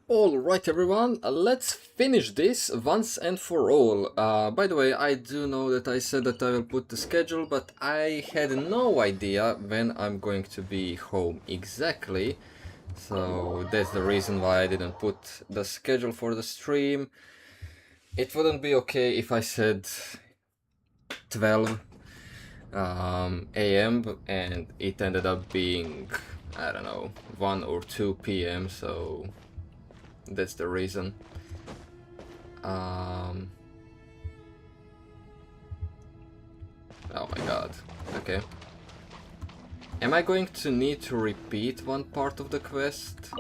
Alright everyone, let's finish this once and for all. By the way, I do know that I said that I will put the schedule, but I had no idea when I'm going to be home exactly. So that's the reason why I didn't put the schedule for the stream. It wouldn't be okay if I said 12 AM and it ended up being, I don't know, 1 or 2 PM, so that's the reason. Oh my god. Okay. Am I going to need to repeat one part of the quest?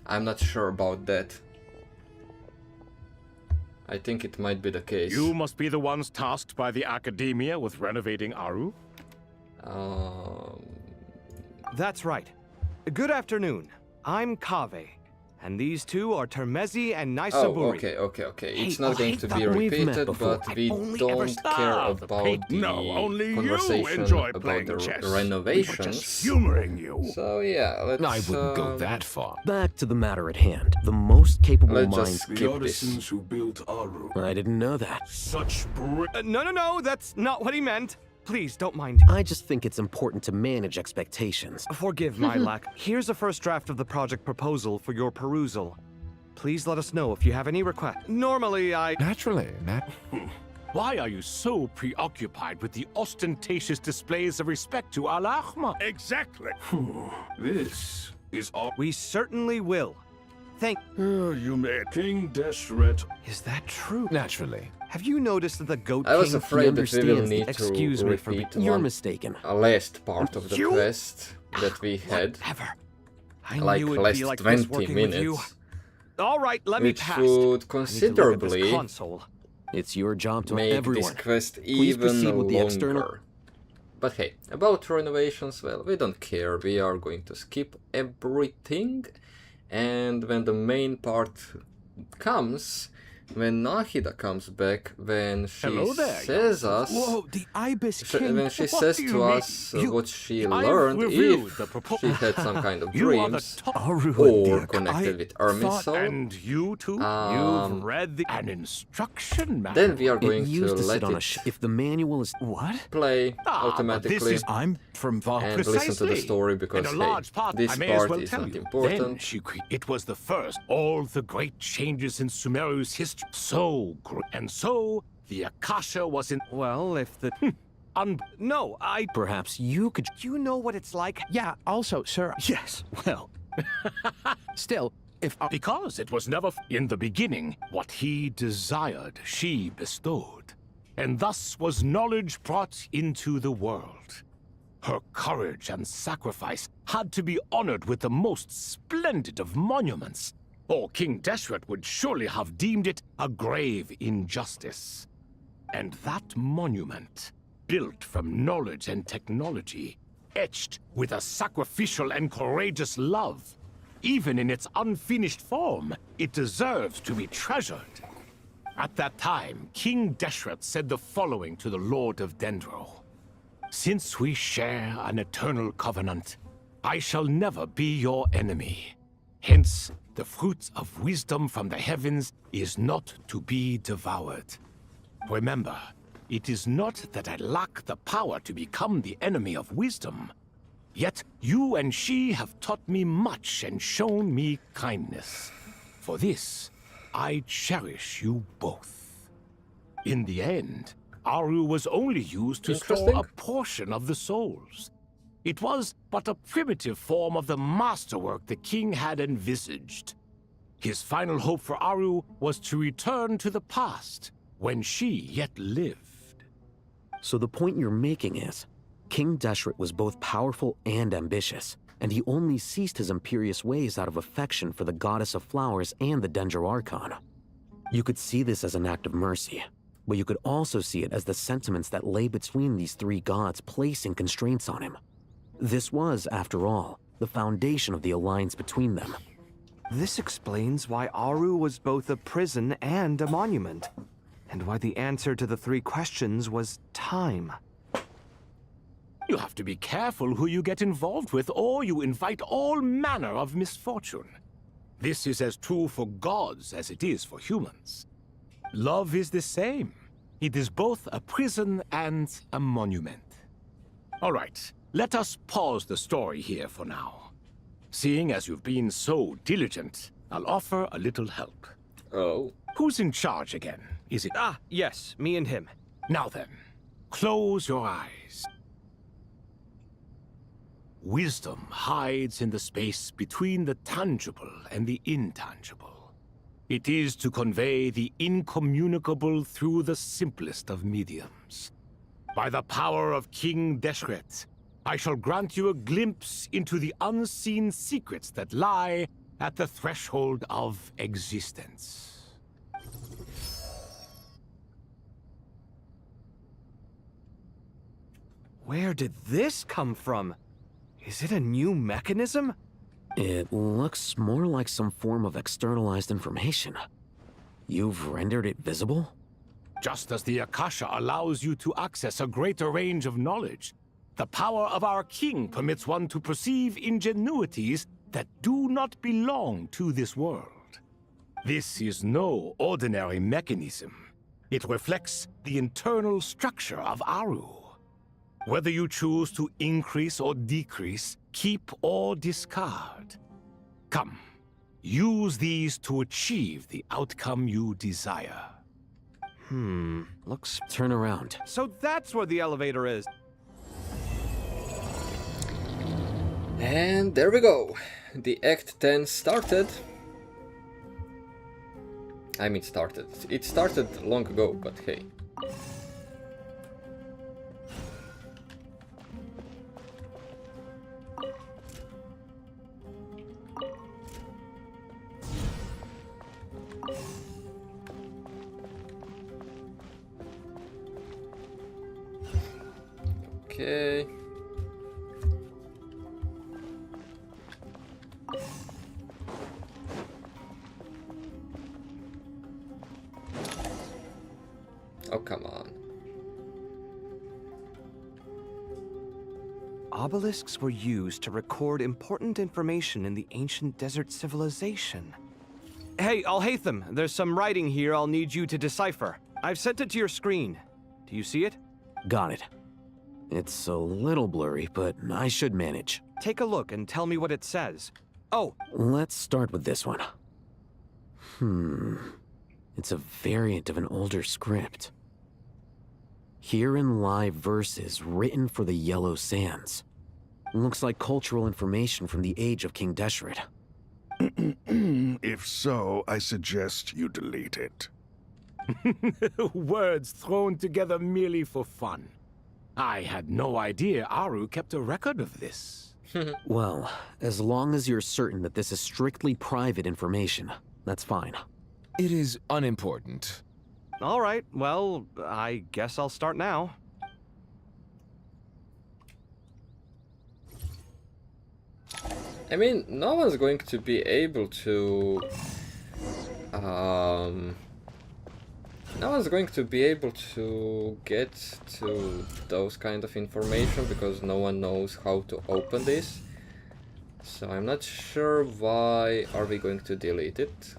I'm not sure about that. I think it might be the case. You must be the ones tasked by the Academia with renovating Aru? That's right. Good afternoon. I'm Kaveh. And these two are Termezi and Naisaburi. Oh, okay. It's not going to be repeated, but we don't care about the conversation about the renovations. Humoring you. So yeah, let's... I wouldn't go that far. Back to the matter at hand. The most capable let's minds... just skip The this. artisans who built Aru. I didn't know that. Such No, that's not what he meant. Please, don't mind. I just think it's important to manage expectations. Forgive my lack. Here's a first draft of the project proposal for your perusal. Please let us know if you have any requests. Normally, Naturally, Why are you so preoccupied with the ostentatious displays of respect to Al-Ahmar? Exactly. This is all. We certainly will. Thank... You may. King Deshret. Is that true? Naturally. Have you noticed that the Goat I was King... afraid that we will understands need to Excuse me for repeat You're one mistaken. last part of the You- quest that we had, Whatever. I like knew it'd last be like this 20 working with you. minutes, All right, let me which pass. would I need to look at this considerably console. It's your job to make everyone. this quest Please even proceed with the longer. external... But hey, about renovations, well, we don't care, we are going to skip everything, and when the main part comes, when Nahida comes back, when she Hello there, says us, Whoa, the Ibis when she What says do you to mean? us what she I've learned, reviewed if the she had some kind of You are the dreams, top. or connected with Erminsul, And you too? You've read an instruction manual. then we are going It to used to let sit on a it If the manual is... What? play But automatically. this is I'm from Var. and listen to the story, because and a large hey, part, this I may as part well is tell not you. important. Then it was the first. All the great changes in Sumeru's history. So great. And so the Akasha was in. Well, if the... No, Perhaps you could... You know what it's like? Yeah, also, sir. Yes, well. Still, if Because it was never in the beginning what he desired, she bestowed. And thus was knowledge brought into the world. Her courage and sacrifice had to be honored with the most splendid of monuments, or King Deshret would surely have deemed it a grave injustice. And that monument, built from knowledge and technology, etched with a sacrificial and courageous love, even in its unfinished form, it deserves to be treasured. At that time, King Deshret said the following to the Lord of Dendro. Since we share an eternal covenant, I shall never be your enemy. Hence, the fruits of wisdom from the heavens is not to be devoured. Remember, it is not that I lack the power to become the enemy of wisdom. Yet you and she have taught me much and shown me kindness. For this, I cherish you both. In the end, Aru was only used to store Interesting. a portion of the souls. It was but a primitive form of the masterwork the king had envisaged. His final hope for Aru was to return to the past, when she yet lived. So the point you're making is, King Deshret was both powerful and ambitious, and he only ceased his imperious ways out of affection for the goddess of flowers and the Krai Archon. You could see this as an act of mercy, but you could also see it as the sentiments that lay between these three gods placing constraints on him. This was, after all, the foundation of the alliance between them. This explains why Aru was both a prison and a monument, and why the answer to the three questions was time. You have to be careful who you get involved with, or you invite all manner of misfortune. This is as true for gods as it is for humans. Love is the same. It is both a prison and a monument. All right, let us pause the story here for now. Seeing as you've been so diligent, I'll offer a little help. Oh. Who's in charge again? Is it... Ah, yes, me and him. Now then, close your eyes. Wisdom hides in the space between the tangible and the intangible. It is to convey the incommunicable through the simplest of mediums. By the power of King Deshret, I shall grant you a glimpse into the unseen secrets that lie at the threshold of existence. Where did this come from? Is it a new mechanism? It looks more like some form of externalized information. You've rendered it visible? Just as the Akasha allows you to access a greater range of knowledge, the power of our king permits one to perceive ingenuities that do not belong to this world. This is no ordinary mechanism. It reflects the internal structure of Aru. Whether you choose to increase or decrease, keep or discard. Come, use these to achieve the outcome you desire. Looks... Turn around. So that's where the elevator is. And there we go. The Act 10 started. I mean started. It started long ago, but hey. Okay. Oh, come on. Obelisks were used to record important information in the ancient desert civilization. Hey, Alhaitham, there's some writing here I'll need you to decipher. I've sent it to your screen. Do you see it? Got it. It's a little blurry, but I should manage. Take a look and tell me what it says. Oh, Let's start with this one. It's a variant of an older script. Herein lie verses written for the Yellow Sands. Looks like cultural information from the age of King Deshret. If so, I suggest you delete it. Words thrown together merely for fun. I had no idea Aru kept a record of this. Well, as long as you're certain that this is strictly private information, that's fine. It is unimportant. all right. Well, I guess I'll start now. I mean, no one's going to be able to... No one's going to be able to get to those kind of information because no one knows how to open this. So I'm not sure why are we going to delete it.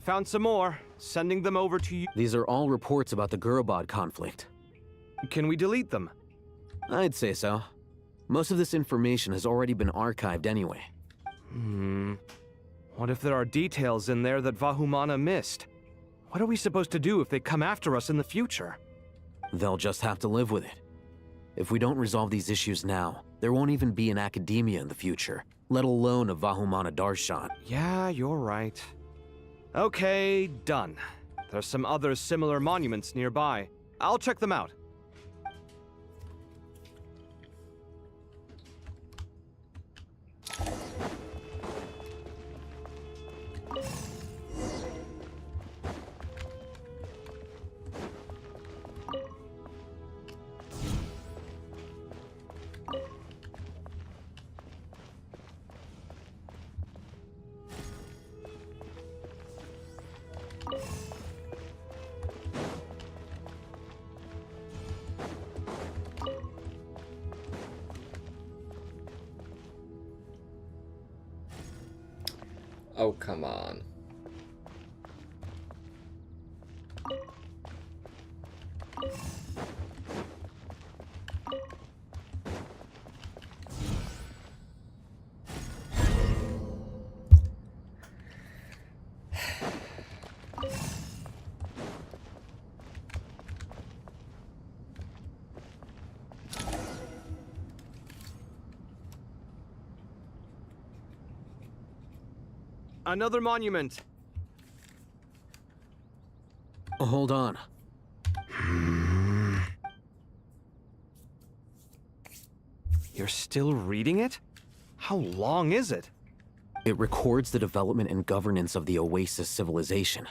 Found some more. Sending them over to you. These are all reports about the Gurubad conflict. Can we delete them? I'd say so. Most of this information has already been archived anyway. What if there are details in there that Vahumana missed? What are we supposed to do if they come after us in the future? They'll just have to live with it. If we don't resolve these issues now, there won't even be an academia in the future, let alone a Vahumana Darshan. Yeah, you're right. Okay, done. There's some other similar monuments nearby. I'll check them out. Oh, come on. Another monument. Hold on. You're still reading it? How long is it? It records the development and governance of the Oasis civilization.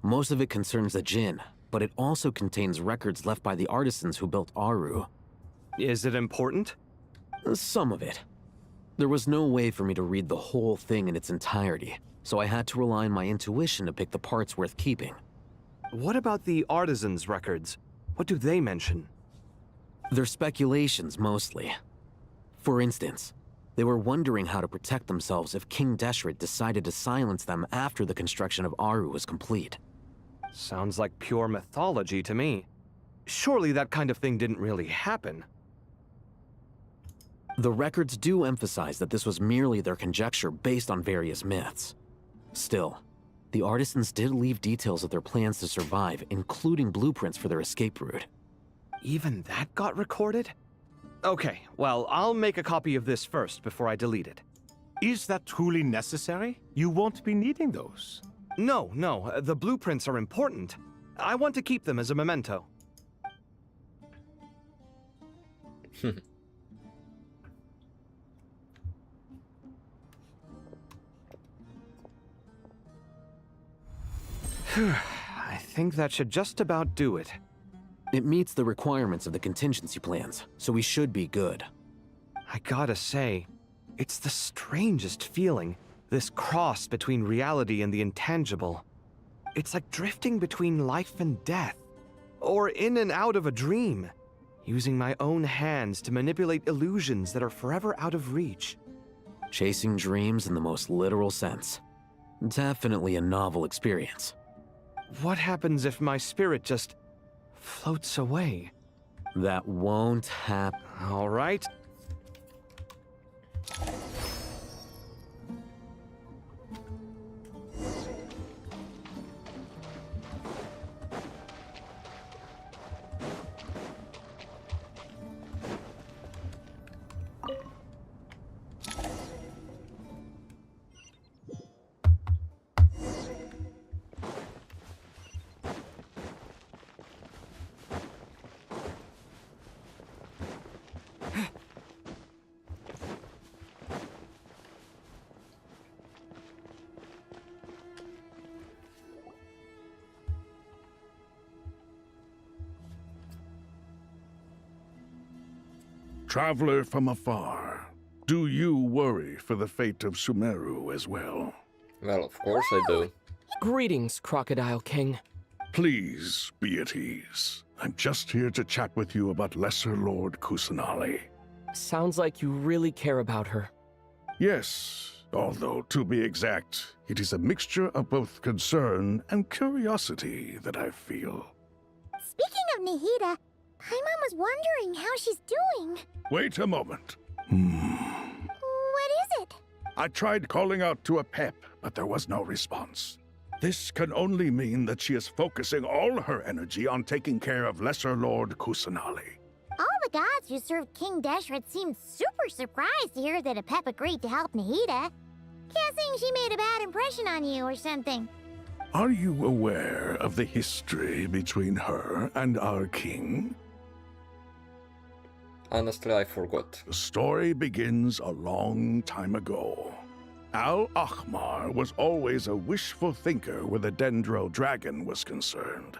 Most of it concerns the Jinn, but it also contains records left by the artisans who built Aru. Is it important? Some of it. There was no way for me to read the whole thing in its entirety, so I had to rely on my intuition to pick the parts worth keeping. What about the artisans' records? What do they mention? They're speculations, mostly. For instance, they were wondering how to protect themselves if King Deshret decided to silence them after the construction of Aru was complete. Sounds like pure mythology to me. Surely that kind of thing didn't really happen. The records do emphasize that this was merely their conjecture based on various myths. Still, the artisans did leave details of their plans to survive, including blueprints for their escape route. Even that got recorded? Okay, well, I'll make a copy of this first before I delete it. Is that truly necessary? You won't be needing those. No, the blueprints are important. I want to keep them as a memento. I think that should just about do it. It meets the requirements of the contingency plans, so we should be good. I gotta say, it's the strangest feeling, this cross between reality and the intangible. It's like drifting between life and death, or in and out of a dream, using my own hands to manipulate illusions that are forever out of reach. Chasing dreams in the most literal sense. Definitely a novel experience. What happens if my spirit just floats away? That won't happen. All right. Traveler from afar, do you worry for the fate of Sumeru as well? Well, of course I do. Greetings, Crocodile King. Please be at ease. I'm just here to chat with you about Lesser Lord Kusanali. Sounds like you really care about her. Yes, although to be exact, it is a mixture of both concern and curiosity that I feel. Speaking of Nahida, Paimon was wondering how she's doing. Wait a moment. What is it? I tried calling out to Apep, but there was no response. This can only mean that she is focusing all her energy on taking care of Lesser Lord Kusanali. All the gods who served King Deshret seemed super surprised to hear that Apep agreed to help Nahida. Guessing she made a bad impression on you or something. Are you aware of the history between her and our king? Honestly, I forgot. The story begins a long time ago. Al-Ahmar was always a wishful thinker where the Dendro dragon was concerned.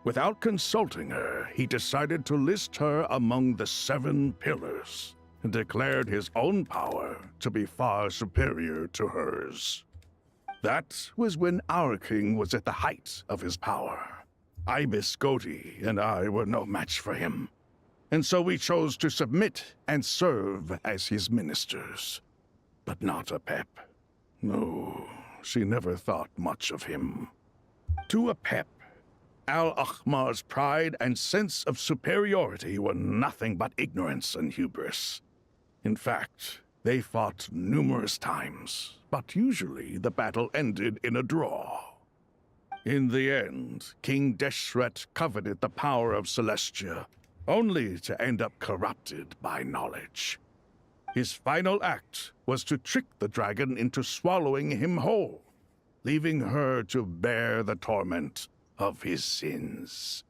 Without consulting her, he decided to list her among the 7 pillars and declared his own power to be far superior to hers. That was when our king was at the height of his power. Ibis Goti and I were no match for him, and so we chose to submit and serve as his ministers. But not Apep. No, she never thought much of him. To Apep, Al-Ahmar's pride and sense of superiority were nothing but ignorance and hubris. In fact, they fought numerous times, but usually the battle ended in a draw. In the end, King Deshret coveted the power of Celestia, only to end up corrupted by knowledge. His final act was to trick the dragon into swallowing him whole, leaving her to bear the torment of his sins.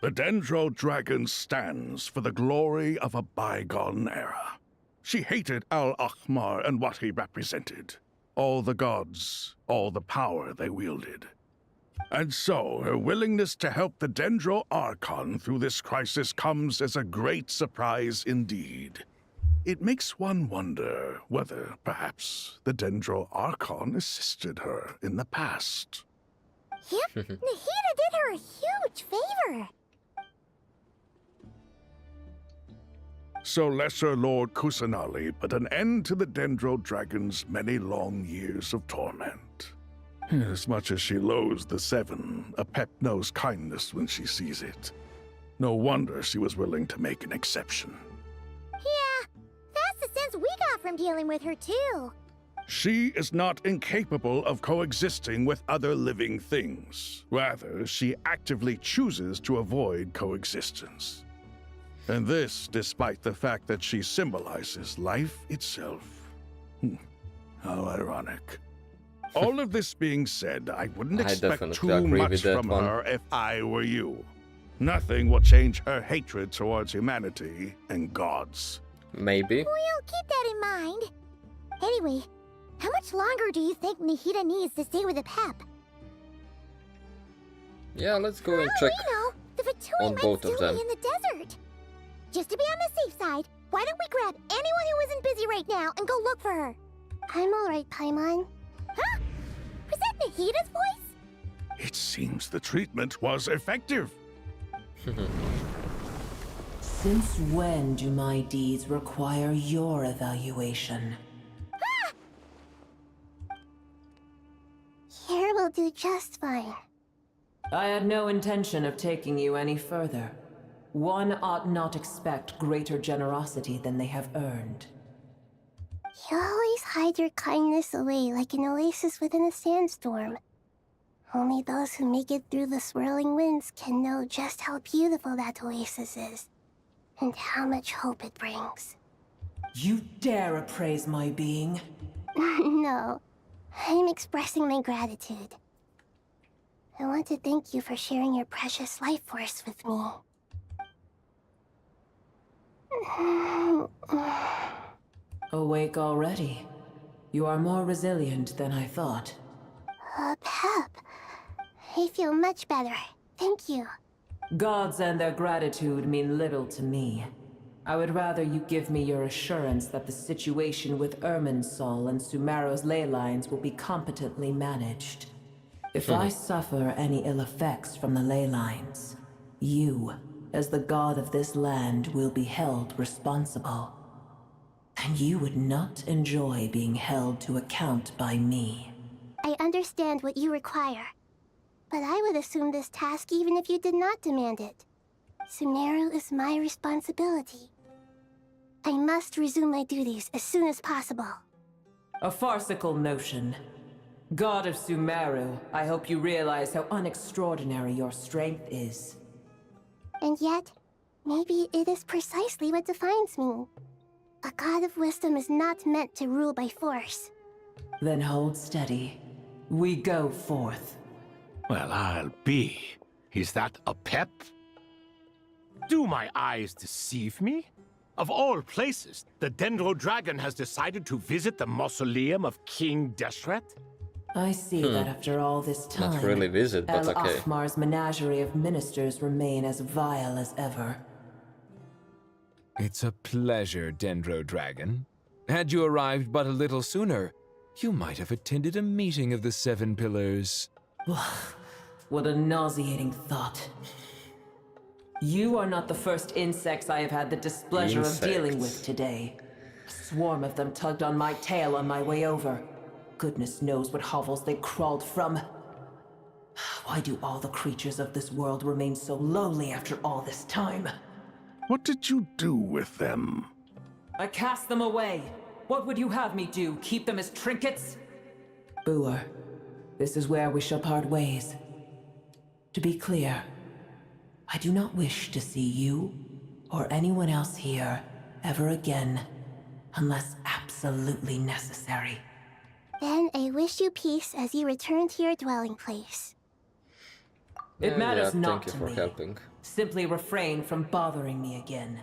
The Dendro Dragon stands for the glory of a bygone era. She hated Al-Ahmar and what he represented. All the gods, all the power they wielded. And so, her willingness to help the Dendro Archon through this crisis comes as a great surprise indeed. It makes one wonder whether, perhaps, the Dendro Archon assisted her in the past. Yep, Nahida did her a huge favor. So Lesser Lord Kusanali put an end to the Dendro Dragon's many long years of torment. As much as she loathes the Seven, Apep knows kindness when she sees it. No wonder she was willing to make an exception. Yeah, that's the sense we got from dealing with her, too. She is not incapable of coexisting with other living things. Rather, she actively chooses to avoid coexistence. And this despite the fact that she symbolizes life itself. How ironic. All of this being said, I wouldn't expect too much from her if I were you. Nothing will change her hatred towards humanity and gods. Maybe. We'll keep that in mind. Anyway, how much longer do you think Nahida needs to stay with Apep? Yeah, let's go and check the Fatui on both of them. In the desert. Just to be on the safe side, why don't we grab anyone who isn't busy right now and go look for her? I'm alright, Paimon. Huh? Was that Nahida's voice? It seems the treatment was effective. Since when do my deeds require your evaluation? Here will do just fine. I had no intention of taking you any further. One ought not expect greater generosity than they have earned. You always hide your kindness away like an oasis within a sandstorm. Only those who make it through the swirling winds can know just how beautiful that oasis is, and how much hope it brings. You dare appraise my being? No, I'm expressing my gratitude. I want to thank you for sharing your precious life force with me. Awake already. You are more resilient than I thought. Pep. I feel much better. Thank you. Gods and their gratitude mean little to me. I would rather you give me your assurance that the situation with Irminsul and Sumeru's ley lines will be competently managed. If I suffer any ill effects from the ley lines, you, as the god of this land, will be held responsible. And you would not enjoy being held to account by me. I understand what you require, but I would assume this task even if you did not demand it. Sumeru is my responsibility. I must resume my duties as soon as possible. A farcical notion. God of Sumeru, I hope you realize how unextraordinary your strength is. And yet, maybe it is precisely what defines me. A god of wisdom is not meant to rule by force. Then hold steady. We go forth. Well, I'll be. Is that a pep? Do my eyes deceive me? Of all places, the Dendro Dragon has decided to visit the mausoleum of King Deshret? I see that after all this time, Not really visit, but okay. Al-Ahmar's menagerie of ministers remain as vile as ever. It's a pleasure, Dendro Dragon. Had you arrived but a little sooner, you might have attended a meeting of the Seven Pillars. What a nauseating thought. You are not the first insects I have had the displeasure of dealing with today. A swarm of them tugged on my tail on my way over. goodness knows what hovels they crawled from. Why do all the creatures of this world remain so lowly after all this time? What did you do with them? I cast them away. What would you have me do? Keep them as trinkets? Boer, this is where we shall part ways. To be clear, I do not wish to see you or anyone else here ever again, unless absolutely necessary. Then I wish you peace as you return to your dwelling place. It matters not thank you to for me. helping. Simply refrain from bothering me again.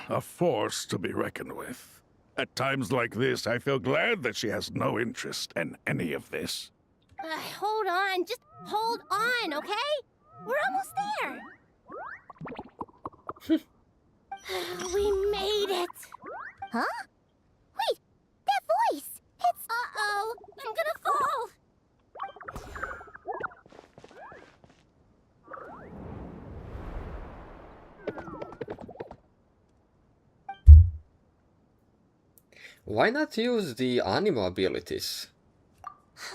A force to be reckoned with. At times like this, I feel glad that she has no interest in any of this. Hold on, just hold on, okay? We're almost there. We made it. Huh? Wait, that voice! It's... Uh-oh, I'm gonna fall! Why not use the anima abilities?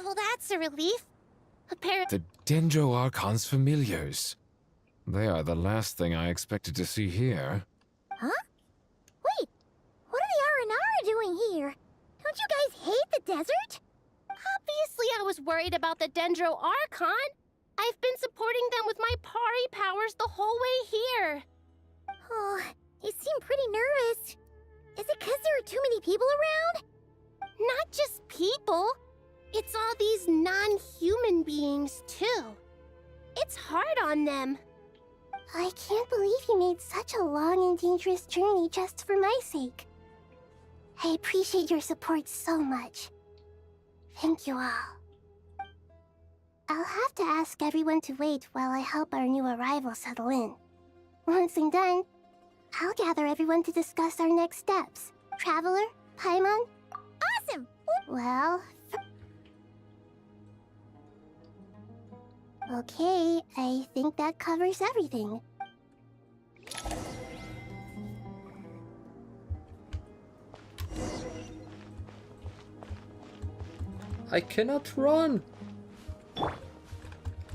Well, that's a relief. The Dendro Archon's familiars. They are the last thing I expected to see here. Huh? Wait, what are the Aranara doing here? Don't you guys hate the desert? Obviously I was worried about the Dendro Archon. I've been supporting them with my Pari powers the whole way here. Oh, you seem pretty nervous. Is it because there are too many people around? Not just people. It's all these non-human beings, too. It's hard on them. I can't believe you made such a long and dangerous journey just for my sake. I appreciate your support so much. Thank you all. I'll have to ask everyone to wait while I help our new arrival settle in. Once I'm done, I'll gather everyone to discuss our next steps. Traveler, Paimon? Awesome! Well... Okay, I think that covers everything. I cannot run!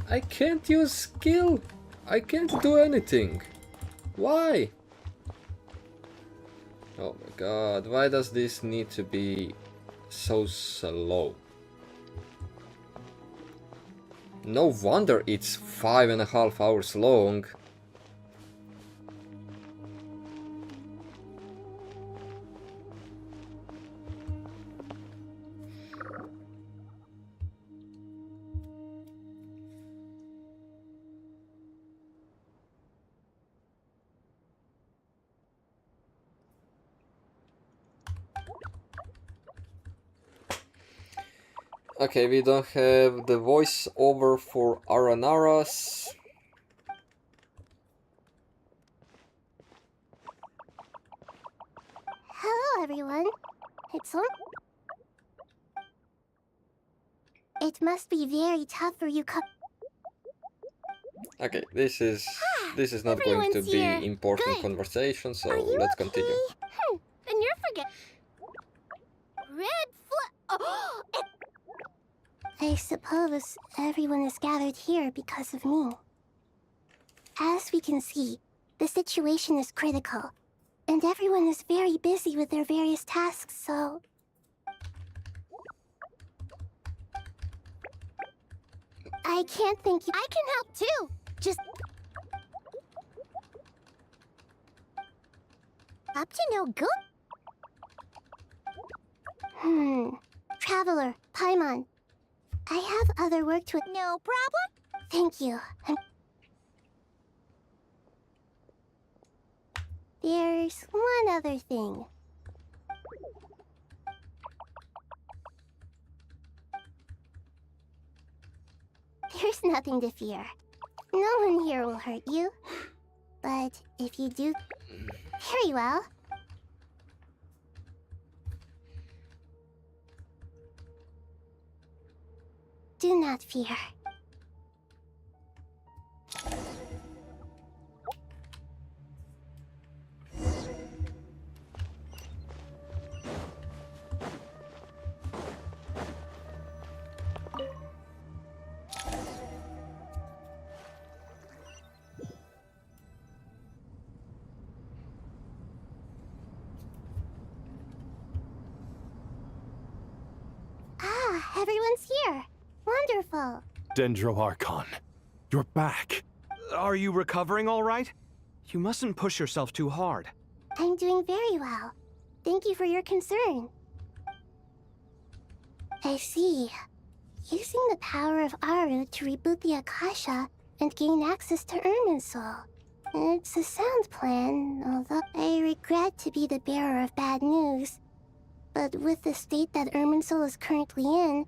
I can't use skill! I can't do anything! Why? Oh my god, why does this need to be so slow? No wonder it's 5.5 hours long. Okay, we don't have the voice over for Aranaras. Hello, everyone. It's on. It must be very tough for you. Okay, this is not going to Everyone's be here. important Good. conversation, so Are you let's okay? continue. Then you're forget. Red flag. Oh, I suppose everyone is gathered here because of me. As we can see, the situation is critical, and everyone is very busy with their various tasks, so... I can't thank you. I can help too. Just... Up to no good? Traveler, Paimon. I have other work to... No problem? Thank you. There's one other thing. There's nothing to fear. No one here will hurt you. But if you do... Very well. Do not fear. Everyone's here. Wonderful. Dendro Archon, you're back. Are you recovering all right? You mustn't push yourself too hard. I'm doing very well. Thank you for your concern. I see. Using the power of Aru to reboot the Akasha and gain access to Irminsul. It's a sound plan, although I regret to be the bearer of bad news. But with the state that Irminsul is currently in,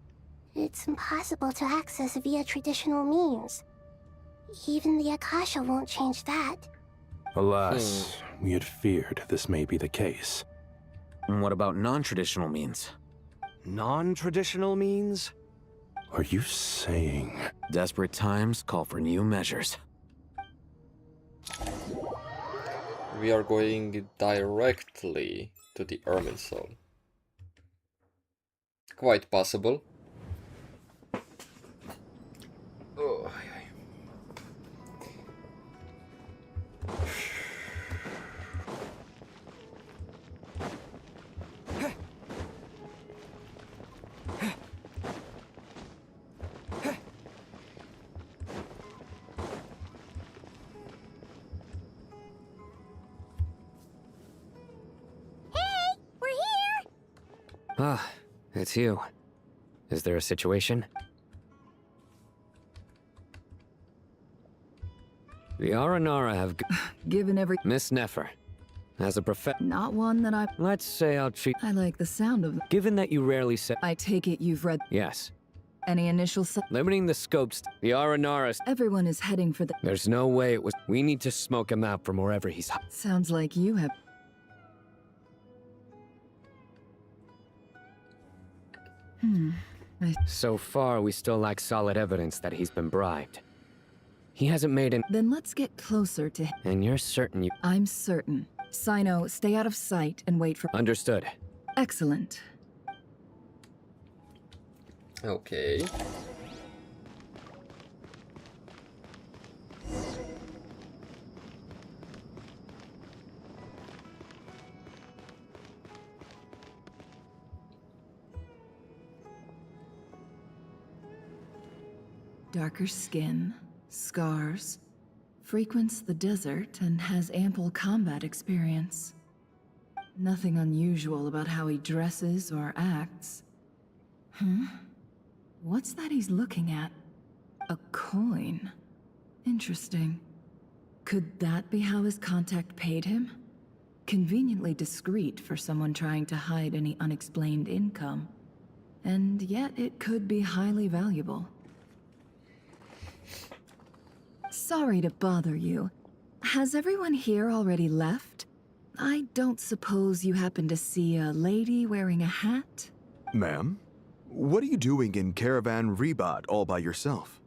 it's impossible to access via traditional means. Even the Akasha won't change that. Alas, we had feared this may be the case. And what about non-traditional means? Non-traditional means? Are you saying... Desperate times call for new measures. We are going directly to the Irminsul. Quite possible. Oh, Ah, it's you. Is there a situation? The Aranara have Given every... Miss Nefer. As a Not one that I... Let's say I'll treat... I like the sound of... Given that you rarely say... I take it you've read... Yes. Any initial... Limiting the scopes... The Aranara... Everyone is heading for the... There's no way it was... We need to smoke him out from wherever he's... Sounds like you have... So far, we still lack solid evidence that he's been bribed. He hasn't made an... Then let's get closer to... And you're certain you... I'm certain. Sino, stay out of sight and wait for... Understood. Excellent. okay. Darker skin, scars, frequents the desert and has ample combat experience. Nothing unusual about how he dresses or acts. What's that he's looking at? A coin. Interesting. Could that be how his contact paid him? Conveniently discreet for someone trying to hide any unexplained income. And yet it could be highly valuable. Sorry to bother you. Has everyone here already left? I don't suppose you happen to see a lady wearing a hat? Ma'am? What are you doing in Caravan Rebat all by yourself?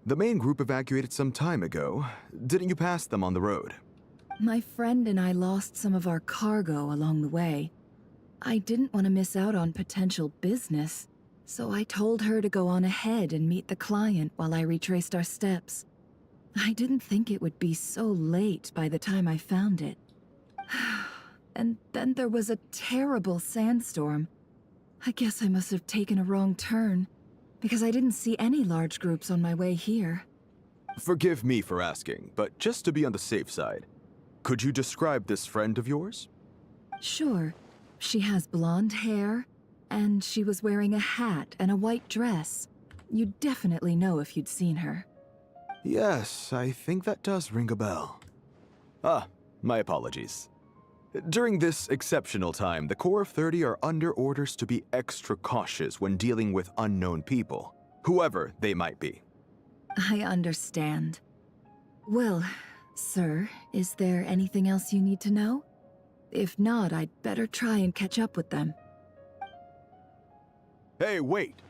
The main group evacuated some time ago. Didn't you pass them on the road? My friend and I lost some of our cargo along the way. I didn't want to miss out on potential business, so I told her to go on ahead and meet the client while I retraced our steps. I didn't think it would be so late by the time I found it. And then there was a terrible sandstorm. I guess I must have taken a wrong turn, because I didn't see any large groups on my way here. Forgive me for asking, but just to be on the safe side, could you describe this friend of yours? Sure. She has blonde hair, and she was wearing a hat and a white dress. You'd definitely know if you'd seen her. Yes, I think that does ring a bell. Ah, my apologies. During this exceptional time, the Core of 30 are under orders to be extra cautious when dealing with unknown people, whoever they might be. I understand. Well, sir, is there anything else you need to know? If not, I'd better try and catch up with them. Hey, wait!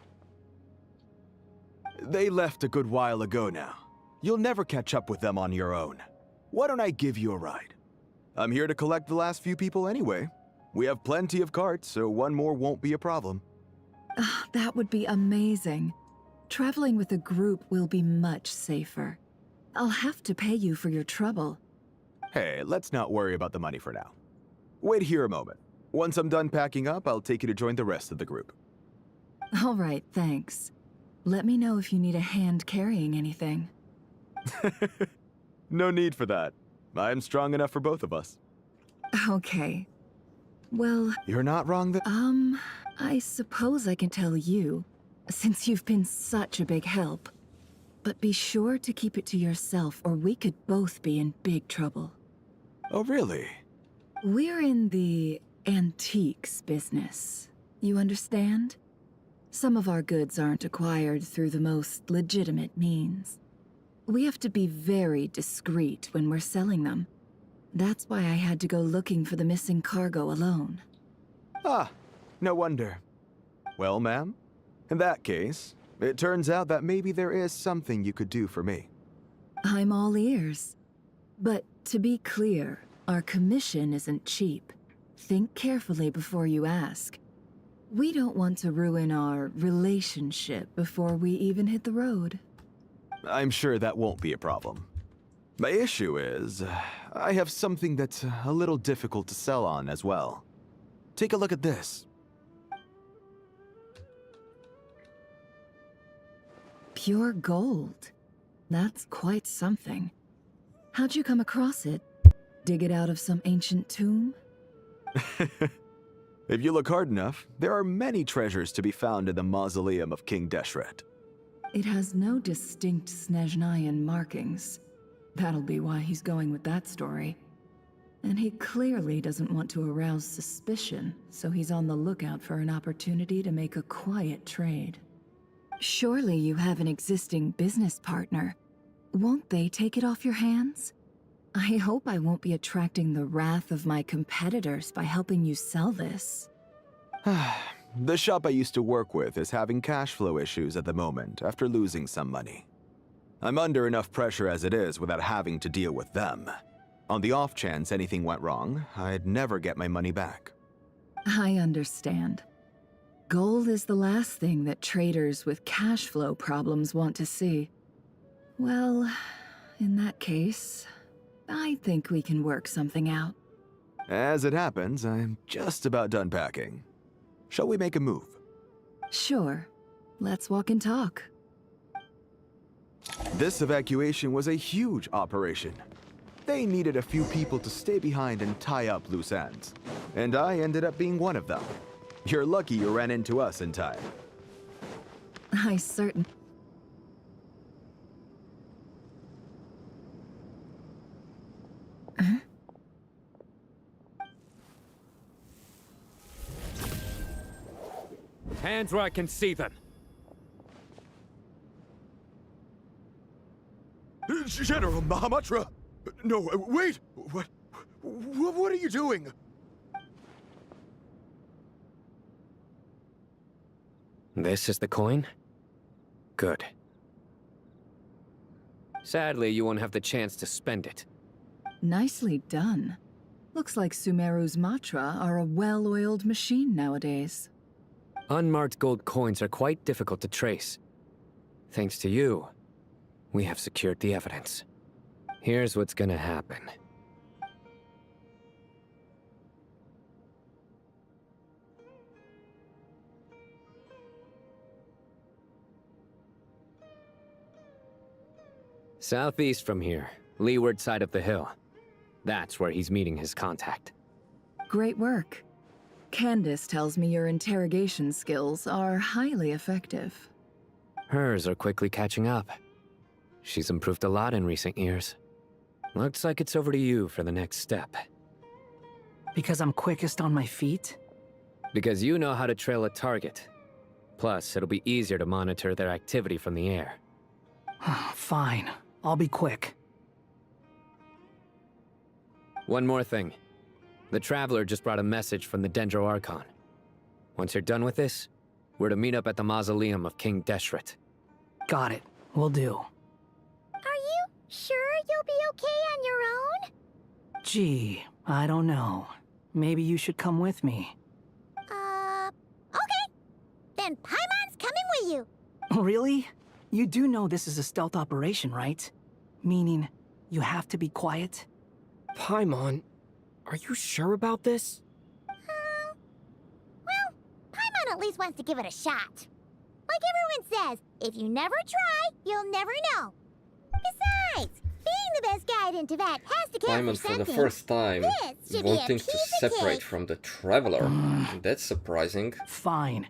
They left a good while ago now. You'll never catch up with them on your own. Why don't I give you a ride? I'm here to collect the last few people anyway. We have plenty of carts, so one more won't be a problem. That would be amazing. Traveling with a group will be much safer. I'll have to pay you for your trouble. Hey, let's not worry about the money for now. Wait here a moment. Once I'm done packing up, I'll take you to join the rest of the group. All right, thanks. Let me know if you need a hand carrying anything. No need for that. I'm strong enough for both of us. Okay. Well, You're not wrong there. I suppose I can tell you, since you've been such a big help. But be sure to keep it to yourself, or we could both be in big trouble. Oh, really? We're in the antiques business. You understand? Some of our goods aren't acquired through the most legitimate means. We have to be very discreet when we're selling them. That's why I had to go looking for the missing cargo alone. Ah, no wonder. Well, ma'am, in that case, it turns out that maybe there is something you could do for me. I'm all ears. But to be clear, our commission isn't cheap. Think carefully before you ask. We don't want to ruin our relationship before we even hit the road. I'm sure that won't be a problem. My issue is, I have something that's a little difficult to sell on as well. Take a look at this. Pure gold. That's quite something. How'd you come across it? Dig it out of some ancient tomb? If you look hard enough, there are many treasures to be found in the mausoleum of King Deshret. It has no distinct Snezhnayan markings. That'll be why he's going with that story. And he clearly doesn't want to arouse suspicion, so he's on the lookout for an opportunity to make a quiet trade. Surely you have an existing business partner. Won't they take it off your hands? I hope I won't be attracting the wrath of my competitors by helping you sell this. The shop I used to work with is having cash flow issues at the moment after losing some money. I'm under enough pressure as it is without having to deal with them. On the off chance anything went wrong, I'd never get my money back. I understand. Gold is the last thing that traders with cash flow problems want to see. Well, in that case, I think we can work something out. As it happens, I'm just about done packing. Shall we make a move? Sure. Let's walk and talk. This evacuation was a huge operation. They needed a few people to stay behind and tie up loose ends. And I ended up being one of them. You're lucky you ran into us in time. I certain... Huh? Hands where I can see them. General Mahamatra! No, wait! What are you doing? This is the coin? Good. Sadly, you won't have the chance to spend it. Nicely done. Looks like Sumeru's Matra are a well-oiled machine nowadays. Unmarked gold coins are quite difficult to trace. Thanks to you, we have secured the evidence. Here's what's gonna happen. Southeast from here, leeward side of the hill. That's where he's meeting his contact. Great work. Candace tells me your interrogation skills are highly effective. Hers are quickly catching up. She's improved a lot in recent years. Looks like it's over to you for the next step. Because I'm quickest on my feet? Because you know how to trail a target. Plus, it'll be easier to monitor their activity from the air. Fine. I'll be quick. One more thing. The Traveler just brought a message from the Dendro Archon. Once you're done with this, we're to meet up at the mausoleum of King Deshret. Got it. Will do. Are you sure you'll be okay on your own? Gee, I don't know. Maybe you should come with me. Okay. Then Paimon's coming with you. Really? You do know this is a stealth operation, right? Meaning, you have to be quiet? Paimon, are you sure about this? Well, Paimon at least wants to give it a shot. Like everyone says, if you never try, you'll never know. Besides, being the best guide in Teyvat has to count Paimon for for the something. first time This should be a wanting to piece of separate cake. from the Traveler. That's surprising. Fine.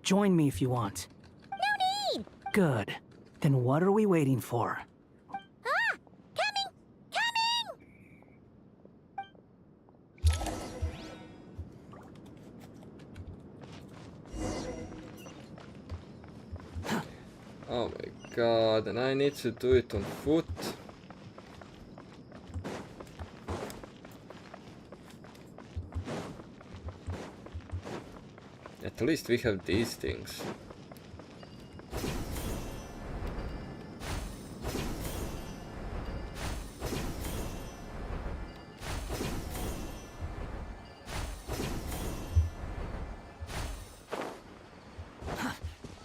Join me if you want. No need! Good. Then what are we waiting for? Ah! Coming! Oh my god, and I need to do it on foot. At least we have these things.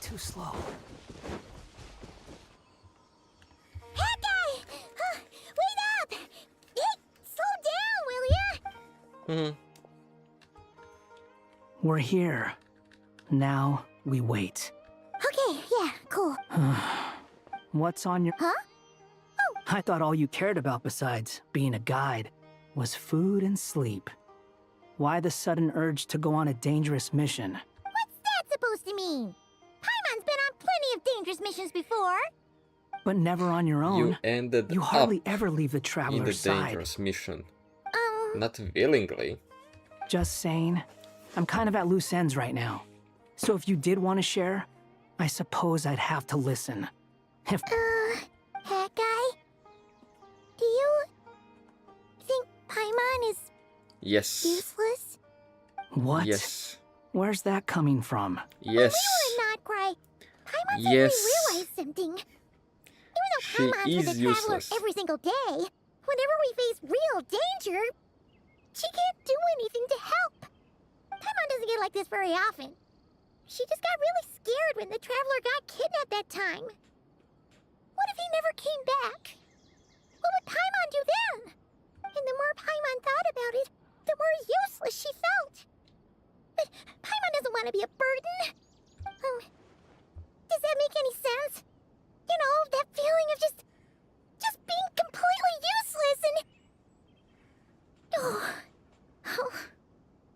Too slow. That guy! Wait up! Hey, slow down, will ya? We're here. Now we wait. Okay, yeah, cool. What's on your... Huh? I thought all you cared about besides being a guide was food and sleep. Why the sudden urge to go on a dangerous mission? What's that supposed to mean? Paimon's been on plenty of dangerous missions before. But never on your own. You ended You hardly up ever leave the in the traveler's side. dangerous mission. Not willingly. Just saying, I'm kind of at loose ends right now. So if you did want to share, I suppose I'd have to listen. If Hat guy? Do you think Paimon is Yes. useless? What? Yes. Where's that coming from? Yes. You would not cry. Paimon suddenly Yes. realized something. Even though She Paimon's is with the Traveler useless. every single day, whenever we face real danger, she can't do anything to help. Paimon doesn't get like this very often. She just got really scared when the Traveler got kidnapped that time. What if he never came back? What would Paimon do then? And the more Paimon thought about it, the more useless she felt. But Paimon doesn't want to be a burden. Does that make any sense? You know, that feeling of just being completely useless and... Oh.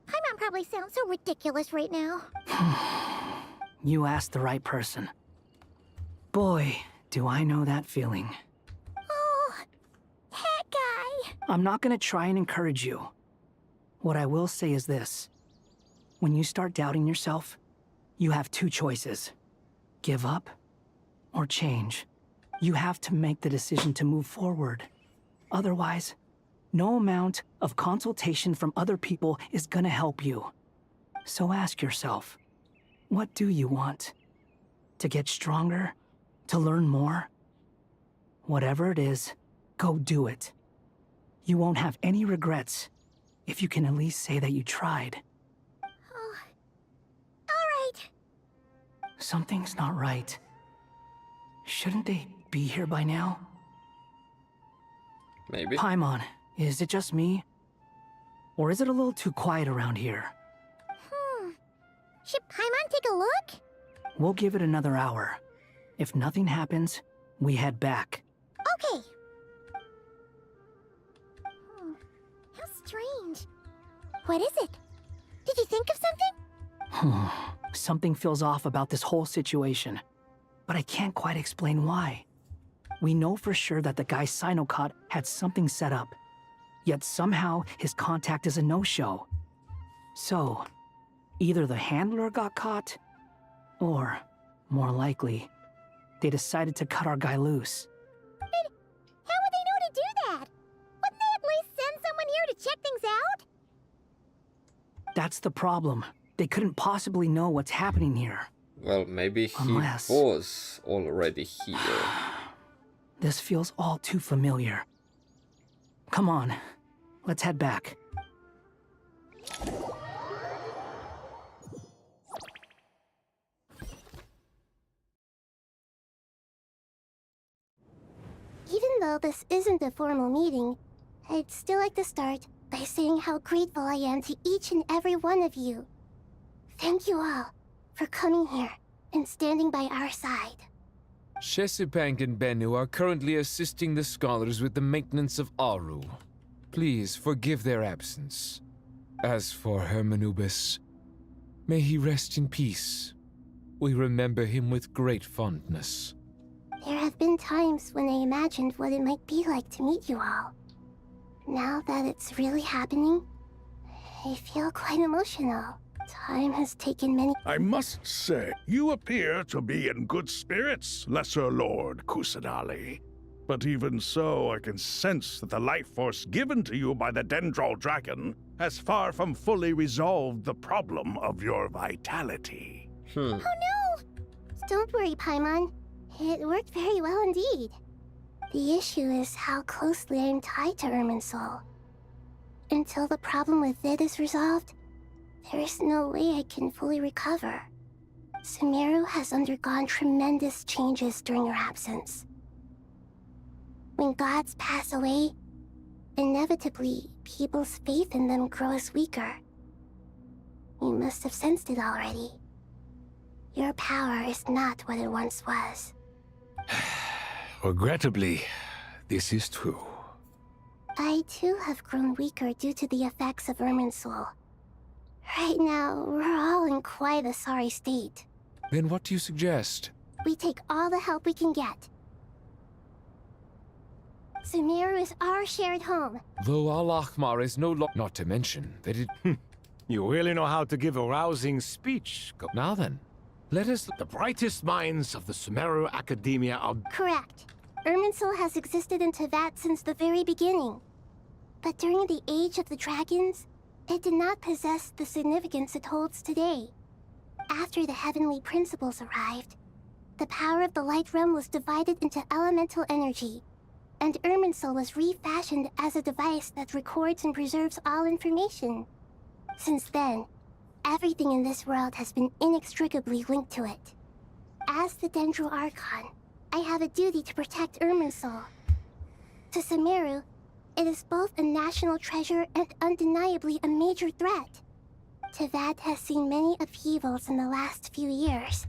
Paimon probably sounds so ridiculous right now. You asked the right person. Boy, do I know that feeling. Oh, that guy. I'm not gonna try and encourage you. What I will say is this. When you start doubting yourself, you have two choices. Give up or change. You have to make the decision to move forward. Otherwise, no amount of consultation from other people is gonna help you. So ask yourself, what do you want? To get stronger? To learn more? Whatever it is, go do it. You won't have any regrets if you can at least say that you tried. Oh. All right. Something's not right. Shouldn't they be here by now? Maybe. Paimon, is it just me? Or is it a little too quiet around here? Should Paimon take a look? We'll give it another hour. If nothing happens, we head back. Okay. How strange. What is it? Did you think of something? Something feels off about this whole situation, but I can't quite explain why. We know for sure that the guy Sinocot had something set up, yet somehow his contact is a no-show. So, either the handler got caught, or, more likely, they decided to cut our guy loose. But how would they know to do that? Wouldn't they at least send someone here to check things out? That's the problem. They couldn't possibly know what's happening here. Well, maybe he Unless- was already here. This feels all too familiar. Come on, let's head back. Even though this isn't a formal meeting, I'd still like to start by saying how grateful I am to each and every one of you. Thank you all for coming here and standing by our side. Shesipank and Bennu are currently assisting the scholars with the maintenance of Aru. Please forgive their absence. As for Hermanubis, may he rest in peace. We remember him with great fondness. There have been times when I imagined what it might be like to meet you all. Now that it's really happening, I feel quite emotional. Time has taken many— I must say, you appear to be in good spirits, Lesser Lord Kusanali. But even so, I can sense that the life force given to you by the Dendral Dragon has far from fully resolved the problem of your vitality. Oh no! Don't worry, Paimon. It worked very well indeed. The issue is how closely I am tied to Irminsul. Until the problem with it is resolved, there is no way I can fully recover. Sumeru has undergone tremendous changes during your absence. When gods pass away, inevitably, people's faith in them grows weaker. You must have sensed it already. Your power is not what it once was. Regrettably, this is true. I too have grown weaker due to the effects of Irminsul. Right now, we're all in quite a sorry state. Then what do you suggest? We take all the help we can get. Sumeru is our shared home. Though Al-Ahmar is no longer— not to mention that it— You really know how to give a rousing speech. Now then, let us— The brightest minds of the Sumeru Academia are— Correct. Irminsul has existed in Teyvat since the very beginning. But during the Age of the Dragons, it did not possess the significance it holds today. After the heavenly principles arrived, the power of the Light Realm was divided into elemental energy, and Irminsul was refashioned as a device that records and preserves all information. Since then, everything in this world has been inextricably linked to it. As the Dendral Archon, I have a duty to protect Irminsul. To Sumeru, it is both a national treasure and undeniably a major threat. Teyvat has seen many upheavals in the last few years.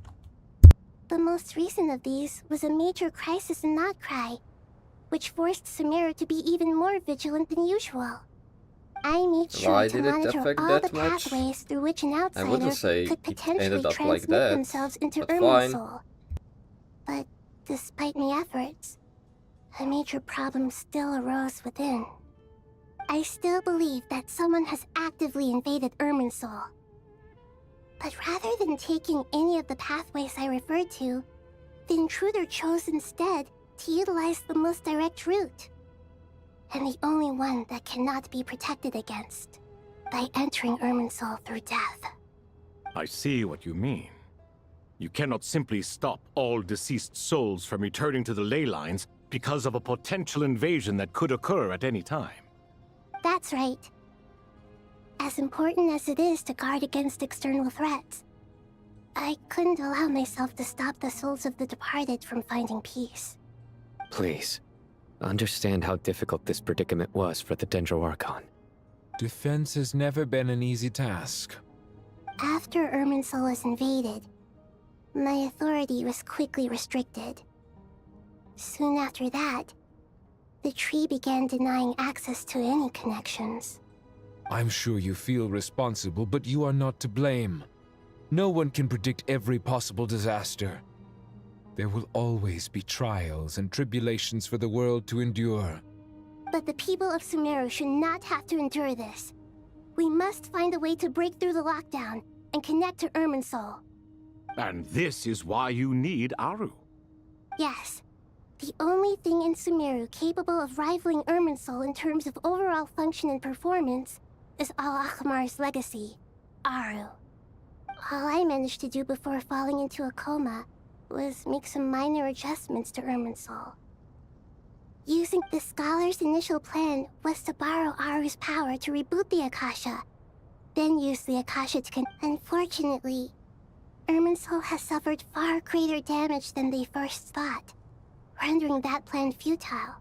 The most recent of these was a major crisis in Krai, which forced Sumeru to be even more vigilant than usual. I made sure Why to did it monitor affect all that the much? pathways through which an I wouldn't outsider say could it potentially ended up like transmit that, themselves into but fine. Irminsul. But despite my efforts, a major problem still arose within. I still believe that someone has actively invaded Irminsul. But rather than taking any of the pathways I referred to, the intruder chose instead to utilize the most direct route, and the only one that cannot be protected against, by entering Irminsul through death. I see what you mean. You cannot simply stop all deceased souls from returning to the ley lines because of a potential invasion that could occur at any time. That's right. As important as it is to guard against external threats, I couldn't allow myself to stop the souls of the departed from finding peace. Please, understand how difficult this predicament was for the Dendro Archon. Defense has never been an easy task. After Irminsul was invaded, my authority was quickly restricted. Soon after that, the tree began denying access to any connections. I'm sure you feel responsible, but you are not to blame. No one can predict every possible disaster. There will always be trials and tribulations for the world to endure. But the people of Sumeru should not have to endure this. We must find a way to break through the lockdown and connect to Irminsul. And this is why you need Aru. Yes. The only thing in Sumeru capable of rivaling Irminsul in terms of overall function and performance is Al-Ahmar's legacy, Aru. All I managed to do before falling into a coma was make some minor adjustments to Irminsul. Using the scholar's initial plan was to borrow Aru's power to reboot the Akasha, then use the Akasha to Unfortunately, Irminsul has suffered far greater damage than they first thought, rendering that plan futile.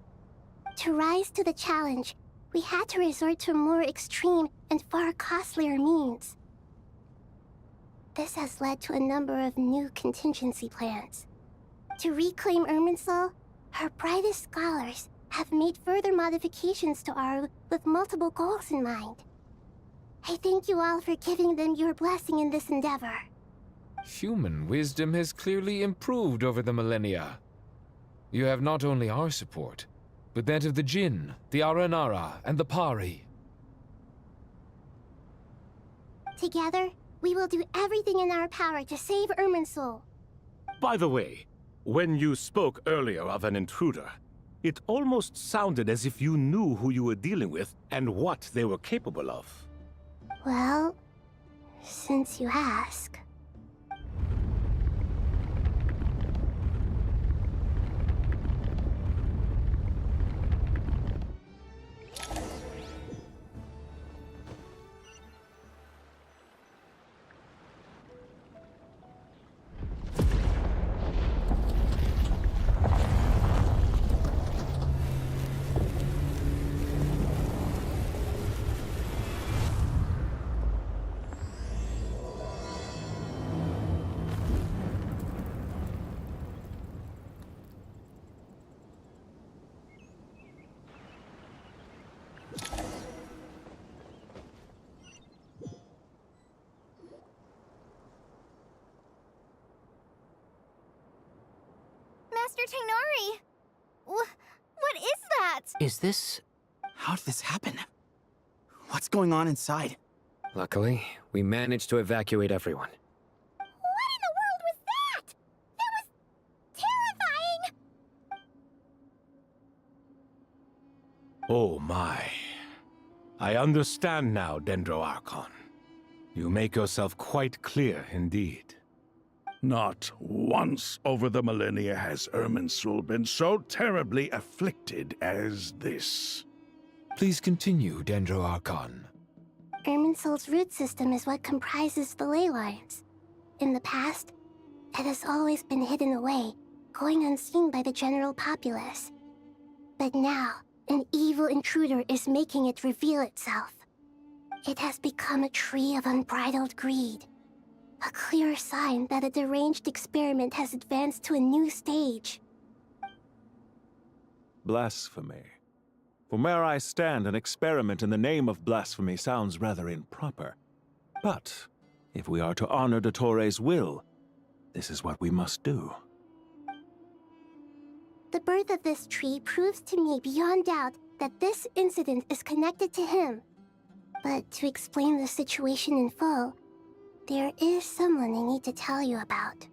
To rise to the challenge, we had to resort to more extreme and far costlier means. This has led to a number of new contingency plans. To reclaim Irminsul, her brightest scholars have made further modifications to Aru with multiple goals in mind. I thank you all for giving them your blessing in this endeavor. Human wisdom has clearly improved over the millennia. You have not only our support, but that of the Jinn, the Aranara, and the Pari. Together, we will do everything in our power to save Irminsul. By the way, when you spoke earlier of an intruder, it almost sounded as if you knew who you were dealing with and what they were capable of. Well, since you ask. Master Tainari! What is that? Is this... How did this happen? What's going on inside? Luckily, we managed to evacuate everyone. What in the world was that? That was terrifying! Oh my. I understand now, Dendro Archon. You make yourself quite clear indeed. Not once over the millennia has Irminsul been so terribly afflicted as this. Please continue, Dendro Archon. Irminsul's root system is what comprises the ley lines. In the past, it has always been hidden away, going unseen by the general populace. But now, an evil intruder is making it reveal itself. It has become a tree of unbridled greed. A clear sign that a deranged experiment has advanced to a new stage. Blasphemy. From where I stand, an experiment in the name of blasphemy sounds rather improper. But, if we are to honor Dottore will, this is what we must do. The birth of this tree proves to me beyond doubt that this incident is connected to him. But to explain the situation in full, there is someone I need to tell you about.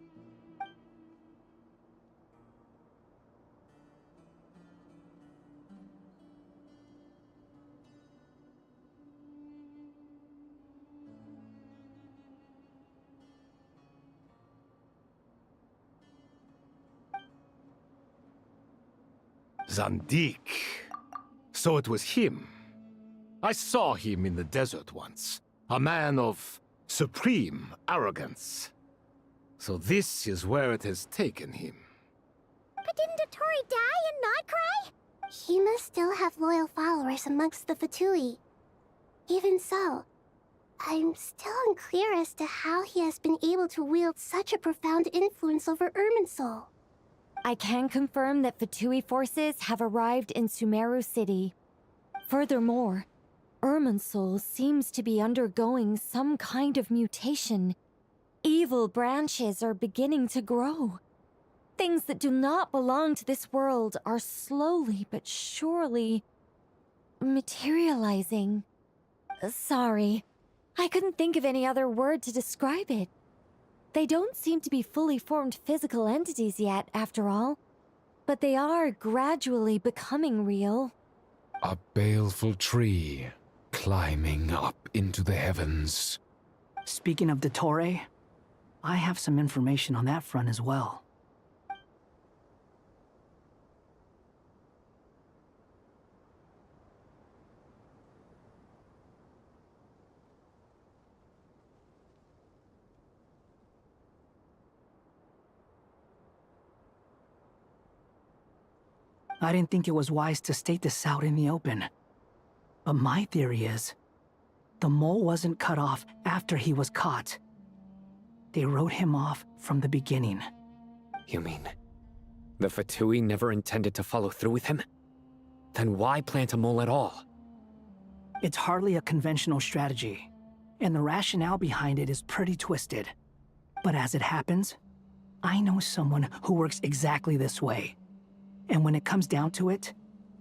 Zandik. So it was him. I saw him in the desert once. A man of supreme arrogance. So this is where it has taken him. But didn't Dottore die and not cry? He must still have loyal followers amongst the Fatui. Even so, I'm still unclear as to how he has been able to wield such a profound influence over Irminsul. I can confirm that Fatui forces have arrived in Sumeru City. Furthermore, Irminsul seems to be undergoing some kind of mutation. Evil branches are beginning to grow. Things that do not belong to this world are slowly but surely materializing. Sorry, I couldn't think of any other word to describe it. They don't seem to be fully formed physical entities yet, after all, but they are gradually becoming real. A baleful tree climbing up into the heavens. Speaking of Dottore, I have some information on that front as well. I didn't think it was wise to state this out in the open. But my theory is, the mole wasn't cut off after he was caught. They wrote him off from the beginning. You mean the Fatui never intended to follow through with him? Then why plant a mole at all? It's hardly a conventional strategy, and the rationale behind it is pretty twisted. But as it happens, I know someone who works exactly this way. And when it comes down to it,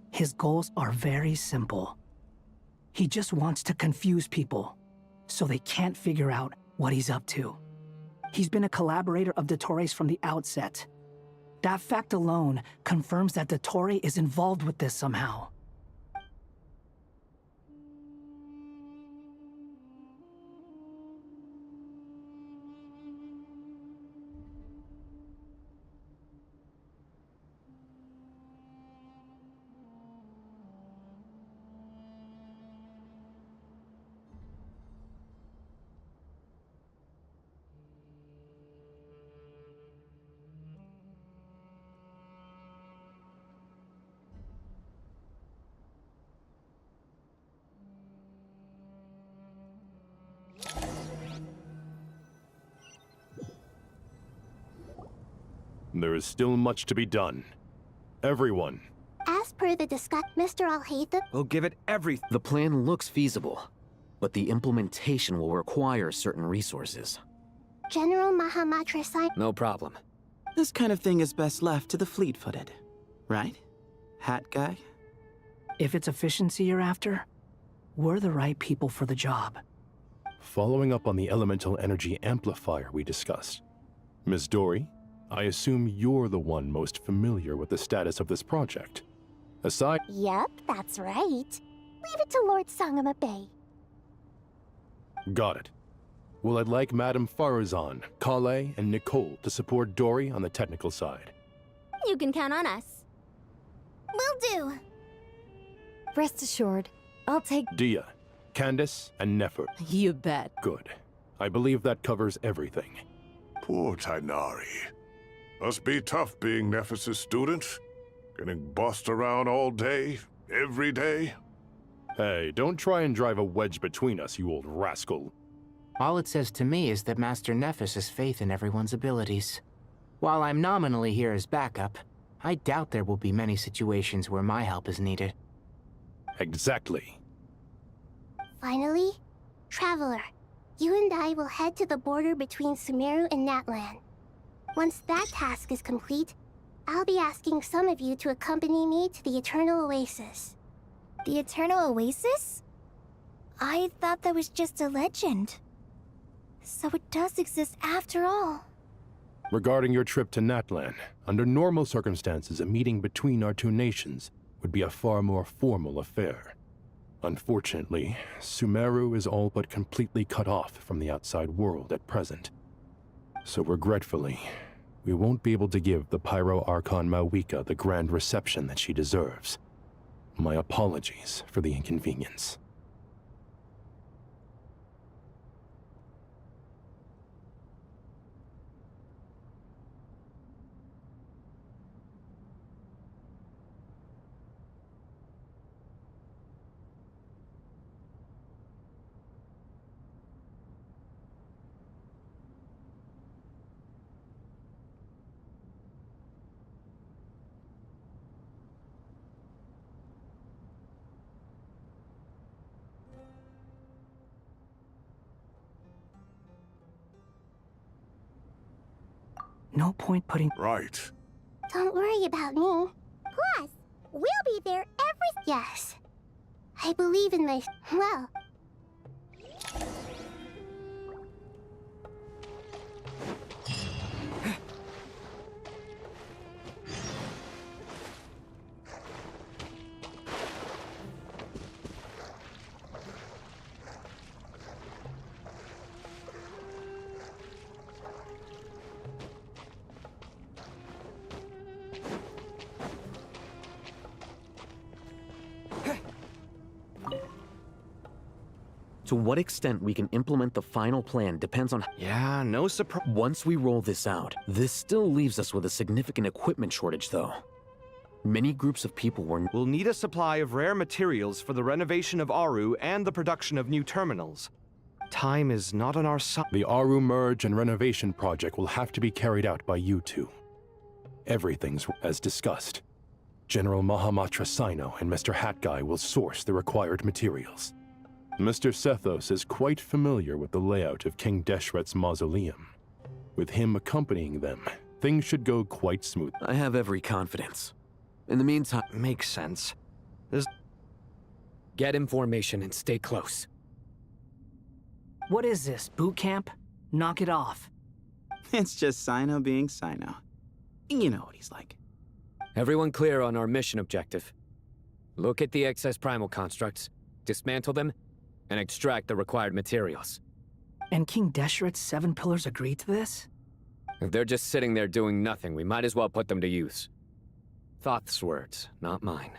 his goals are very simple. He just wants to confuse people, so they can't figure out what he's up to. He's been a collaborator of Dottore from the outset. That fact alone confirms that Dottore is involved with this somehow. There is still much to be done. Everyone. As per the discussion, Mr. Alhaitham, We'll give it everything. The plan looks feasible, but the implementation will require certain resources. General Mahamatra signed. No problem. This kind of thing is best left to the fleet-footed, right? Hat guy? If it's efficiency you're after, we're the right people for the job. Following up on the elemental energy amplifier we discussed. Ms. Dory, I assume you're the one most familiar with the status of this project. Aside... Yep, that's right. Leave it to Lord Sangama Bay. Got it. Well, I'd like Madame Farazan, Kale, and Nicole to support Dory on the technical side. You can count on us. Will do. Rest assured, I'll take... Dia, Candace, and Nefer. You bet. Good. I believe that covers everything. Poor Tainari. Must be tough being Nephis' student. Getting bossed around all day, every day. Hey, don't try and drive a wedge between us, you old rascal. All it says to me is that Master Nephis has faith in everyone's abilities. While I'm nominally here as backup, I doubt there will be many situations where my help is needed. Exactly. Finally, Traveler, you and I will head to the border between Sumeru and Natlan. Once that task is complete, I'll be asking some of you to accompany me to the Eternal Oasis. The Eternal Oasis? I thought that was just a legend. So it does exist after all. Regarding your trip to Natlan, under normal circumstances, a meeting between our two nations would be a far more formal affair. Unfortunately, Sumeru is all but completely cut off from the outside world at present. So regretfully, we won't be able to give the Pyro Archon Mawika the grand reception that she deserves. My apologies for the inconvenience. No point putting... Right. Don't worry about me. Plus, we'll be there every... Yes. I believe in my... Well... To what extent we can implement the final plan depends on... Yeah, no surprise. Once we roll this out, this still leaves us with a significant equipment shortage, though. Many groups of people will need a supply of rare materials for the renovation of Aru and the production of new terminals. time is not on our side. The Aru merge and renovation project will have to be carried out by you two. Everything's as discussed. General Mahamatra Sino and Mr. Hat Guy will source the required materials. Mr. Sethos is quite familiar with the layout of King Deshret's mausoleum. With him accompanying them, things should go quite smooth. I have every confidence. In the meantime... Makes sense. Get information and stay close. What is this, boot camp? Knock it off. It's just Sino being Sino. You know what he's like. Everyone clear on our mission objective. Look at the excess primal constructs, dismantle them, and extract the required materials. And King Deshret's 7 pillars agreed to this? If they're just sitting there doing nothing, we might as well put them to use. Thoth's words, not mine.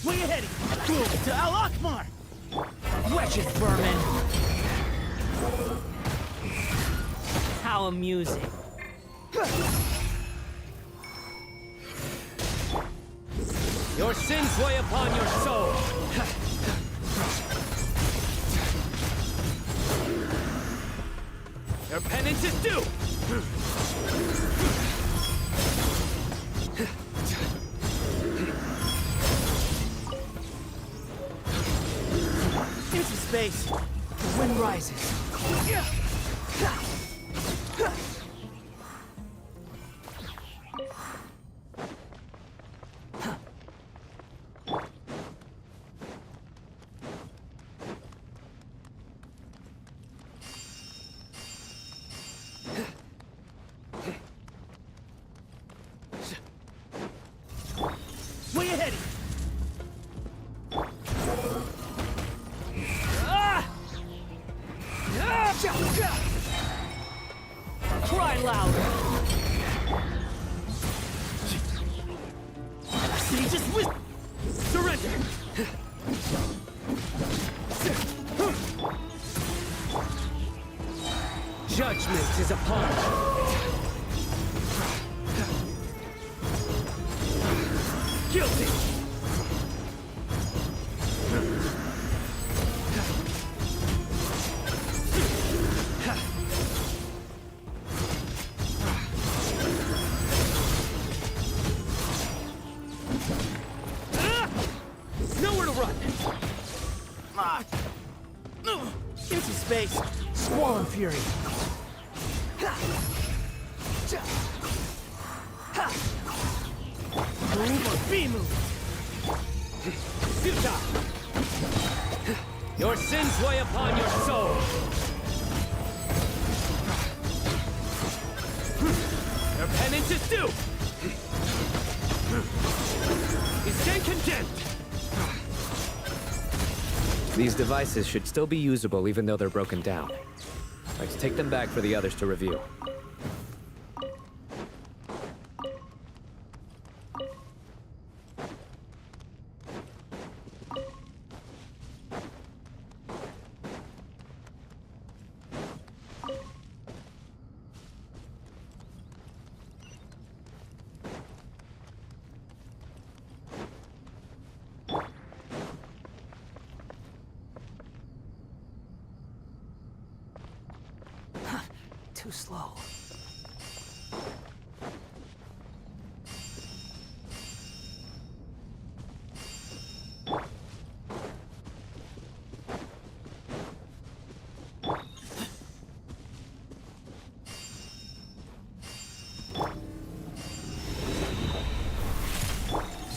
Where you heading? To Al Akmar! Wretched vermin! How amusing. Your sins weigh upon your soul! Your penance is due! Into space! The wind rises. Where you heading? Cry louder! See, just surrender! Judgment is upon you! Guilty! Nowhere to run! Into space! Squall and fury! Move or be moved! Futile! Your sins weigh upon your soul! Your penance is due! You stand condemned! These devices should still be usable even though they're broken down. Let's take them back for the others to review. Too slow.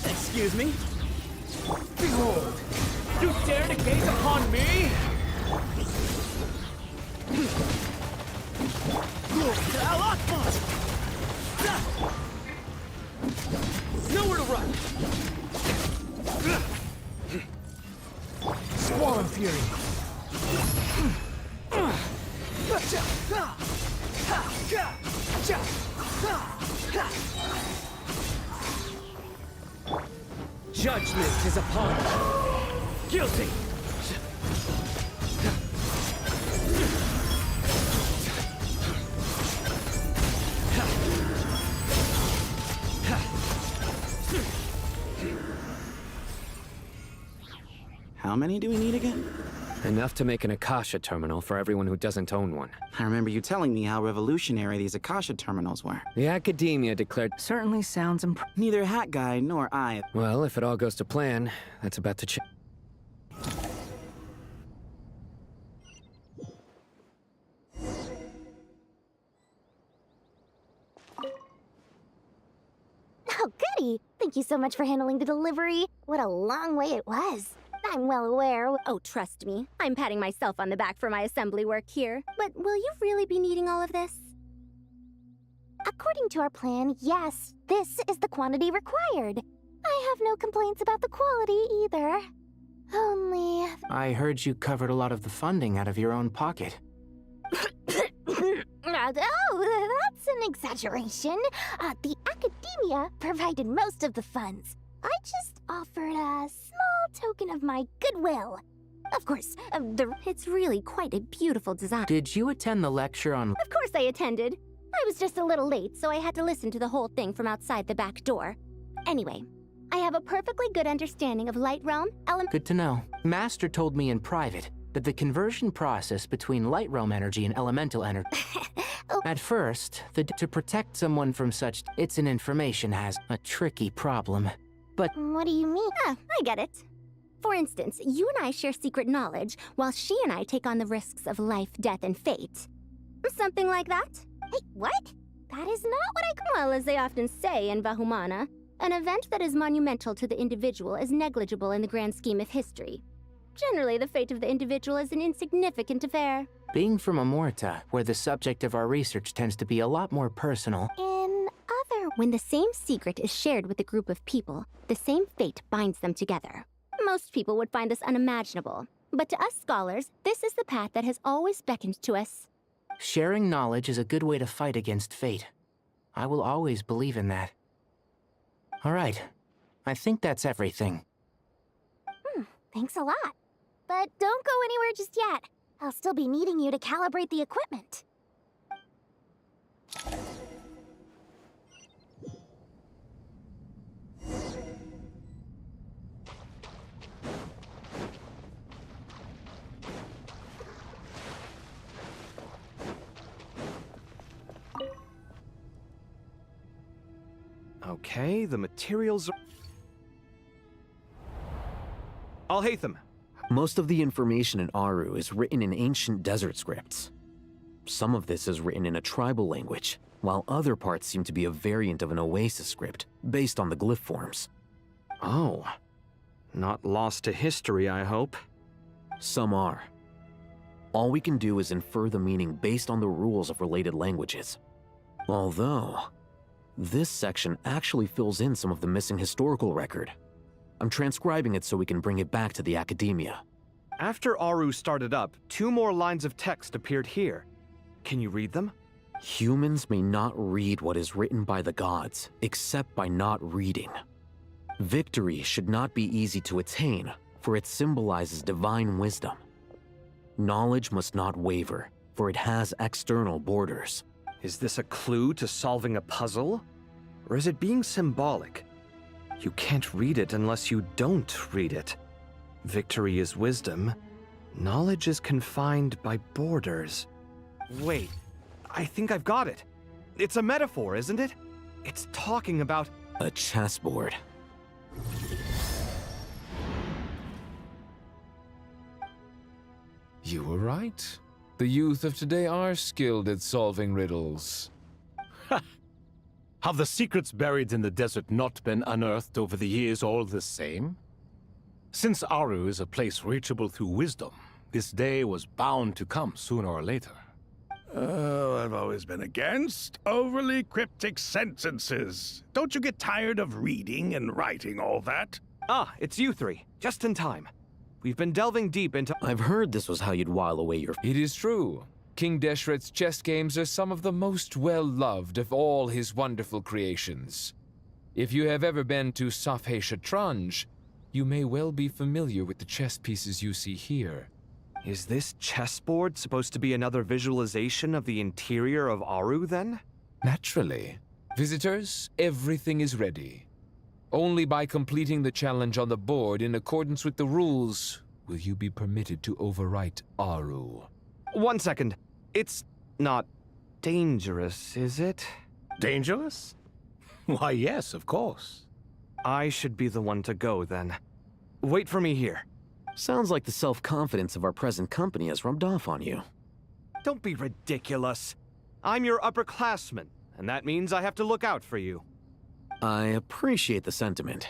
Excuse me? Behold! You dare to gaze upon me? To Al Akmar! Judgment is upon us. Guilty! How many do we need again? Enough to make an Akasha terminal for everyone who doesn't own one. I remember you telling me how revolutionary these Akasha terminals were. The Academia declared... Certainly sounds Neither Hat Guy nor I... Well, if it all goes to plan, that's about to change. Oh, goody! Thank you so much for handling the delivery. What a long way it was. I'm well aware. Oh, trust me. I'm patting myself on the back for my assembly work here. But will you really be needing all of this? According to our plan, yes, this is the quantity required. I have no complaints about the quality either. Only... I heard you covered a lot of the funding out of your own pocket. Oh, that's an exaggeration. The Academia provided most of the funds. I just offered a small token of my goodwill. Of course, it's really quite a beautiful design. Did you attend the lecture on... Of course I attended. I was just a little late, so I had to listen to the whole thing from outside the back door. Anyway, I have a perfectly good understanding of Light Realm, Good to know. Master told me in private that the conversion process between Light Realm energy and elemental energy... At first, to protect someone from such... It's an information has a tricky problem. But... What do you mean? I get it. For instance, you and I share secret knowledge, while she and I take on the risks of life, death, and fate. Something like that? Hey, what? That is not what I... Well, as they often say in Bahumana, an event that is monumental to the individual is negligible in the grand scheme of history. Generally, the fate of the individual is an insignificant affair. Being from Amorta, where the subject of our research tends to be a lot more personal... When the same secret is shared with a group of people, the same fate binds them together. Most people would find this unimaginable, but to us scholars, this is the path that has always beckoned to us. Sharing knowledge is a good way to fight against fate. I will always believe in that. All right. I think that's everything. Thanks a lot. But don't go anywhere just yet. I'll still be needing you to calibrate the equipment. Okay, the materials are... I'll hate them. Most of the information in Aru is written in ancient desert scripts. Some of this is written in a tribal language, while other parts seem to be a variant of an Oasis script, based on the glyph forms. Oh. Not lost to history, I hope. Some are. All we can do is infer the meaning based on the rules of related languages. Although, this section actually fills in some of the missing historical record. I'm transcribing it so we can bring it back to the Academia. After Aru started up, 2 more lines of text appeared here. Can you read them? Humans may not read what is written by the gods, except by not reading. Victory should not be easy to attain, for it symbolizes divine wisdom. Knowledge must not waver, for it has external borders. Is this a clue to solving a puzzle? Or is it being symbolic? You can't read it unless you don't read it. Victory is wisdom. Knowledge is confined by borders. Wait, I think I've got it. It's a metaphor, isn't it? It's talking about... a chessboard. You were right. The youth of today are skilled at solving riddles. Have the secrets buried in the desert not been unearthed over the years all the same? Since Aru is a place reachable through wisdom, this day was bound to come sooner or later. Oh, I've always been against overly cryptic sentences. Don't you get tired of reading and writing all that? Ah, it's you 3. Just in time. We've been delving deep into— I've heard this was how you'd while away your— It is true. King Deshret's chess games are some of the most well-loved of all his wonderful creations. If you have ever been to Safhe Shatranj, you may well be familiar with the chess pieces you see here. Is this chessboard supposed to be another visualization of the interior of Aru, then? Naturally. Visitors, everything is ready. Only by completing the challenge on the board in accordance with the rules will you be permitted to overwrite Aru. 1 second. It's not dangerous, is it? Dangerous? Why, yes, of course. I should be the one to go, then. Wait for me here. Sounds like the self-confidence of our present company has rubbed off on you. Don't be ridiculous. I'm your upperclassman, and that means I have to look out for you. I appreciate the sentiment,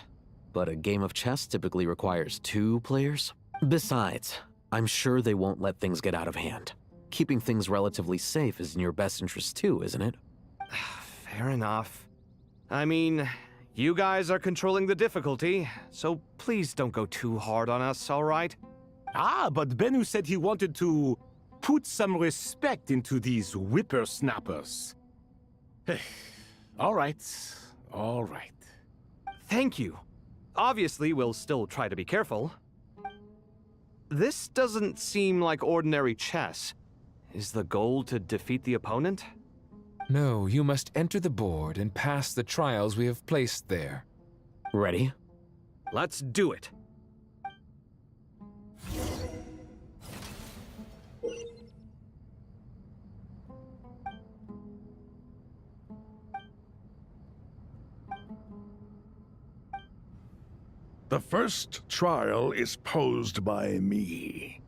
but a game of chess typically requires 2 players. Besides, I'm sure they won't let things get out of hand. Keeping things relatively safe is in your best interest too, isn't it? Fair enough. I mean, you guys are controlling the difficulty, so please don't go too hard on us, all right? Ah, but Bennu said he wanted to put some respect into these whippersnappers. All right, all right. Thank you. Obviously, we'll still try to be careful. This doesn't seem like ordinary chess. Is the goal to defeat the opponent? No, you must enter the board and pass the trials we have placed there. Ready? Let's do it. The first trial is posed by me.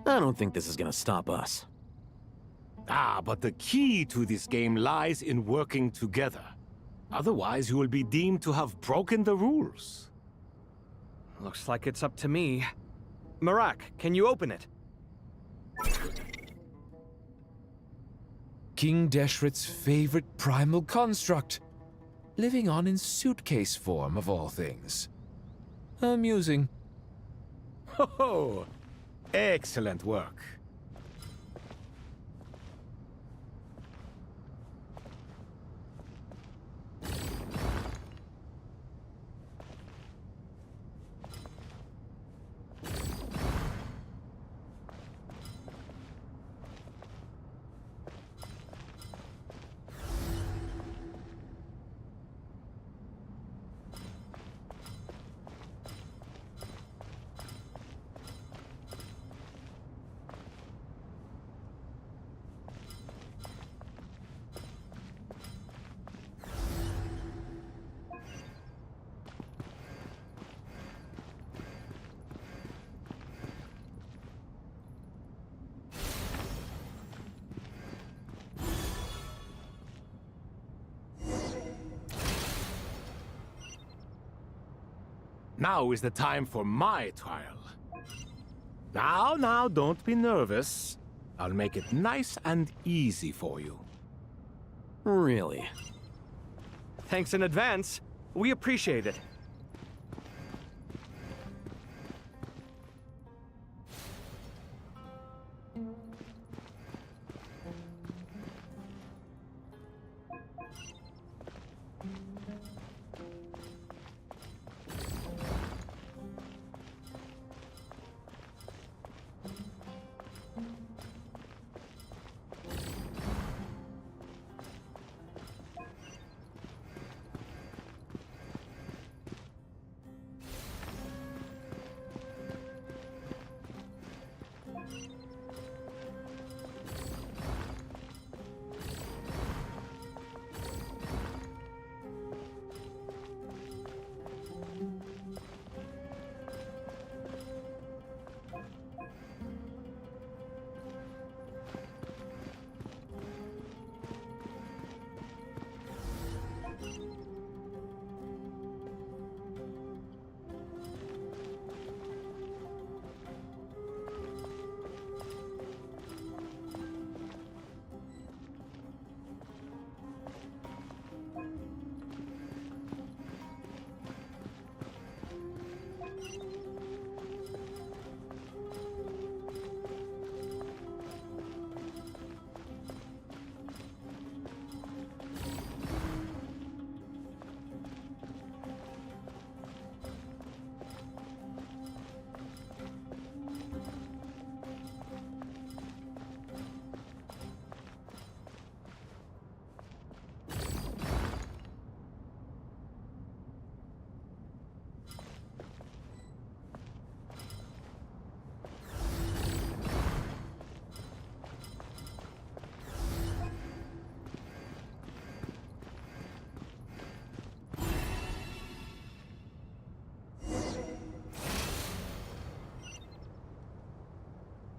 I don't think this is gonna stop us. Ah, but the key to this game lies in working together. Otherwise, you will be deemed to have broken the rules. Looks like it's up to me. Marak, can you open it? King Deshret's favorite primal construct. Living on in suitcase form, of all things. Amusing. Ho ho! Excellent work. Now is the time for my trial. Now, don't be nervous. I'll make it nice and easy for you. Really? Thanks in advance. We appreciate it.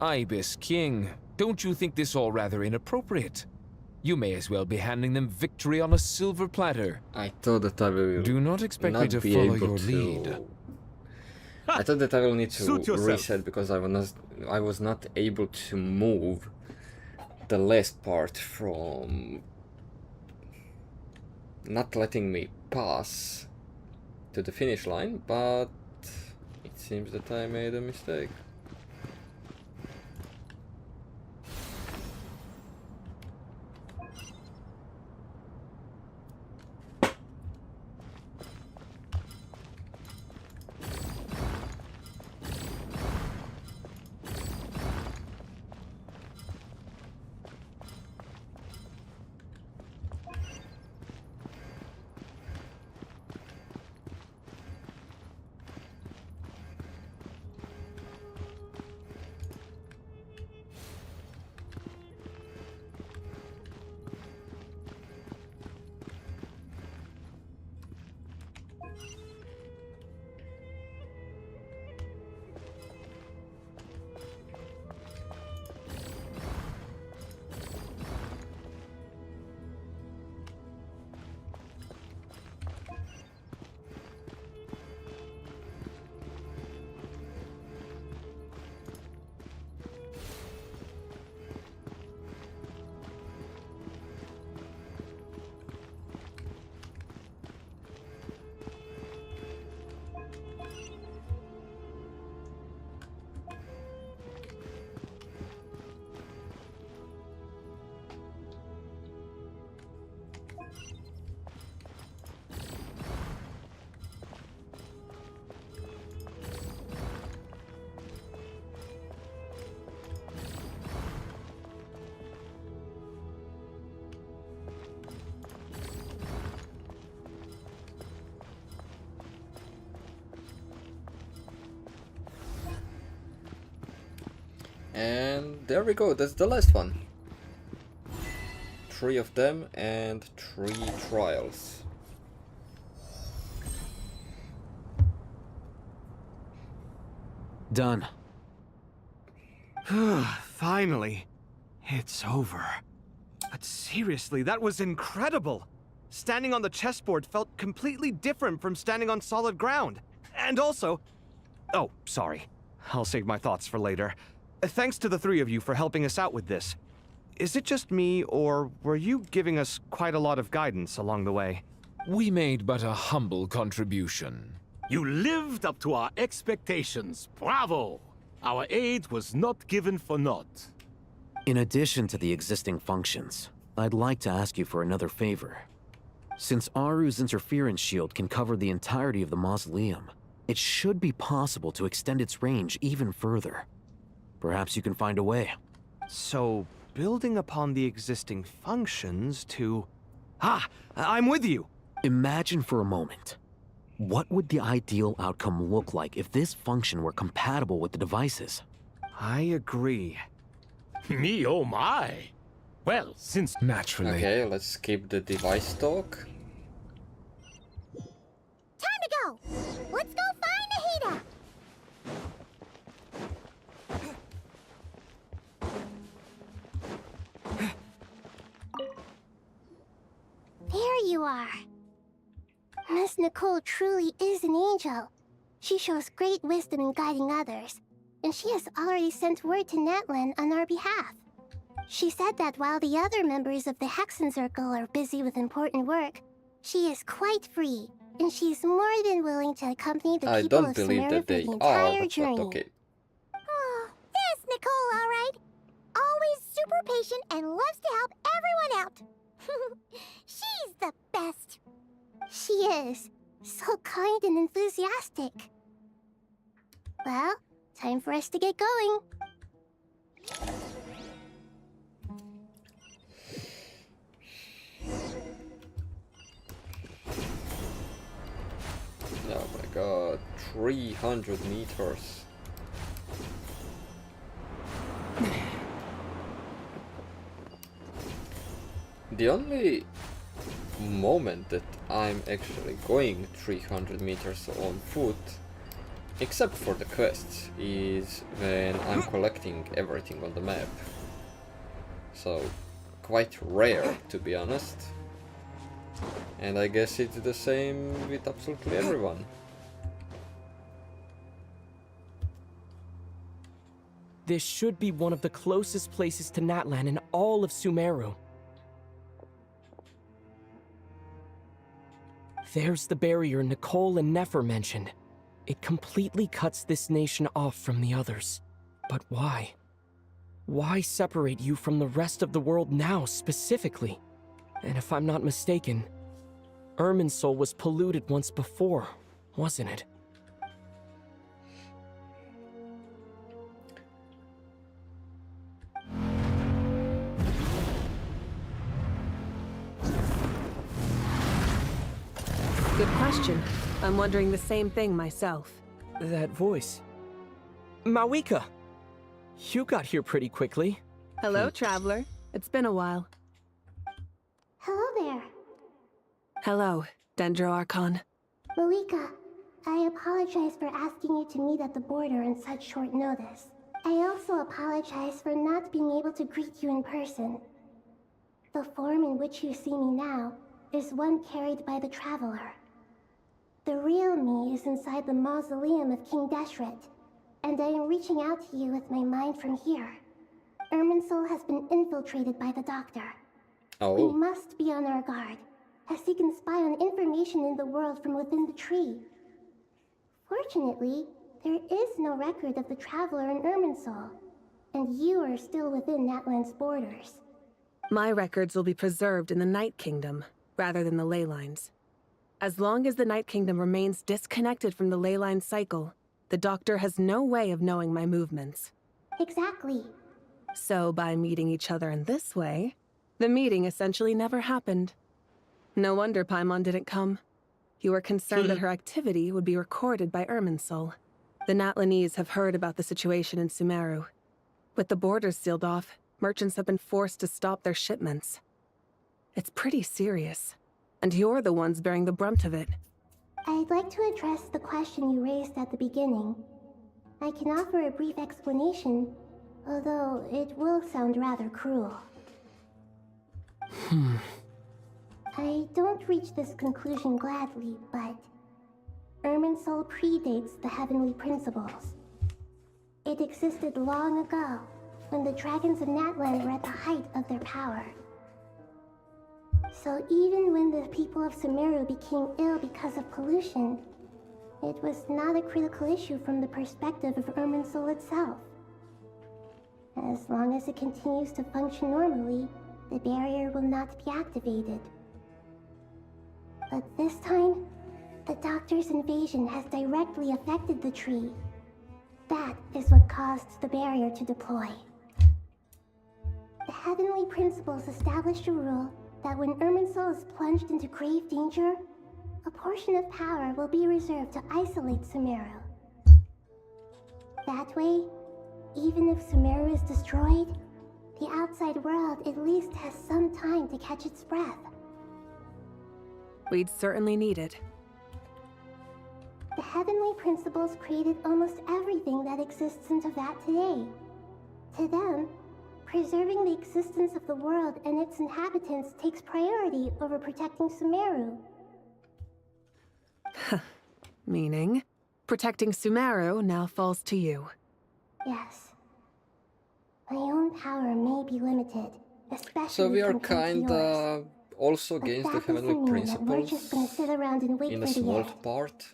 Ibis King, don't you think this all rather inappropriate? You may as well be handing them victory on a silver platter. I thought that I will Do not expect me not to be follow able your to... lead. I thought that I will need to Suit yourself. reset because I was not able to move the last part from not letting me pass to the finish line, but it seems that I made a mistake. And there we go, that's the last one. 3 of them and 3 trials. Done. Finally. It's over. But seriously, that was incredible. Standing on the chessboard felt completely different from standing on solid ground. And also... Oh, sorry. I'll save my thoughts for later. Thanks to the 3 of you for helping us out with this. Is it just me, or were you giving us quite a lot of guidance along the way? We made but a humble contribution. You lived up to our expectations. Bravo! Our aid was not given for naught. In addition to the existing functions, I'd like to ask you for another favor. Since Aru's interference shield can cover the entirety of the mausoleum, it should be possible to extend its range even further. Perhaps you can find a way. So, building upon the existing functions to... Ah! I'm with you! Imagine for a moment. What would the ideal outcome look like if this function were compatible with the devices? I agree. Me oh my! Well, since... Naturally. Okay, let's skip the device talk. Time to go! Let's go find Nahida! There you are. Miss Nicole truly is an angel. She shows great wisdom in guiding others, and she has already sent word to Natlan on our behalf. She said that while the other members of the Hexen Circle are busy with important work, she is quite free, and she's more than willing to accompany the people of Sumeru through the entire journey. Okay. Oh, that's Nicole, all right. Always super patient and loves to help everyone out. She's the best. She is. So kind and enthusiastic. Well, time for us to get going. Oh my god, 300 meters. The only moment that I'm actually going 300 meters on foot except for the quests, is when I'm collecting everything on the map. So, quite rare, to be honest. And I guess it's the same with absolutely everyone. This should be one of the closest places to Natlan in all of Sumeru. There's the barrier Nicole and Nefer mentioned. It completely cuts this nation off from the others. But why? Why separate you from the rest of the world now, specifically? And if I'm not mistaken, Irminsul was polluted once before, wasn't it? Good question. I'm wondering the same thing myself. That voice. Mawika! You got here pretty quickly. Hello, traveler. It's been a while. Hello there. Hello, Dendro Archon. Malika, I apologize for asking you to meet at the border on such short notice. I also apologize for not being able to greet you in person. The form in which you see me now is one carried by the traveler. The real me is inside the mausoleum of King Deshret, and I am reaching out to you with my mind from here. Irminsul has been infiltrated by the Doctor. Oh. We must be on our guard, as he can spy on information in the world from within the tree. Fortunately, there is no record of the traveler in Irminsul, and you are still within Natlan's borders. My records will be preserved in the Night Kingdom, rather than the ley lines. As long as the Night Kingdom remains disconnected from the ley line cycle, the Doctor has no way of knowing my movements. Exactly. So by meeting each other in this way, the meeting essentially never happened. No wonder Paimon didn't come. You were concerned that her activity would be recorded by Irminsul. The Natlanese have heard about the situation in Sumeru. With the borders sealed off, merchants have been forced to stop their shipments. It's pretty serious. And you're the ones bearing the brunt of it. I'd like to address the question you raised at the beginning. I can offer a brief explanation, although it will sound rather cruel. I don't reach this conclusion gladly, but Irminsul predates the heavenly principles. It existed long ago, when the dragons of Natlan were at the height of their power. So even when the people of Sumeru became ill because of pollution, it was not a critical issue from the perspective of Irminsul itself. As long as it continues to function normally, the barrier will not be activated. But this time, the Doctor's invasion has directly affected the tree. That is what caused the barrier to deploy. The heavenly principles established a rule that when Irminsul is plunged into grave danger, a portion of power will be reserved to isolate Sumeru. That way, even if Sumeru is destroyed, the outside world at least has some time to catch its breath. We'd certainly need it. The heavenly principles created almost everything that exists in Teyvat today. To them, preserving the existence of the world and its inhabitants takes priority over protecting Sumeru. Meaning, protecting Sumeru now falls to you. Yes. My own power may be limited, especially So we are compared to yours. kinda also against the heavenly We're just principles gonna sit around and wait in a for the small end. part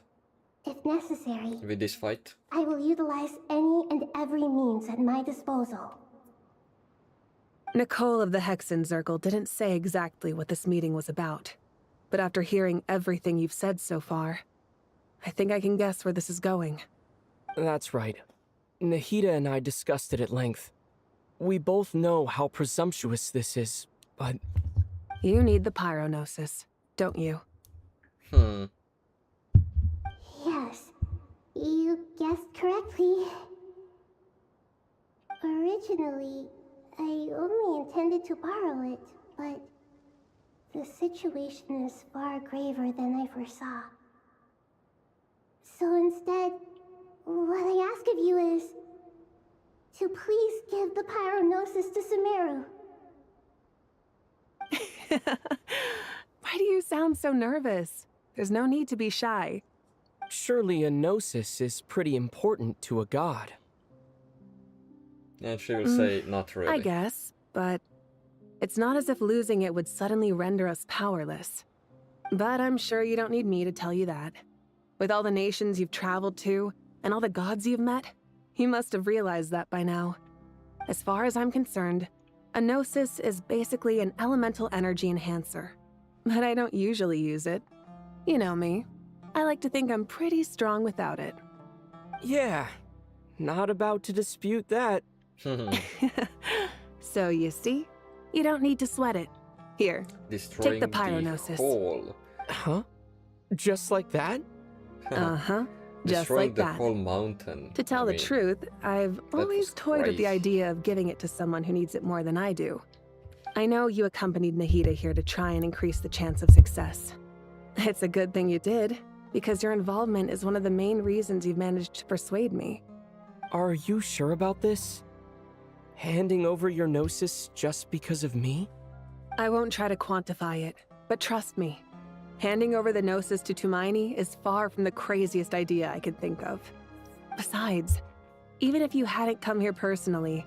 If necessary, with this fight. I will utilize any and every means at my disposal. Nicole of the Hexen Circle didn't say exactly what this meeting was about. But after hearing everything you've said so far, I think I can guess where this is going. That's right. Nahida and I discussed it at length. We both know how presumptuous this is, but... You need the pyronosis, don't you? Yes, you guessed correctly. Originally, I only intended to borrow it, but the situation is far graver than I foresaw. So instead, what I ask of you is to please give the pyronosis to Sumeru. Why do you sound so nervous? There's no need to be shy. Surely a gnosis is pretty important to a god. And she will say, not really. I guess, but it's not as if losing it would suddenly render us powerless. But I'm sure you don't need me to tell you that. With all the nations you've traveled to, and all the gods you've met, you must have realized that by now. As far as I'm concerned, a gnosis is basically an elemental energy enhancer. But I don't usually use it. You know me. I like to think I'm pretty strong without it. Yeah, not about to dispute that. So you see, you don't need to sweat it. Here, Destroying take the pyronosis. whole. Huh? Just like that? Uh-huh. Just Destroying like the that. whole mountain. To tell the truth, I've always toyed with the idea of giving it to someone who needs it more than I do. I know you accompanied Nahida here to try and increase the chance of success. It's a good thing you did, because your involvement is one of the main reasons you've managed to persuade me. Are you sure about this? Handing over your gnosis just because of me? I won't try to quantify it, but trust me. Handing over the gnosis to Tumaini is far from the craziest idea I could think of. Besides, even if you hadn't come here personally,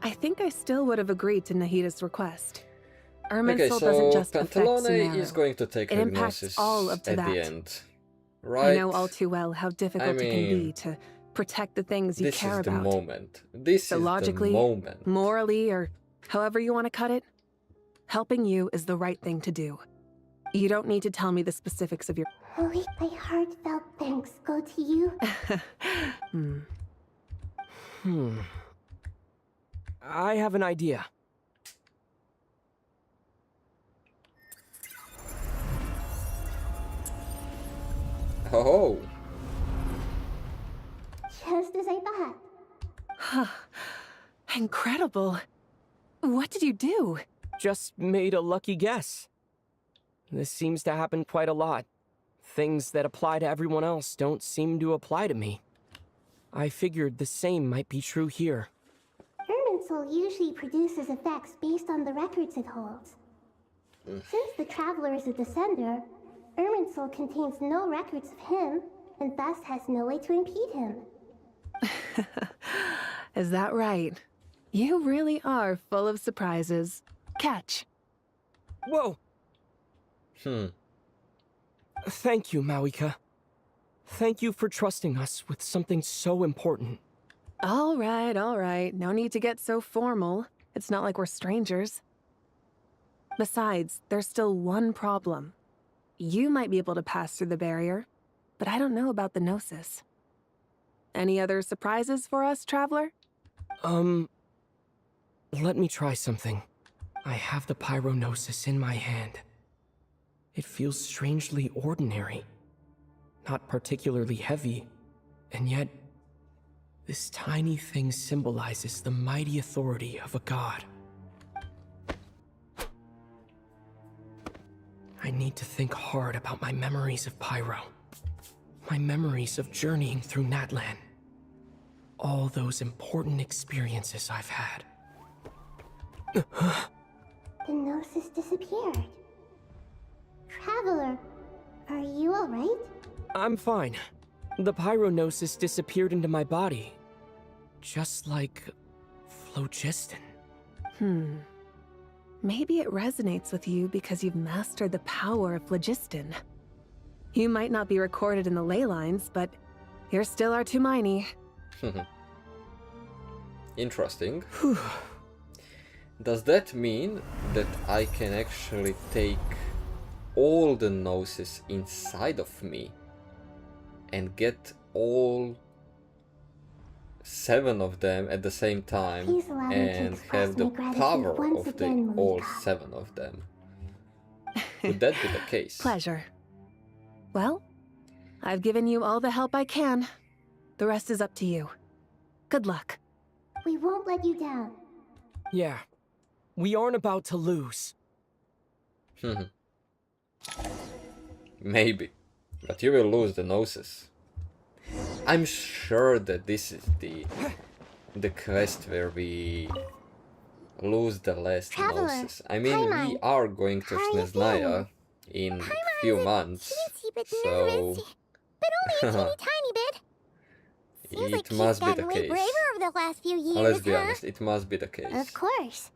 I think I still would have agreed to Nahida's request. Irminsul doesn't just affect Pantalone Sumeru. is going to take It her impacts gnosis all of at Teyvat. the end. Right? I know all too well how difficult it can be to protect the things you care This is about. the moment. This So is logically, the moment. morally, or however you want to cut it, helping you is the right thing to do. You don't need to tell me the specifics of your... Only my heartfelt thanks go to you. I have an idea. Oh. Just as I thought. Incredible. What did you do? Just made a lucky guess. This seems to happen quite a lot. Things that apply to everyone else don't seem to apply to me. I figured the same might be true here. Irminsul usually produces effects based on the records it holds. Since the Traveler is a descender, Irminsul contains no records of him, and thus has no way to impede him. Is that right? You really are full of surprises. Catch. Whoa! Thank you, Mawika. Thank you for trusting us with something so important. All right. No need to get so formal. It's not like we're strangers. Besides, there's still one problem. You might be able to pass through the barrier, but I don't know about the Gnosis. Any other surprises for us, Traveler? Let me try something. I have the Pyronosis in my hand. It feels strangely ordinary. Not particularly heavy, and yet, this tiny thing symbolizes the mighty authority of a god. I need to think hard about my memories of Pyro. My memories of journeying through Natlan. All those important experiences I've had. The Gnosis disappeared. Traveler, are you alright? I'm fine. The Pyronosis disappeared into my body. Just like phlogiston. Maybe it resonates with you because you've mastered the power of phlogiston. You might not be recorded in the ley lines, but you're still our Tumaini. Interesting. Does that mean that I can actually take all the Gnosis inside of me and get all 7 of them at the same time and have the power of the all 7 of them? Would that be the case? Pleasure. Well, I've given you all the help I can. The rest is up to you. Good luck. We won't let you down. Yeah. We aren't about to lose. Maybe. But you will lose the Gnosis. I'm sure that this is the quest where we lose the last Traveler, Moses. I mean, we are going to Snezhnaya in a few months, so but only a teeny tiny bit. Seems like it she's must be the gotten way case. braver over the last few years, Let's be huh? honest, it must be the case. Of course.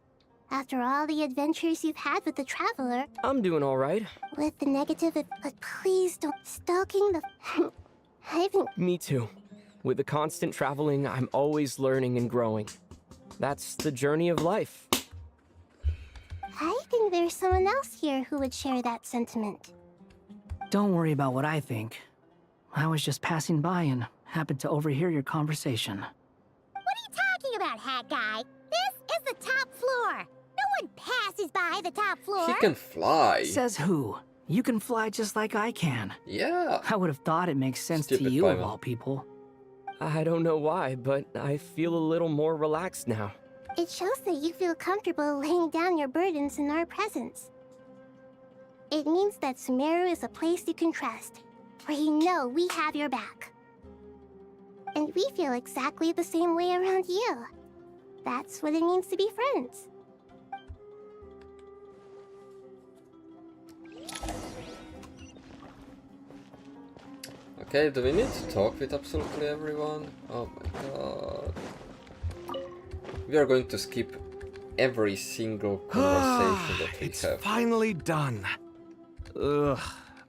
After all the adventures you've had with the Traveler. I'm doing all right. With the negative, but please don't. Stalking the... I've been... Me too. With the constant traveling, I'm always learning and growing. That's the journey of life. I think there's someone else here who would share that sentiment. Don't worry about what I think. I was just passing by and happened to overhear your conversation. What are you talking about, hat guy? This is the top floor. No one passes by the top floor. He can fly. Says who? You can fly just like I can. Yeah. I would have thought it makes sense Stupid to you of Paimon. all people. I don't know why, but I feel a little more relaxed now. It shows that you feel comfortable laying down your burdens in our presence. It means that Sumeru is a place you can trust, where you know we have your back. And we feel exactly the same way around you. That's what it means to be friends. Okay, do we need to talk with absolutely everyone? Oh my god. We are going to skip every single conversation that we It's have. finally done. Ugh,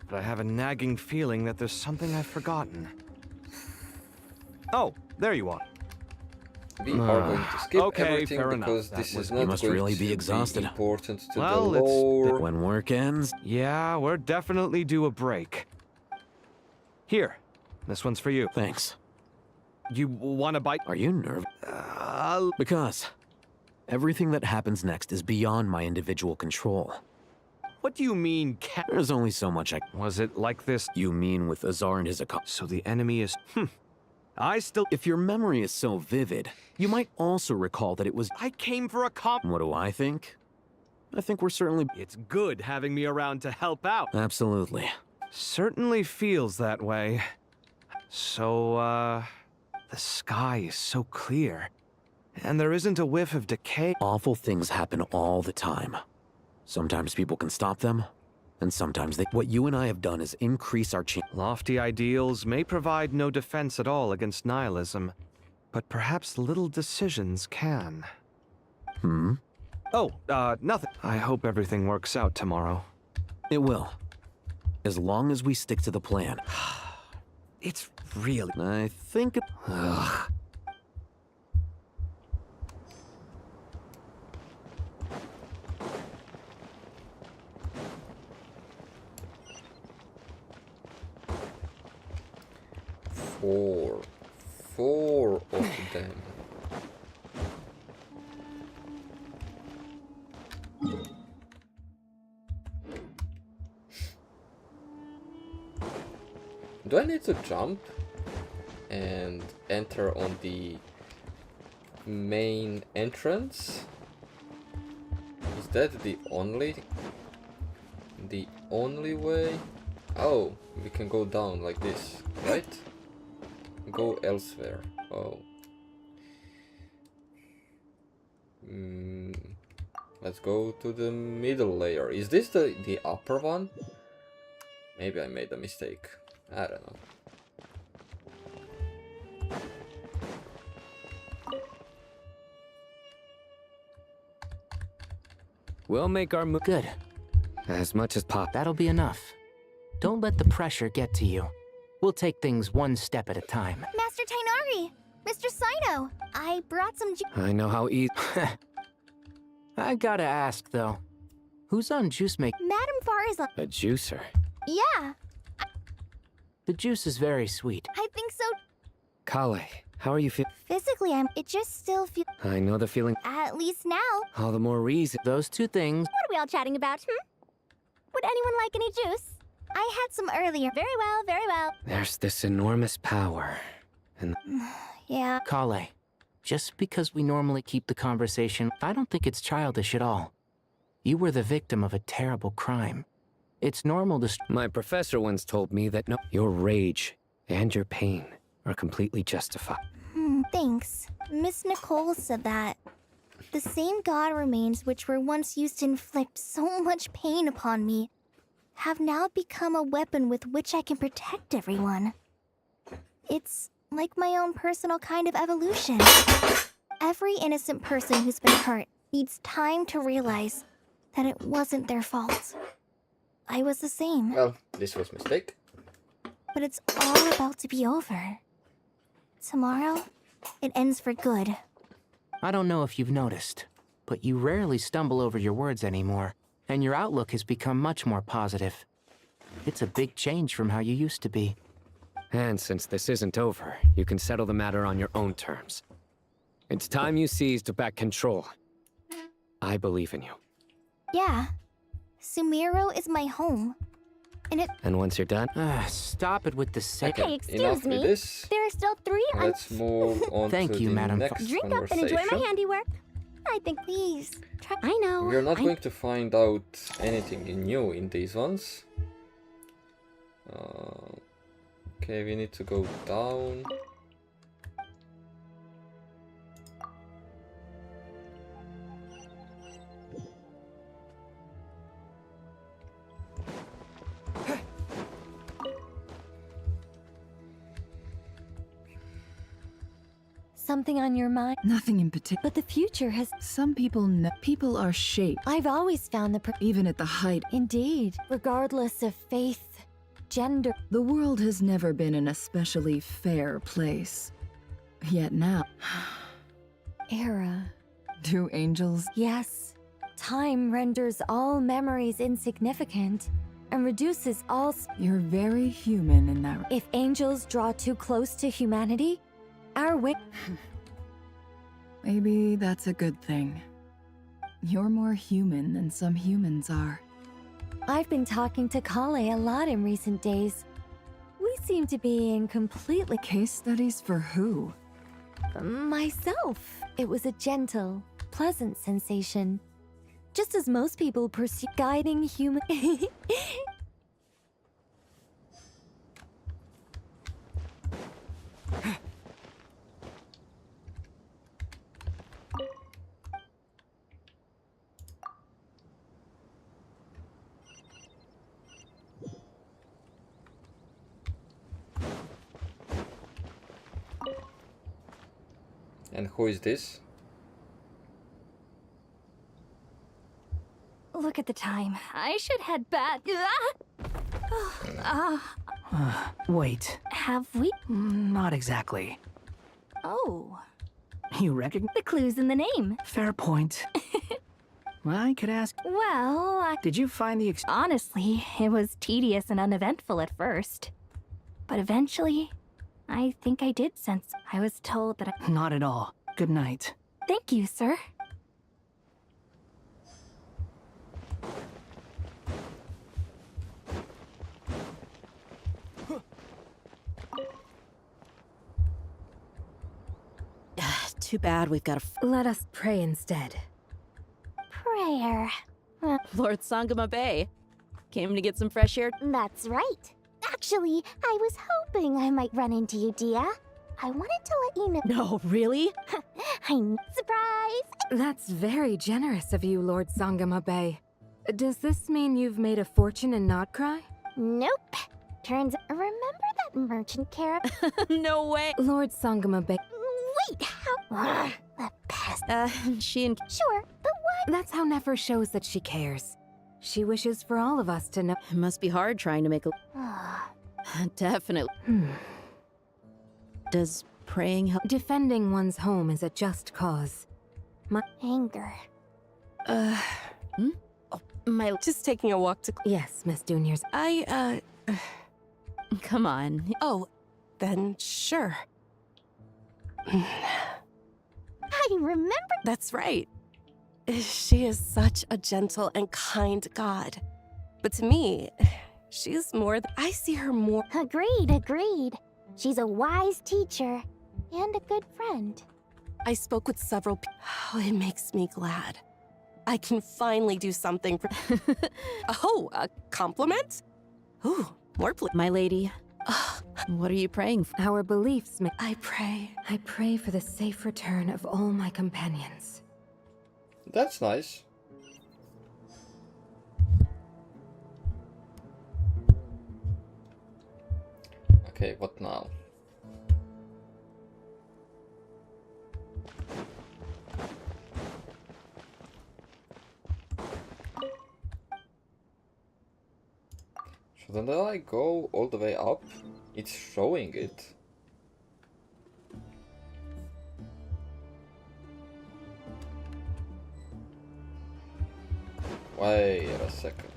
but I have a nagging feeling that there's something I've forgotten. Oh, there you are. We are going to skip okay, everything fair enough. because That this was- is not You must going really to be exhausted. important to Well, the it's- lore. When work ends, Yeah, we're definitely due a break. Here, this one's for you. thanks. You want a bite? Are you nervous? Because everything that happens next is beyond my individual control. What do you mean, There's only so much I... Was it like this? You mean with Azar and his accomplice? So the enemy is... I still... If your memory is so vivid, you might also recall that it was... I came for a comp... What do I think? I think we're certainly... It's good having me around to help out. Absolutely. Certainly feels that way. So, the sky is so clear. And there isn't a whiff of decay. Awful things happen all the time. Sometimes people can stop them, and sometimes they... What you and I have done is increase our chance. Lofty ideals may provide no defense at all against nihilism, but perhaps little decisions can. Hmm? Oh, nothing. I hope everything works out tomorrow. It will. As long as we stick to the plan. It's really... I think... Ugh. Four of them. Do I need to jump and enter on the main entrance? Is that the only way? Oh, we can go down like this, right? Go elsewhere. Oh. Let's go to the middle layer. Is this the upper one? Maybe I made a mistake. I don't know. We'll make our move. Good. As much as pop. That'll be enough. Don't let the pressure get to you. We'll take things one step at a time. Master Tainari! Mr. Sino! I brought some I know how easy. I gotta ask, though. Who's on juice make? Madame Farr is on... A juicer. Yeah, The juice is very sweet. I think so. Kale, how are you feeling? Physically, it just still feels... I know the feeling. At least now. All the more reason. Those two things. What are we all chatting about, Would anyone like any juice? I had some earlier. Very well, very well. There's this enormous power. And Yeah. Kale, just because we normally keep the conversation, I don't think it's childish at all. You were the victim of a terrible crime. It's normal to... my professor once told me that your rage and your pain are completely justified. Thanks. Miss Nicole said that. The same god remains which were once used to inflict so much pain upon me have now become a weapon with which I can protect everyone. It's like my own personal kind of evolution. Every innocent person who's been hurt needs time to realize that it wasn't their fault. I was the same. Well, this was a mistake. But it's all about to be over. Tomorrow, it ends for good. I don't know if you've noticed, but you rarely stumble over your words anymore, and your outlook has become much more positive. It's a big change from how you used to be. And since this isn't over, you can settle the matter on your own terms. It's time you seized back control. I believe in you. Yeah. Sumeru is my home. And once you're done... Stop it with the sick. Hey, excuse me. There are still 3 Let's move on Thank to you, the Madam. next Drink up and enjoy my conversation. handiwork. I think, please. I know. We are not going to find out anything new in these ones. Okay, we need to go down. Something on your mind? Nothing in particular. But the future has... Some people know. People are shaped. I've always found even at the height. Indeed. Regardless of faith, gender... The world has never been an especially fair place. Yet now... Era. Do angels... Yes. Time renders all memories insignificant and reduces all... You're very human in that... If angels draw too close to humanity, our Maybe that's a good thing. You're more human than some humans are. I've been talking to Kale a lot in recent days. We seem to be in completely... Case studies for who? Myself. It was a gentle, pleasant sensation. Just as most people pursue guiding human... And who is this? Look at the time. I should head back. Wait. Have we? Not exactly. Oh. You recognize the clues in the name. Fair point. I could ask. Well, Did you find the honestly, it was tedious and uneventful at first. But eventually, I think I did sense. I was told that I... Not at all. Good night. Thank you, sir. Too bad we've got to... Let us pray instead. Prayer. Lord Sangama Bay came to get some fresh air. That's right. Actually, I was hoping I might run into you, Dia. I wanted to let you know... No, really? Surprise! That's very generous of you, Lord Sangama Bay. Does this mean you've made a fortune in Notcry? Nope. Turns out... Remember that merchant caravan? No way! Lord Sangama Bay... Wait, how... the pest. She and... Sure, but what? That's how Nefer shows that she cares. She wishes for all of us to know... It must be hard trying to make a... Definitely. Does praying help? Defending one's home is a just cause. My... Anger. Oh, my... Just taking a walk to... Yes, Miss Juniors. Come on. Oh, then sure. I remember... That's right. She is such a gentle and kind god. But to me, she's more... I see her more... Agreed. She's a wise teacher and a good friend. I spoke with several people. Oh, it makes me glad. I can finally do something for... Oh, a compliment? Ooh, more please. My lady, What are you praying for? Our beliefs may— I pray for the safe return of all my companions. That's nice. Okay, what now? Shouldn't I go all the way up? It's showing it. Wait a second.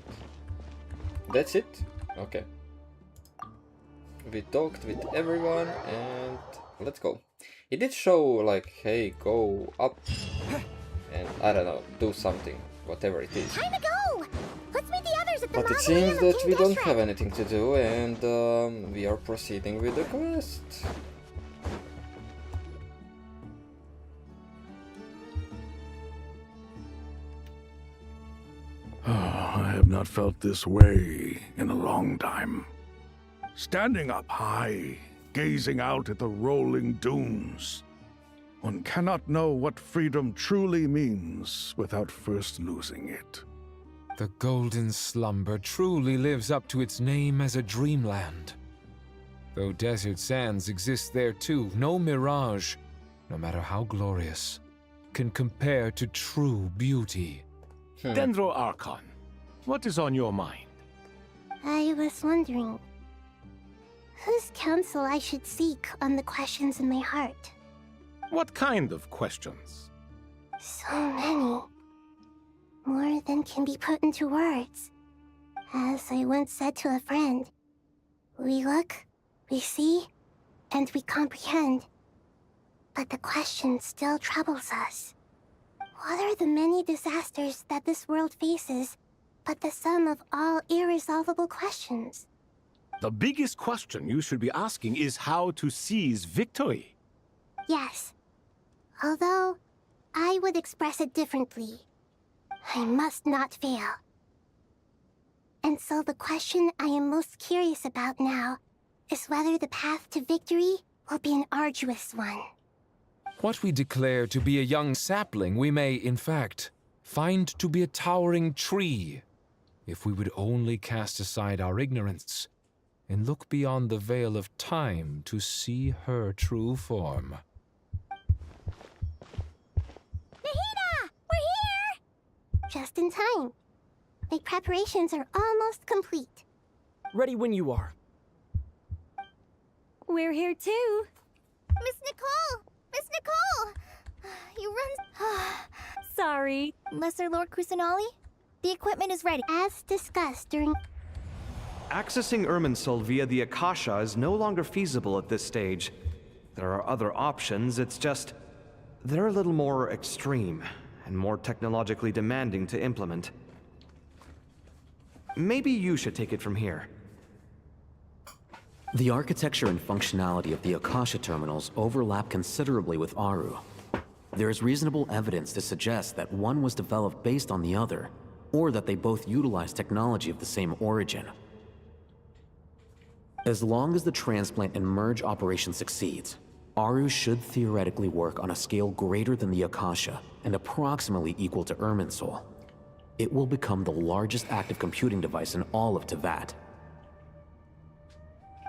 That's it? Okay. We talked with everyone and let's go. It did show like, hey, go up and I don't know, do something, whatever it is. Time to go! Let's meet the others at the But it seems that we don't have anything to do and we are proceeding with the quest. I have not felt this way in a long time. Standing up high, gazing out at the rolling dunes. One cannot know what freedom truly means without first losing it. The golden slumber truly lives up to its name as a dreamland. Though desert sands exist there too, no mirage, no matter how glorious, can compare to true beauty. Dendro Archon, what is on your mind? I was wondering whose counsel I should seek on the questions in my heart. What kind of questions? So many. More than can be put into words. As I once said to a friend, we look, we see, and we comprehend. But the question still troubles us. What are the many disasters that this world faces, but the sum of all irresolvable questions? The biggest question you should be asking is how to seize victory. Yes. Although, I would express it differently. I must not fail. And so the question I am most curious about now is whether the path to victory will be an arduous one. What we declare to be a young sapling, we may, in fact, find to be a towering tree, if we would only cast aside our ignorance and look beyond the veil of time to see her true form. Nahida! We're here! Just in time. My preparations are almost complete. Ready when you are. We're here too. Miss Nicole! Miss Nicole! You run... Sorry. Lesser Lord Kusanali? The equipment is ready. As discussed during... Accessing Irminsul via the Akasha is no longer feasible at this stage. There are other options, it's just... they're a little more extreme, and more technologically demanding to implement. Maybe you should take it from here. The architecture and functionality of the Akasha terminals overlap considerably with Aru. There is reasonable evidence to suggest that one was developed based on the other, or that they both utilize technology of the same origin. As long as the transplant and merge operation succeeds, Aru should theoretically work on a scale greater than the Akasha and approximately equal to Irminsul. It will become the largest active computing device in all of Teyvat.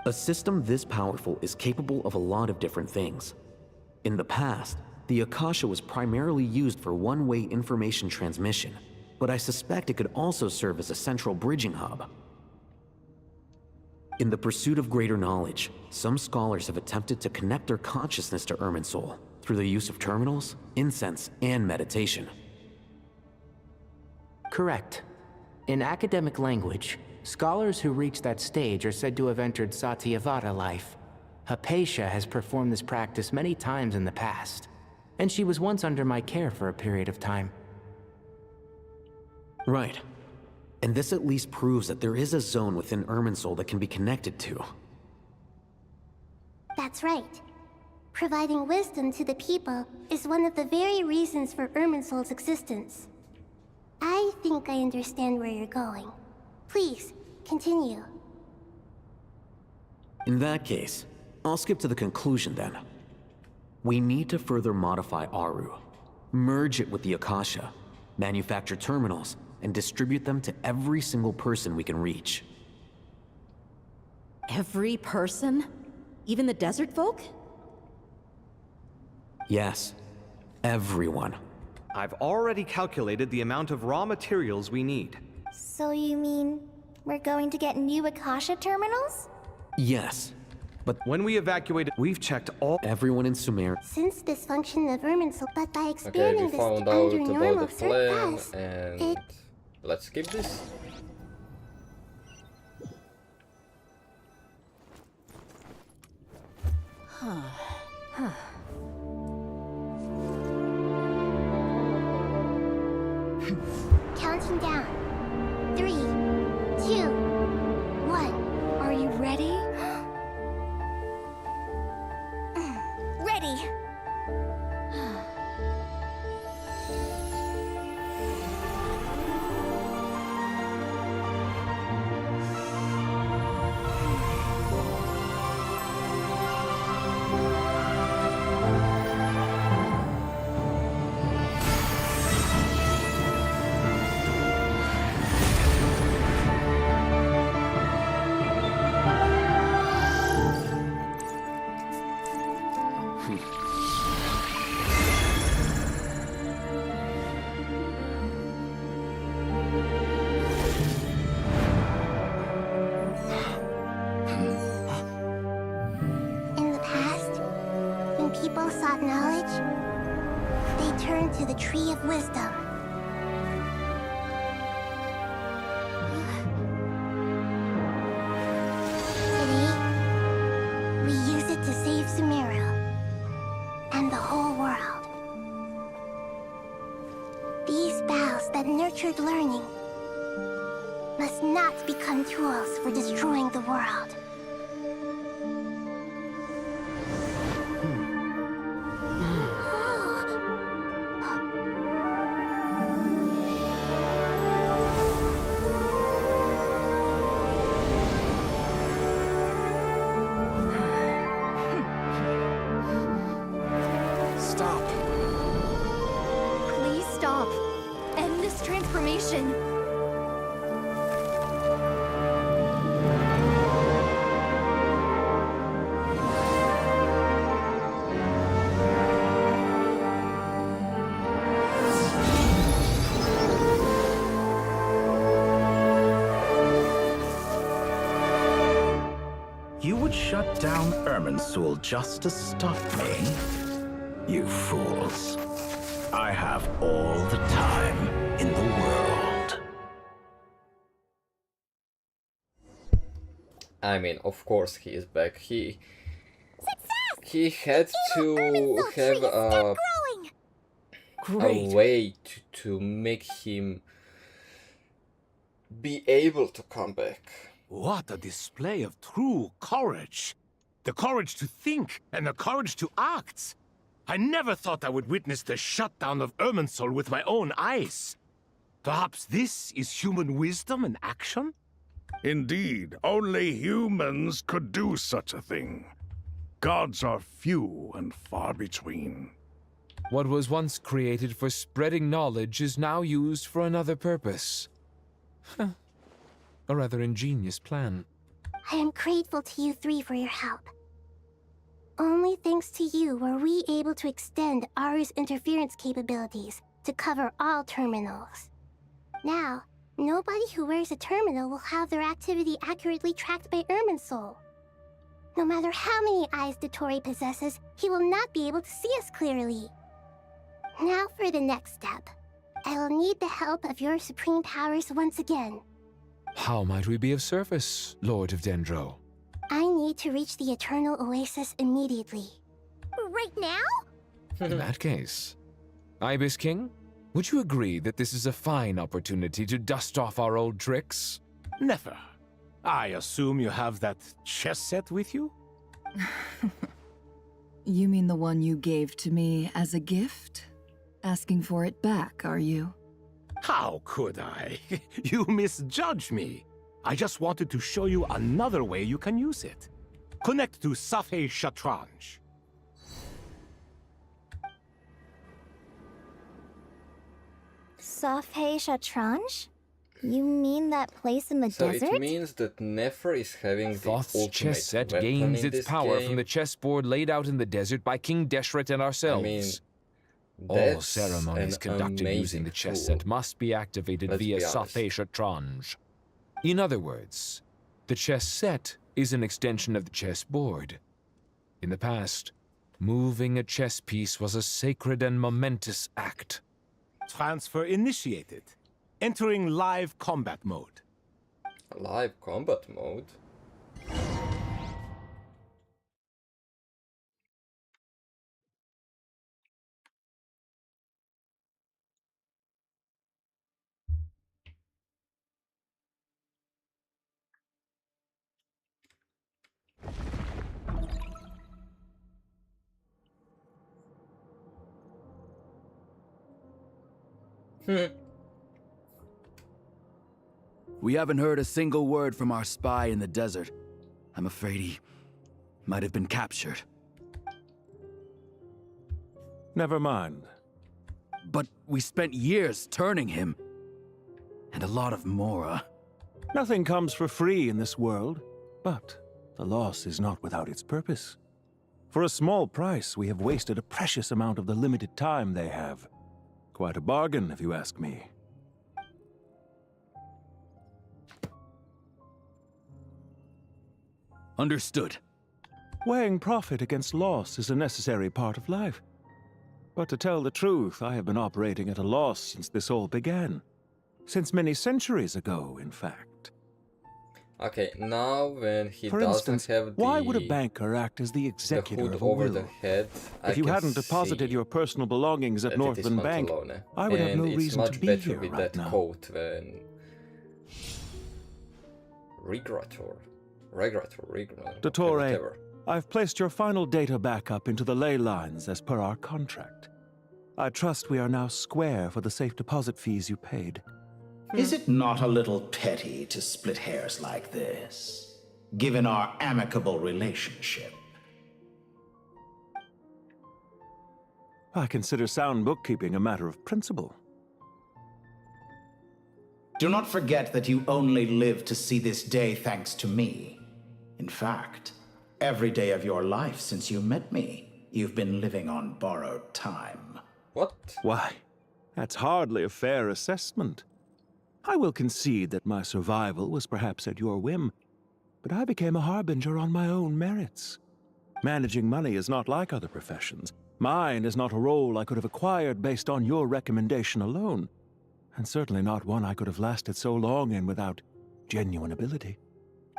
A system this powerful is capable of a lot of different things. In the past, the Akasha was primarily used for one-way information transmission, but I suspect it could also serve as a central bridging hub. In the pursuit of greater knowledge, some scholars have attempted to connect their consciousness to Irminsul through the use of terminals, incense, and meditation. Correct. In academic language, scholars who reach that stage are said to have entered Satyavata life. Hypatia has performed this practice many times in the past, and she was once under my care for a period of time. Right. And this at least proves that there is a zone within Irminsul that can be connected to. That's right. Providing wisdom to the people is one of the very reasons for Irminsul's existence. I think I understand where you're going. Please, continue. In that case, I'll skip to the conclusion then. We need to further modify Aru, merge it with the Akasha, manufacture terminals, and distribute them to every single person we can reach. Every person? Even the desert folk? Yes, everyone. I've already calculated the amount of raw materials we need. So you mean we're going to get new Akasha terminals? Yes, but when we evacuated, we've checked everyone in Sumeru. Since dysfunction of Irminsul, but by Okay, expanding we this found to out under about normal the plan, surface, and let's skip this. Counting down. 3, 2, 1. Are you ready? Ready. In the past, when people sought knowledge, they turned to the Tree of Wisdom. Today, we use it to save Sumeru and the whole world. These boughs that nurtured learning must not become tools for destroying the world. Stop. Please stop. End this transformation. You would shut down Irminsul just to stop me? You fools. I have all the time in the world. I mean, of course he is back. He had to have a way to make him be able to come back. What a display of true courage. The courage to think and the courage to act. I never thought I would witness the shutdown of Irminsul with my own eyes. Perhaps this is human wisdom in action? Indeed, only humans could do such a thing. Gods are few and far between. What was once created for spreading knowledge is now used for another purpose. A rather ingenious plan. I am grateful to you three for your help. Only thanks to you were we able to extend Aru's interference capabilities to cover all terminals. Now, nobody who wears a terminal will have their activity accurately tracked by Irminsul. No matter how many eyes Dottore possesses, he will not be able to see us clearly. Now for the next step. I will need the help of your supreme powers once again. How might we be of service, Lord of Dendro? I need to reach the Eternal Oasis immediately. Right now? In that case, Ibis King, would you agree that this is a fine opportunity to dust off our old tricks? Never. I assume you have that chess set with you? You mean the one you gave to me as a gift? Asking for it back, are you? How could I? You misjudge me. I just wanted to show you another way you can use it. Connect to Safhe Shatranj. Safhe Shatranj? You mean that place in the So desert? it means that Nefer is having the Thoth's ultimate chess set weapon gains in its this power game. from the chessboard laid out in the desert by King Deshret and ourselves. All That's ceremonies an conducted using amazing the chess tool. set must be activated Let's via be honest. Safhe Shatranj. In other words, the chess set is an extension of the chessboard. In the past, moving a chess piece was a sacred and momentous act. Transfer initiated. Entering live combat mode. Live combat mode? We haven't heard a single word from our spy in the desert. I'm afraid he might have been captured. Never mind. But we spent years turning him. And a lot of Mora. Nothing comes for free in this world, but the loss is not without its purpose. For a small price, we have wasted a precious amount of the limited time they have. Quite a bargain, if you ask me. Understood. Weighing profit against loss is a necessary part of life. But to tell the truth, I have been operating at a loss since this all began. Since many centuries ago, in fact. Okay, now when he For doesn't instance, have the, why would a banker act as the executor hood of a over will? the head, If you hadn't deposited your personal belongings at Northland Bank, I would have no reason to be here with right that now. coat than Regrator, Dottore, whatever. I've placed your final data backup into the ley lines as per our contract. I trust we are now square for the safe deposit fees you paid. Is it not a little petty to split hairs like this, given our amicable relationship? I consider sound bookkeeping a matter of principle. Do not forget that you only live to see this day thanks to me. In fact, every day of your life since you met me, you've been living on borrowed time. What? Why, that's hardly a fair assessment. I will concede that my survival was perhaps at your whim, but I became a harbinger on my own merits. Managing money is not like other professions. Mine is not a role I could have acquired based on your recommendation alone, and certainly not one I could have lasted so long in without genuine ability.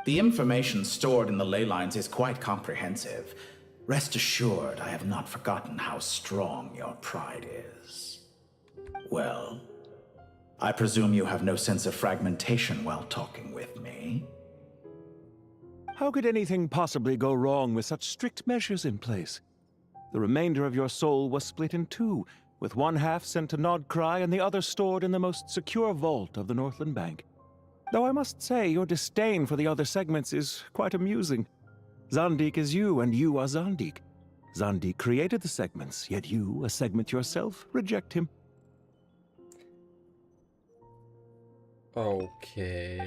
The information stored in the ley lines is quite comprehensive. Rest assured, I have not forgotten how strong your pride is. Well, I presume you have no sense of fragmentation while talking with me. How could anything possibly go wrong with such strict measures in place? The remainder of your soul was split in two, with one half sent to Nod Krai and the other stored in the most secure vault of the Northland Bank. Though I must say, your disdain for the other segments is quite amusing. Zandik is you, and you are Zandik. Zandik created the segments, yet you, a segment yourself, reject him. Okay.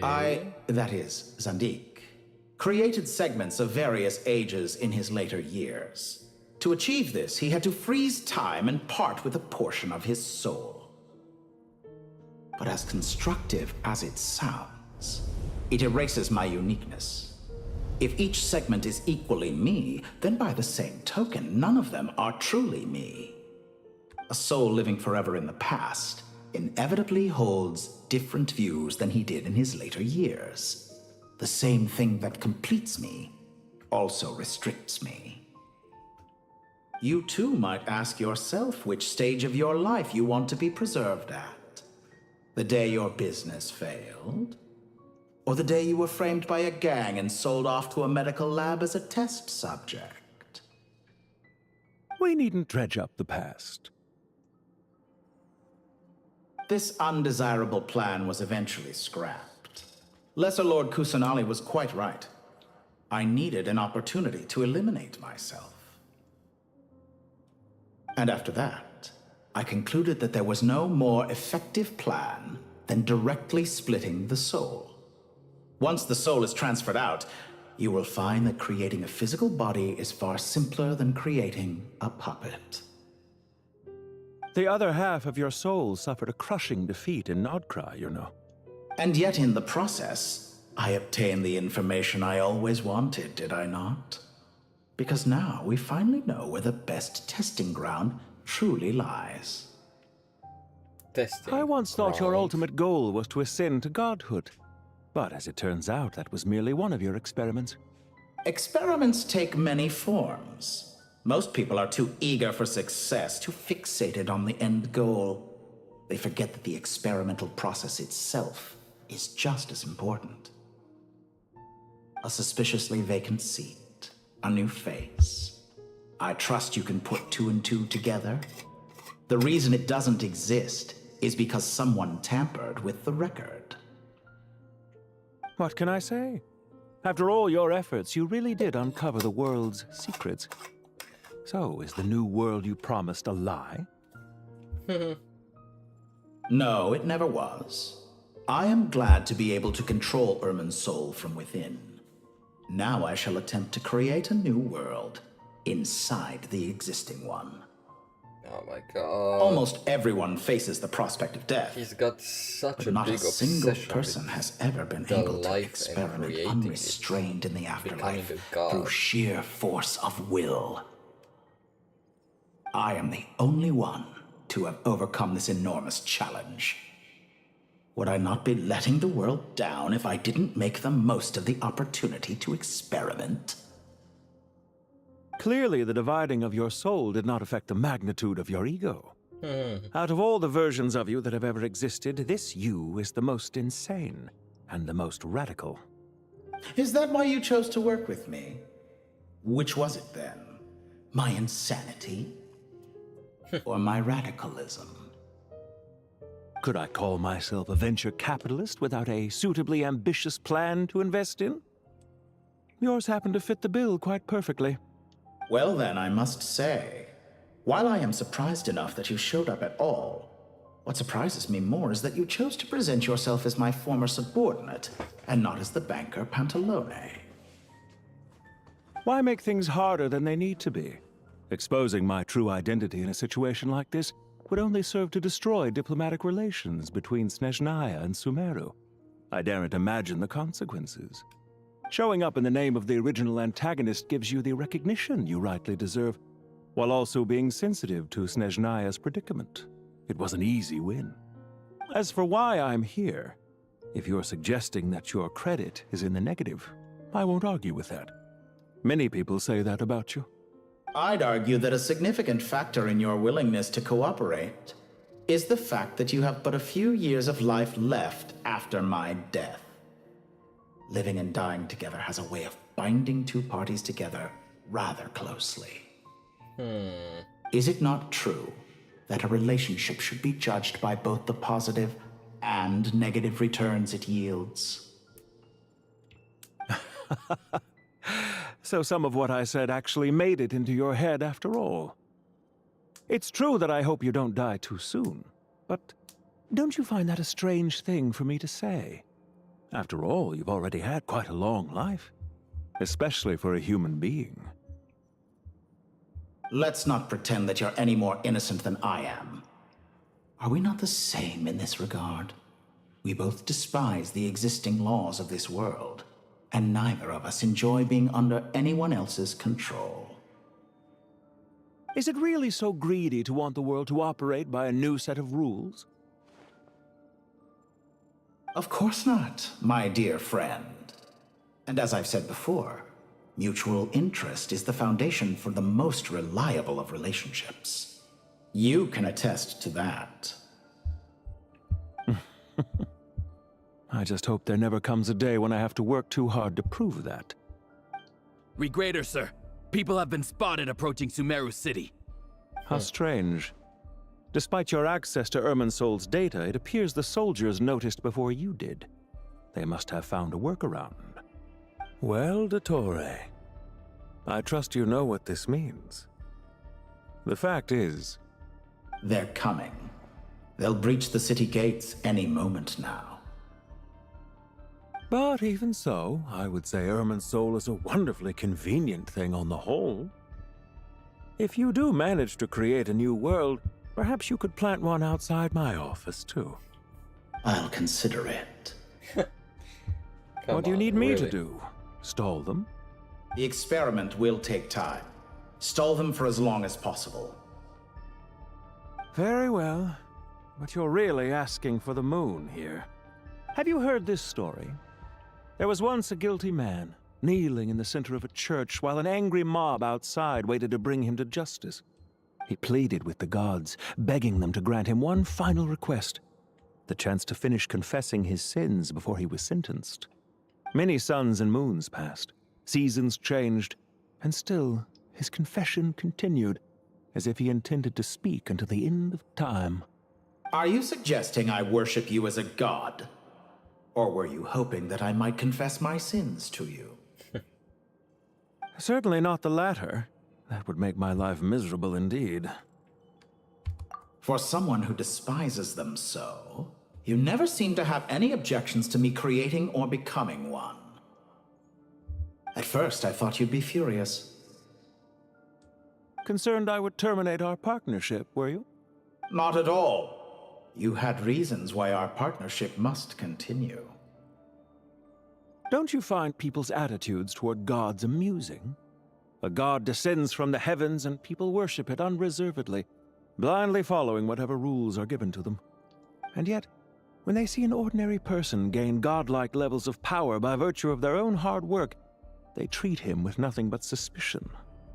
That is, Zandik, created segments of various ages in his later years. To achieve this, he had to freeze time and part with a portion of his soul. But as constructive as it sounds, it erases my uniqueness. If each segment is equally me, then by the same token, none of them are truly me. A soul living forever in the past inevitably holds different views than he did in his later years. The same thing that completes me also restricts me. You too might ask yourself which stage of your life you want to be preserved at. The day your business failed? Or the day you were framed by a gang and sold off to a medical lab as a test subject? We needn't dredge up the past. This undesirable plan was eventually scrapped. Lesser Lord Kusanali was quite right. I needed an opportunity to eliminate myself. And after that, I concluded that there was no more effective plan than directly splitting the soul. Once the soul is transferred out, you will find that creating a physical body is far simpler than creating a puppet. The other half of your soul suffered a crushing defeat in Nordkrai, you know. And yet in the process, I obtained the information I always wanted, did I not? Because now we finally know where the best testing ground truly lies. I once thought your ultimate goal was to ascend to godhood. But as it turns out, that was merely one of your experiments. Experiments take many forms. Most people are too eager for success, too fixated on the end goal. They forget that the experimental process itself is just as important. A suspiciously vacant seat, a new face. I trust you can put two and two together. The reason it doesn't exist is because someone tampered with the record. What can I say? After all your efforts, you really did uncover the world's secrets. So, is the new world you promised a lie? No, it never was. I am glad to be able to control Irmin's soul from within. Now I shall attempt to create a new world inside the existing one. Oh my god. Almost everyone faces the prospect of death. He's got such a not big a single obsession person with has ever been the able to life and experiment creating unrestrained in the becoming afterlife a god. through sheer force of will. I am the only one to have overcome this enormous challenge. Would I not be letting the world down if I didn't make the most of the opportunity to experiment? Clearly, the dividing of your soul did not affect the magnitude of your ego. Out of all the versions of you that have ever existed, this you is the most insane and the most radical. Is that why you chose to work with me? Which was it then? My insanity? Or my radicalism? Could I call myself a venture capitalist without a suitably ambitious plan to invest in? Yours happened to fit the bill quite perfectly. Well then, I must say, while I am surprised enough that you showed up at all, what surprises me more is that you chose to present yourself as my former subordinate, and not as the banker Pantalone. Why make things harder than they need to be? Exposing my true identity in a situation like this would only serve to destroy diplomatic relations between Snezhnaya and Sumeru. I daren't imagine the consequences. Showing up in the name of the original antagonist gives you the recognition you rightly deserve, while also being sensitive to Snezhnaya's predicament. It was an easy win. As for why I'm here, if you're suggesting that your credit is in the negative, I won't argue with that. Many people say that about you. I'd argue that a significant factor in your willingness to cooperate is the fact that you have but a few years of life left after my death. Living and dying together has a way of binding two parties together rather closely. Is it not true that a relationship should be judged by both the positive and negative returns it yields? So some of what I said actually made it into your head after all. It's true that I hope you don't die too soon, but don't you find that a strange thing for me to say? After all, you've already had quite a long life, especially for a human being. Let's not pretend that you're any more innocent than I am. Are we not the same in this regard? We both despise the existing laws of this world, and neither of us enjoy being under anyone else's control. Is it really so greedy to want the world to operate by a new set of rules? Of course not, my dear friend. And as I've said before, mutual interest is the foundation for the most reliable of relationships. You can attest to that. I just hope there never comes a day when I have to work too hard to prove that. Regrader, sir. People have been spotted approaching Sumeru City. How strange. Despite your access to Irminsol's data, it appears the soldiers noticed before you did. They must have found a workaround. Well, Dottore, I trust you know what this means. The fact is... They're coming. They'll breach the city gates any moment now. But even so, I would say Irminsul is a wonderfully convenient thing on the whole. If you do manage to create a new world, perhaps you could plant one outside my office, too. I'll consider it. What do you need me to do? Stall them? The experiment will take time. Stall them for as long as possible. Very well. But you're really asking for the moon here. Have you heard this story? There was once a guilty man, kneeling in the center of a church while an angry mob outside waited to bring him to justice. He pleaded with the gods, begging them to grant him one final request: the chance to finish confessing his sins before he was sentenced. Many suns and moons passed, seasons changed, and still his confession continued, as if he intended to speak until the end of time. Are you suggesting I worship you as a god? Or were you hoping that I might confess my sins to you? Certainly not the latter. That would make my life miserable indeed. For someone who despises them so, you never seem to have any objections to me creating or becoming one. At first, I thought you'd be furious. Concerned I would terminate our partnership, were you? Not at all. You had reasons why our partnership must continue. Don't you find people's attitudes toward gods amusing? A god descends from the heavens and people worship it unreservedly, blindly following whatever rules are given to them. And yet, when they see an ordinary person gain godlike levels of power by virtue of their own hard work, they treat him with nothing but suspicion,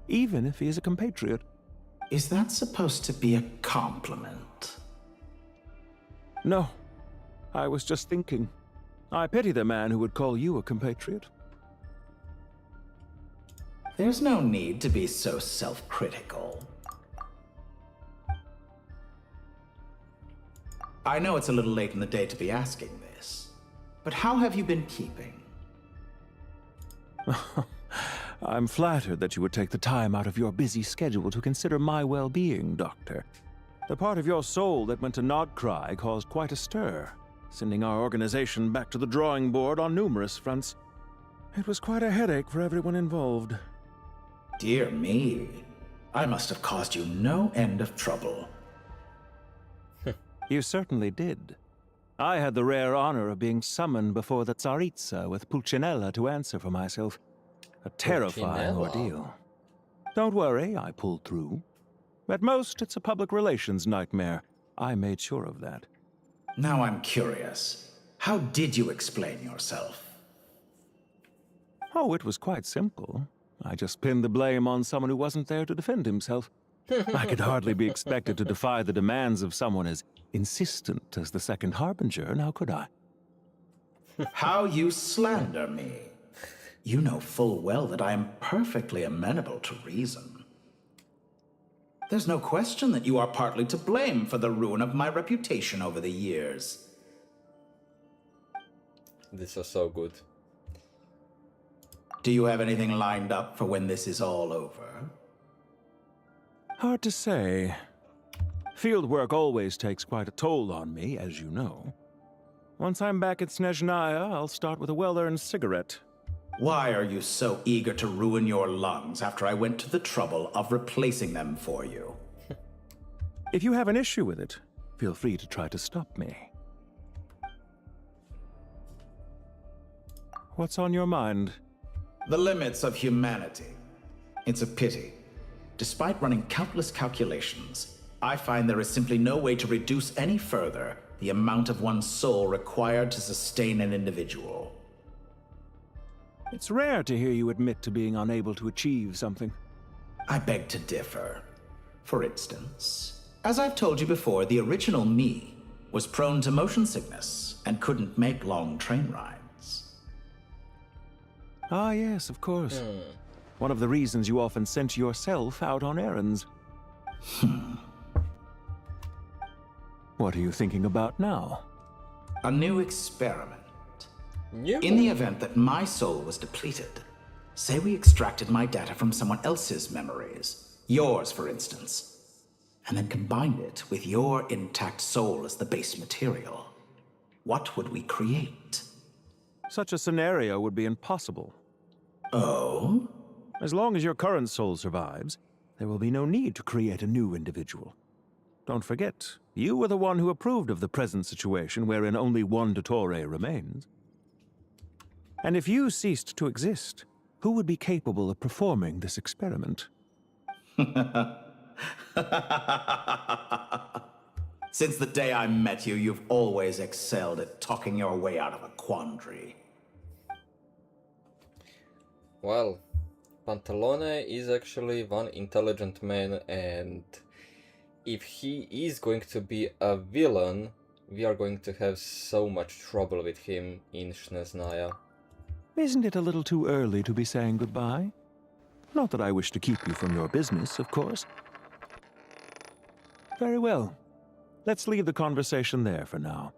even if he is a compatriot. Is that supposed to be a compliment? No. I was just thinking. I pity the man who would call you a compatriot. There's no need to be so self-critical. I know it's a little late in the day to be asking this, but how have you been keeping? I'm flattered that you would take the time out of your busy schedule to consider my well-being, Doctor. The part of your soul that went to Nordkrai caused quite a stir, sending our organization back to the drawing board on numerous fronts. It was quite a headache for everyone involved. Dear me, I must have caused you no end of trouble. You certainly did. I had the rare honor of being summoned before the Tsaritsa with Pulcinella to answer for myself. A terrifying ordeal. Don't worry, I pulled through. At most, it's a public relations nightmare. I made sure of that. Now I'm curious. How did you explain yourself? Oh, it was quite simple. I just pinned the blame on someone who wasn't there to defend himself. I could hardly be expected to defy the demands of someone as insistent as the Second Harbinger, now could I? How you slander me. You know full well that I am perfectly amenable to reason. There's no question that you are partly to blame for the ruin of my reputation over the years. This is so good. Do you have anything lined up for when this is all over? Hard to say. Field work always takes quite a toll on me, as you know. Once I'm back at Snezhnaya, I'll start with a well-earned cigarette. Why are you so eager to ruin your lungs after I went to the trouble of replacing them for you? If you have an issue with it, feel free to try to stop me. What's on your mind? The limits of humanity. It's a pity. Despite running countless calculations, I find there is simply no way to reduce any further the amount of one's soul required to sustain an individual. It's rare to hear you admit to being unable to achieve something. I beg to differ. For instance, as I've told you before, the original me was prone to motion sickness and couldn't make long train rides. Ah, yes, of course. One of the reasons you often sent yourself out on errands. What are you thinking about now? A new experiment. In the event that my soul was depleted, say we extracted my data from someone else's memories, yours for instance, and then combined it with your intact soul as the base material, what would we create? Such a scenario would be impossible. Oh? As long as your current soul survives, there will be no need to create a new individual. Don't forget, you were the one who approved of the present situation wherein only one Dottore remains. And if you ceased to exist, who would be capable of performing this experiment? Since the day I met you, you've always excelled at talking your way out of a quandary. Well, Pantalone is actually one intelligent man, and if he is going to be a villain, we are going to have so much trouble with him in Snezhnaya. Isn't it a little too early to be saying goodbye? Not that I wish to keep you from your business, of course. Very well. Let's leave the conversation there for now.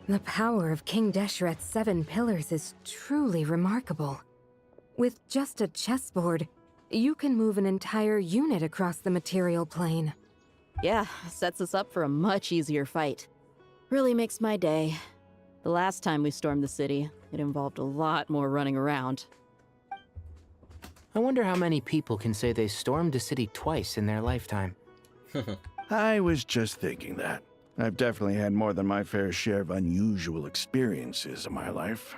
The power of King Deshret's 7 pillars is truly remarkable. With just a chessboard, you can move an entire unit across the material plane. Yeah, sets us up for a much easier fight. Really makes my day. The last time we stormed the city, it involved a lot more running around. I wonder how many people can say they stormed a city twice in their lifetime. I was just thinking that. I've definitely had more than my fair share of unusual experiences in my life.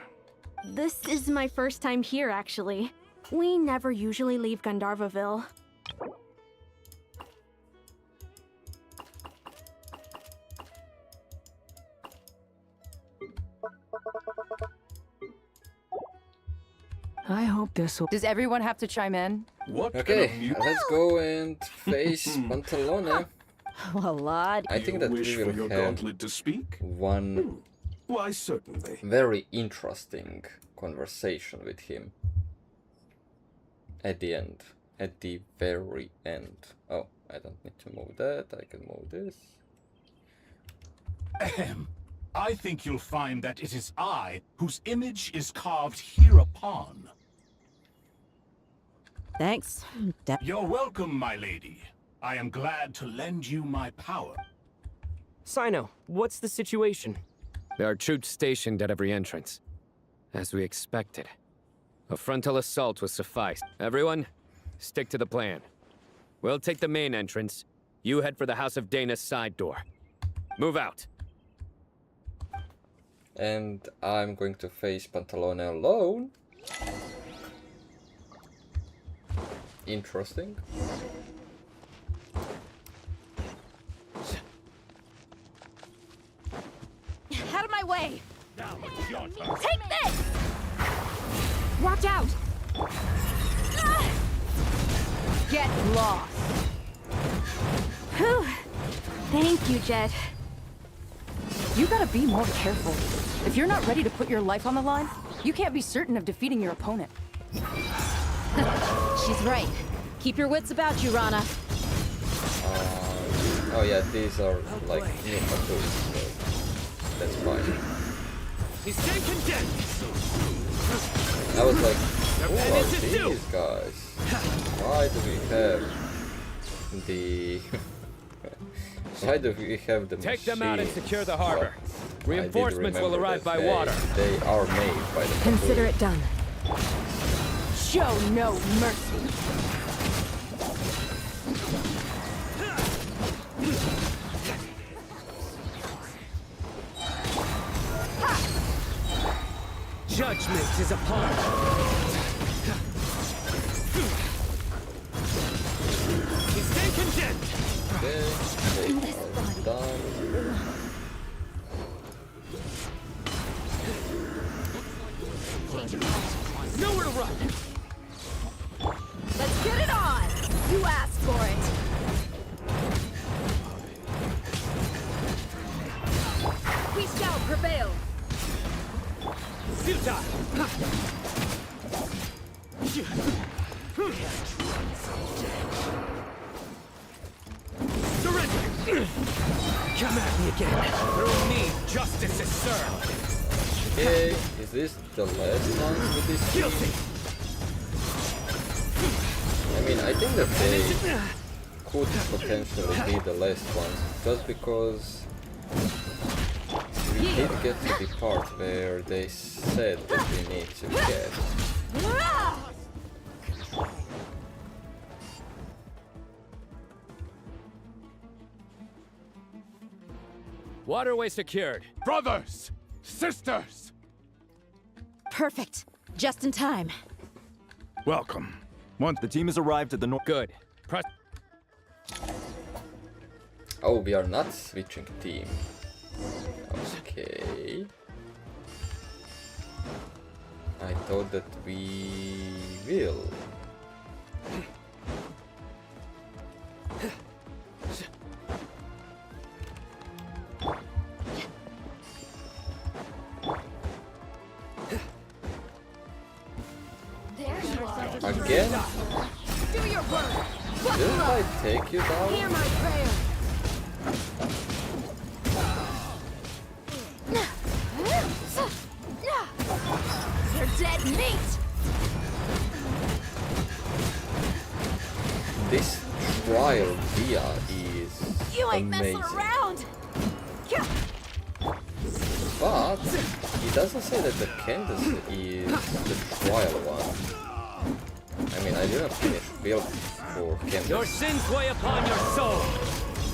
This is my first time here, actually. We never usually leave Gandharvaville. I hope this will... Does everyone have to chime in? Okay, let's go and face Pantalone. A lot. I think that we will have to speak? one Why, certainly. very interesting conversation with him. At the end. At the very end. Oh, I don't need to move that. I can move this. Ahem. I think you'll find that it is I whose image is carved hereupon. Thanks. You're welcome, my lady. I am glad to lend you my power. Sino, what's the situation? There are troops stationed at every entrance. As we expected. A frontal assault will suffice. Everyone, stick to the plan. We'll take the main entrance. You head for the House of Dana's side door. Move out. And I'm going to face Pantalone alone. Interesting. Out of my way! Now it's your turn. Take this! Watch out! Get lost! Whew. Thank you, Jet. You gotta be more careful. If you're not ready to put your life on the line, you can't be certain of defeating your opponent. She's right. Keep your wits about you, Rana. Oh yeah, these are like new tattoos, so that's fine. I was like, who are these guys? Why do we have the... Why do we have the Take them out and machine? secure the harbor. But Reinforcements will arrive by water. They are made by the Consider it done. Show no mercy. Judgment is upon us. Stay condemned. Okay, they are done. We shall prevail. Surrender! Come at me again. Through me, justice is served. Okay, is this the last one with this Guilty. I mean, I think that they could potentially be the last ones, just because we did get to the part where they said that we need to get. Waterway secured. Brothers! Sisters! Perfect. Just in time. Welcome. Once the team has arrived at the north. Good. Press. Oh, we are not switching team. Okay. I thought that we will. Again? Do your work. Didn't I take you down? Hear my prayer. You're dead meat. This trial Dia is You ain't amazing. messing around. But he doesn't say that the Candace is the trial one. I mean, I didn't finish build for Candace. Your sins weigh upon your soul.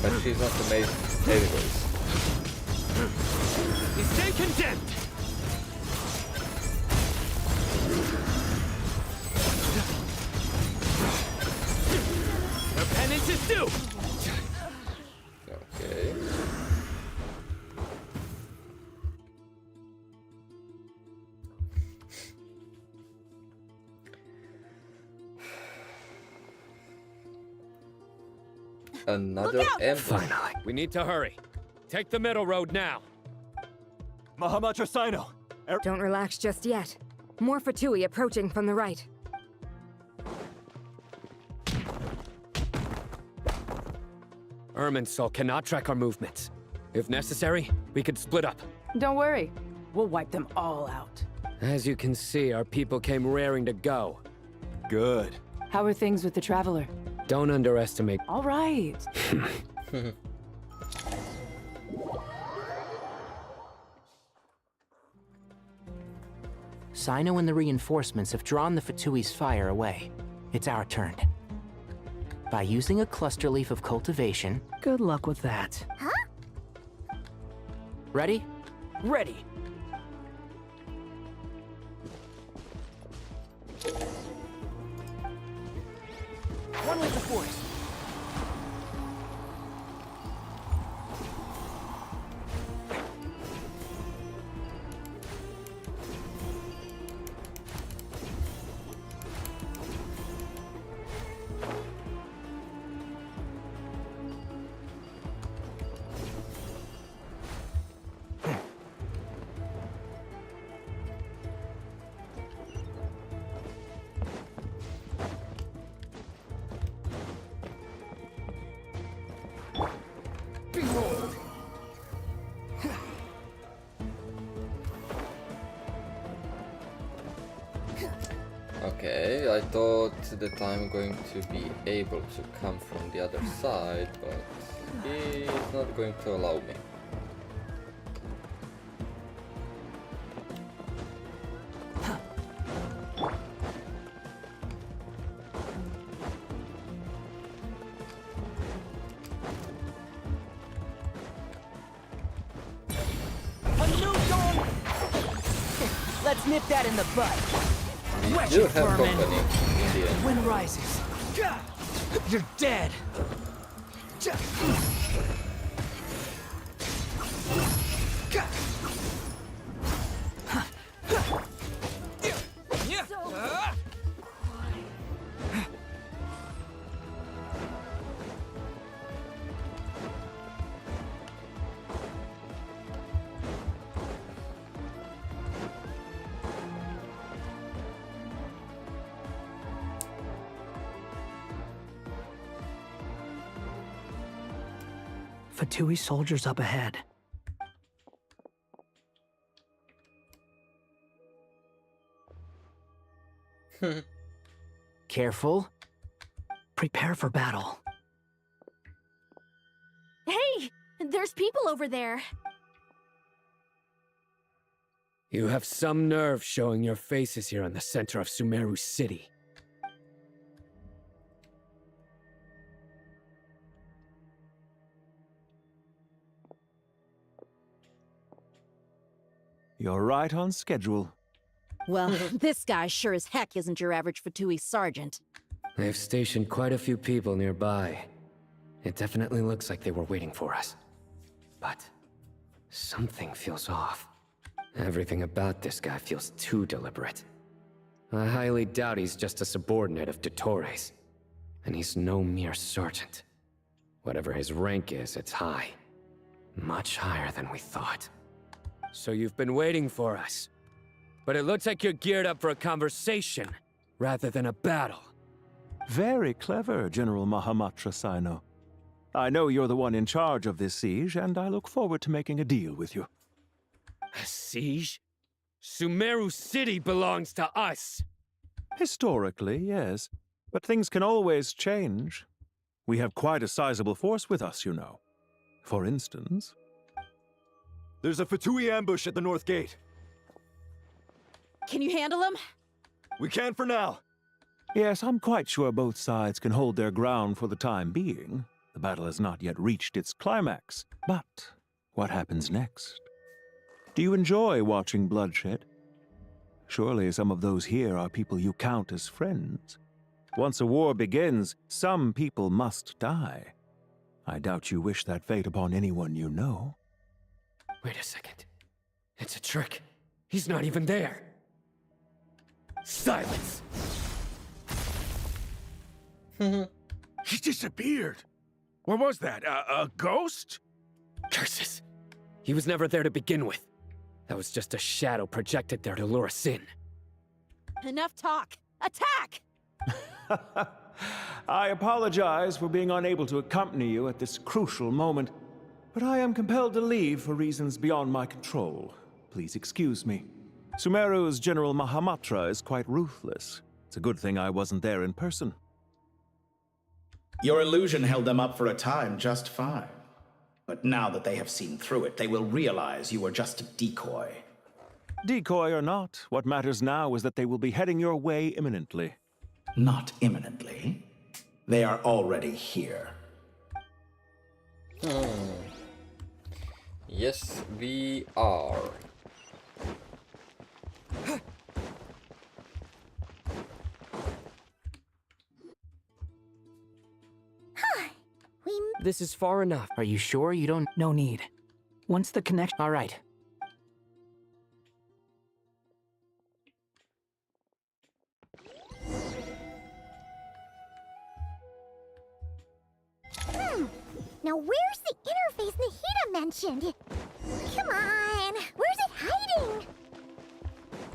But she's not amazing anyways. You stay condemned. Her penance is due. Okay. Another emblem. Finally. We need to hurry. Take the middle road now. Mahamatra Sino! Don't relax just yet. More Fatui approaching from the right. Irminsul cannot track our movements. If necessary, we could split up. Don't worry. We'll wipe them all out. As you can see, our people came raring to go. Good. How are things with the Traveler? Don't underestimate. All right. Sino and the reinforcements have drawn the Fatui's fire away. It's our turn. By using a cluster leaf of cultivation... Good luck with that. Huh? Ready? Ready. One with the force. Behold. Okay, I thought that I'm going to be able to come from the other side, but he's not going to allow me. A new dawn! Let's nip that in the bud. We Wretched do have vermin. company in the end. Wind rises. You're dead. Fatui soldiers up ahead. Careful. Prepare for battle. Hey! There's people over there. You have some nerve showing your faces here in the center of Sumeru City. You're right on schedule. Well, this guy sure as heck isn't your average Fatui sergeant. They've stationed quite a few people nearby. It definitely looks like they were waiting for us. But something feels off. Everything about this guy feels too deliberate. I highly doubt he's just a subordinate of Dottores. And he's no mere sergeant. Whatever his rank is, it's high. Much higher than we thought. So you've been waiting for us. But it looks like you're geared up for a conversation, rather than a battle. Very clever, General Mahamatra Sino. I know you're the one in charge of this siege, and I look forward to making a deal with you. A siege? Sumeru City belongs to us! Historically, yes. But things can always change. We have quite a sizable force with us, you know. For instance... There's a Fatui ambush at the north gate. Can you handle him? We can for now. Yes, I'm quite sure both sides can hold their ground for the time being. The battle has not yet reached its climax. But what happens next? Do you enjoy watching bloodshed? Surely some of those here are people you count as friends. Once a war begins, some people must die. I doubt you wish that fate upon anyone you know. Wait a second. It's a trick. He's not even there. Silence! He disappeared. What was that? A ghost? Curses! He was never there to begin with. That was just a shadow projected there to lure us in. Enough talk! Attack! I apologize for being unable to accompany you at this crucial moment, but I am compelled to leave for reasons beyond my control. Please excuse me. Sumeru's General Mahamatra is quite ruthless. It's a good thing I wasn't there in person. Your illusion held them up for a time just fine. But now that they have seen through it, they will realize you were just a decoy. Decoy or not, what matters now is that they will be heading your way imminently. Not imminently. They are already here. Yes, we are. This is far enough. Are you sure you don't... No need. Once the connection... All right. Now where's the interface Nahida mentioned? Come on, where's it hiding?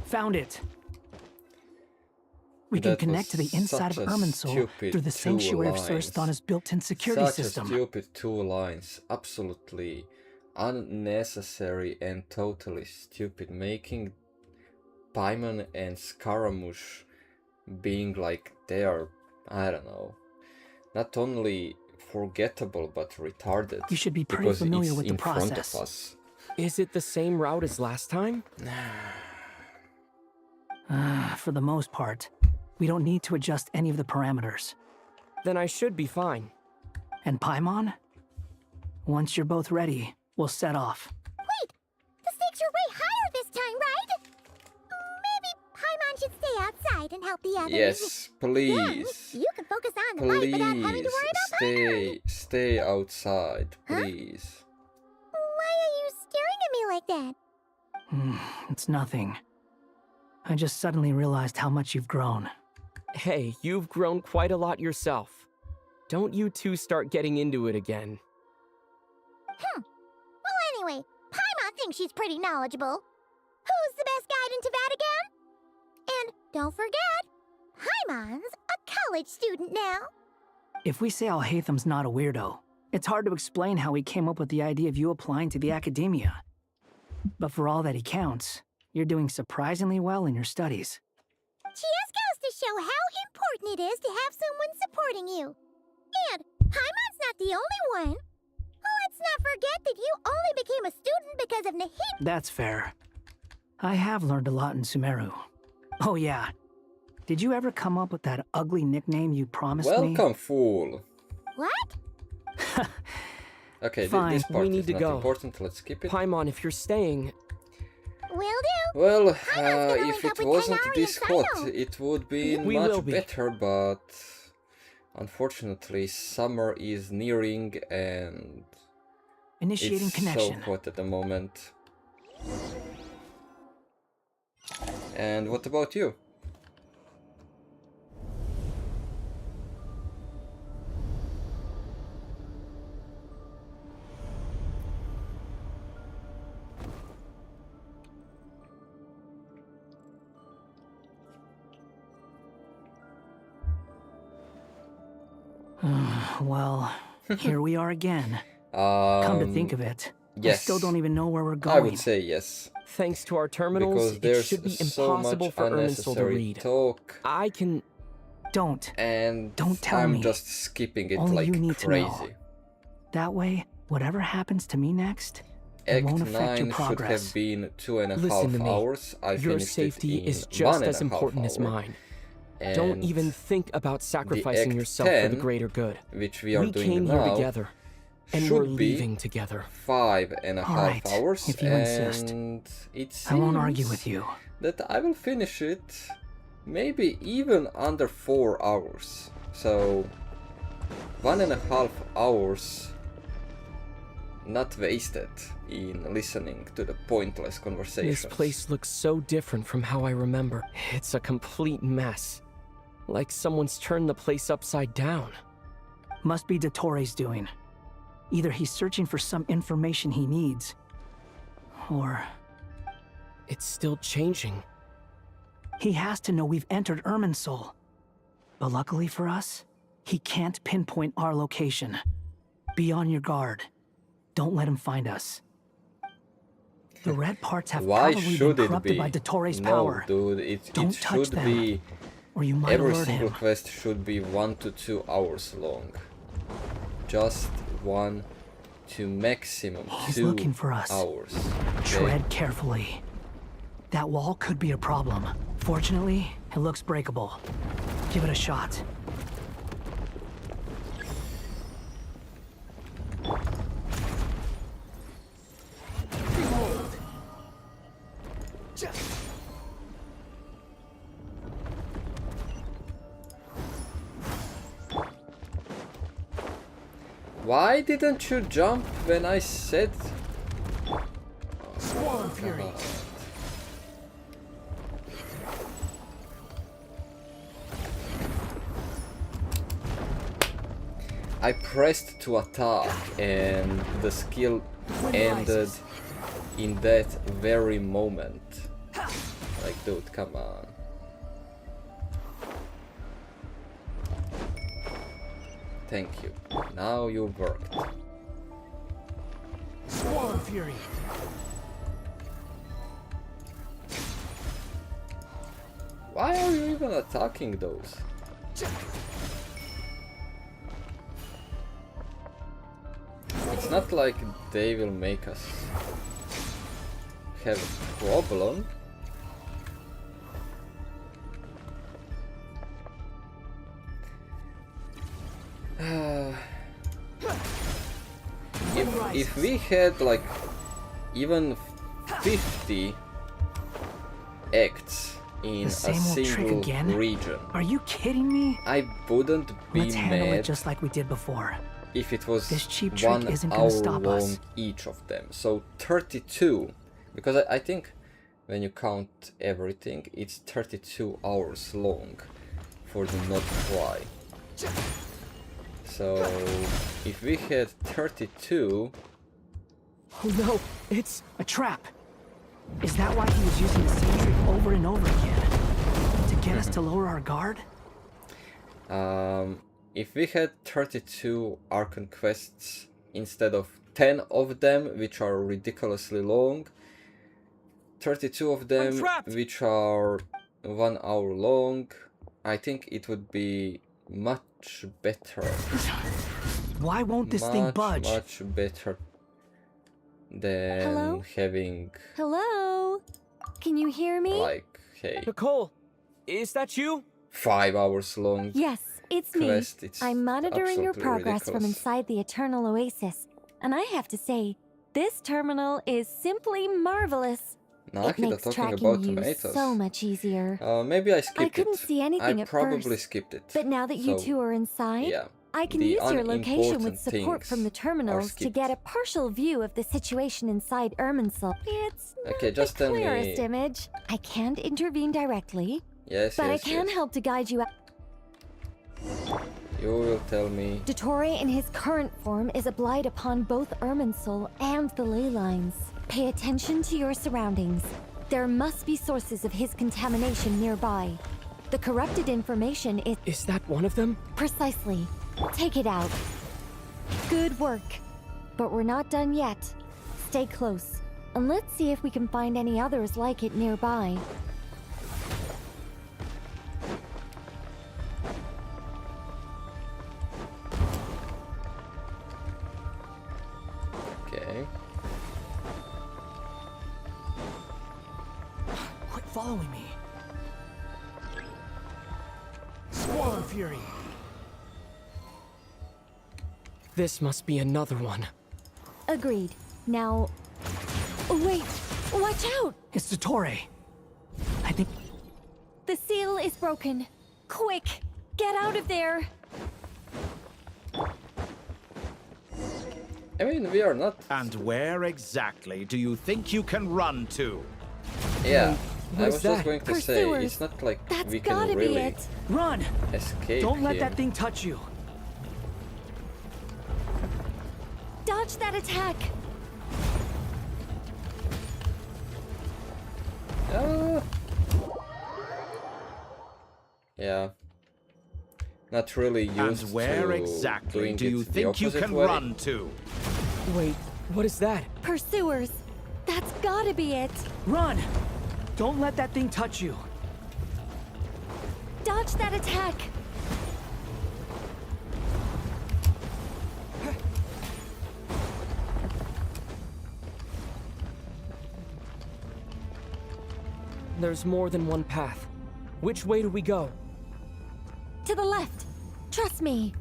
Found it. We can connect to the inside of Irminsul through the sanctuary of Surthana's built-in security system. Such a stupid 2 lines. Absolutely unnecessary and totally stupid. Making Paimon and Scaramouche being like they are, I don't know, not only forgettable but retarded. You should be pretty familiar with the in front process. of us. Is it the same route as last time? For the most part. We don't need to adjust any of the parameters. Then I should be fine. And Paimon? Once you're both ready, we'll set off. Wait! The stakes are way higher this time, right? Maybe Paimon should stay outside and help the others. Yes, please. Then you can focus on the light without having to worry about Paimon. Stay outside, please. Why are you staring at me like that? It's nothing. I just suddenly realized how much you've grown. Hey, you've grown quite a lot yourself. Don't you two start getting into it again. Well, anyway, Paimon thinks she's pretty knowledgeable. Who's the best guide in Teyvat again? And don't forget, Paimon's a college student now. If we say Alhatham's not a weirdo, It's hard to explain how he came up with the idea of you applying to the academia. But for all that he counts, you're doing surprisingly well in your studies. Just goes to show how important it is to have someone supporting you. And Paimon's not the only one. Let's not forget that you only became a student because of Nahid. That's fair. I have learned a lot in Sumeru. Oh yeah. Did you ever come up with that ugly nickname you promised me? Welcome, fool. What? Okay, Fine, this part we need is to not go. important. Let's skip it. Paimon, if you're staying... Will do. Well, gonna if link up it with wasn't Kainari this and hot, Sino. it would be We will much be. better, but unfortunately summer is nearing and Initiating it's connection. so hot at the moment. And what about you? Well, here we are again. Come to think of it, yes. I still don't even know where we're going. I would say yes. Thanks to our terminals, Because it there's should be so impossible much for Irminsul to unnecessary read. talk. I can... Don't. And Don't tell I'm me. just skipping it Only like you need to know. crazy. That way, whatever happens to me next, it Act won't affect 9 your should progress. have been 2.5 Listen to me. hours. I Your finished safety it in is just as 1.5 important as hour. mine. Don't And even think about sacrificing Act yourself for the 10, greater good. which we are doing came now, here together, and should we're be leaving together. 5.5 Alright, hours, if you insist. and it seems I won't argue with you. that I will finish it maybe even under 4 hours. So 1.5 hours not wasted in listening to the pointless conversations. This place looks so different from how I remember. It's a complete mess. Like someone's turned the place upside down. Must be Dottoro's doing. Either he's searching for some information he needs, or... It's still changing. He has to know we've entered Irminsul. But luckily for us, he can't pinpoint our location. Be on your guard. Don't let him find us. The red parts have Why probably should been it corrupted be? by Dottoro's No, power. dude, it Don't touch should them, be... or you might Every alert single him. quest should be 1 to 2 hours long. Just 1 to maximum He's 2 looking for us. hours. Tread carefully. That wall could be a problem. Fortunately, it looks breakable. Give it a shot. Behold! Why didn't you jump when I said... Swarm Fury! I pressed to attack and the skill ended in that very moment. Like, dude, come on. Thank you. Now you worked. Swarm Fury! Why are you even attacking those? It's not like they will make us have a problem. If we had like even 50 acts in The a same old trick single again? region, Are you kidding me? I wouldn't be Let's handle it mad just like we did before. if it was This cheap trick 1 isn't gonna hour stop long us. each of them. So 32, because I think when you count everything, it's 32 hours long for the not try. So if we had 32... Oh no, it's a trap. Is that why he was using the same trick over and over again? To get us to lower our guard? if we had 32 Archon quests instead of 10 of them, which are ridiculously long, 32 of them which are 1 hour long, I think it would be much better. Why won't this thing budge? Much better than having Hello? Can you hear me? like, hey, Nicole, is that you? 5 hours long. Yes, it's quest. me. It's I'm monitoring your absolutely progress from ridiculous. inside the Eternal Oasis. And I have to say, this terminal is simply marvelous. It Naki, they're makes talking tracking about you tomatoes. so much easier. Maybe I skipped it. I couldn't see anything I at probably first. skipped it. But now that you So, two are inside, yeah, I can the use your location with unimportant support from the things are terminals to skipped. get a partial view of the situation inside Irminsul. It's Okay, not just the tell me. clearest image. I can't intervene directly, Yes, but I yes, can yes. help to guide you out. You will tell me. Dottore in his current form is a blight upon both Irminsul and the ley lines. Pay attention to your surroundings. There must be sources of his contamination nearby. The corrupted information is... Is that one of them? Precisely. Take it out. Good work. But we're not done yet. Stay close. And let's see if we can find any others like it nearby. Okay. Quit following me. Squall and Fury. This must be another one. Agreed. Now... Wait! Watch out! It's Dottore. I think... The seal is broken. Quick! Get out of there! I mean, we are not. And where exactly do you think you can run to? Yeah, What I is was just that? going to say, Pursuers. it's not like That's we gotta can be really it. Run! escape Don't let here. that thing touch you. Dodge that attack! Yeah. Not really used And where to exactly doing do you it the think you opposite can way. run to? Wait, what is that? Pursuers! That's gotta be it! Run! Don't let that thing touch you. Dodge that attack! There's more than one path. Which way do we go? To the left! Trust me!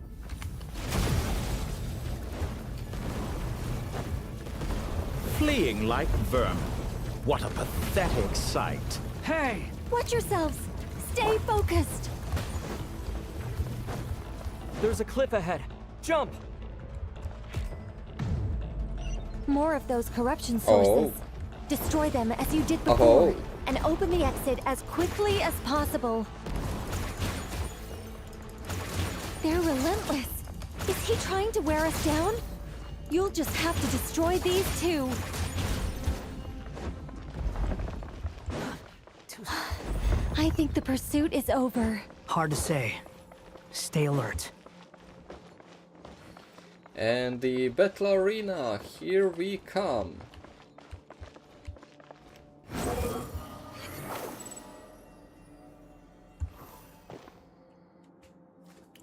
Fleeing like vermin. What a pathetic sight. Hey! Watch yourselves! Stay focused! There's a cliff ahead. Jump! More of those corruption sources. Destroy them as you did before, and open the exit as quickly as possible. They're relentless. Is he trying to wear us down? You'll just have to destroy these too. I think the pursuit is over. Hard to say. Stay alert. And the battle arena, here we come.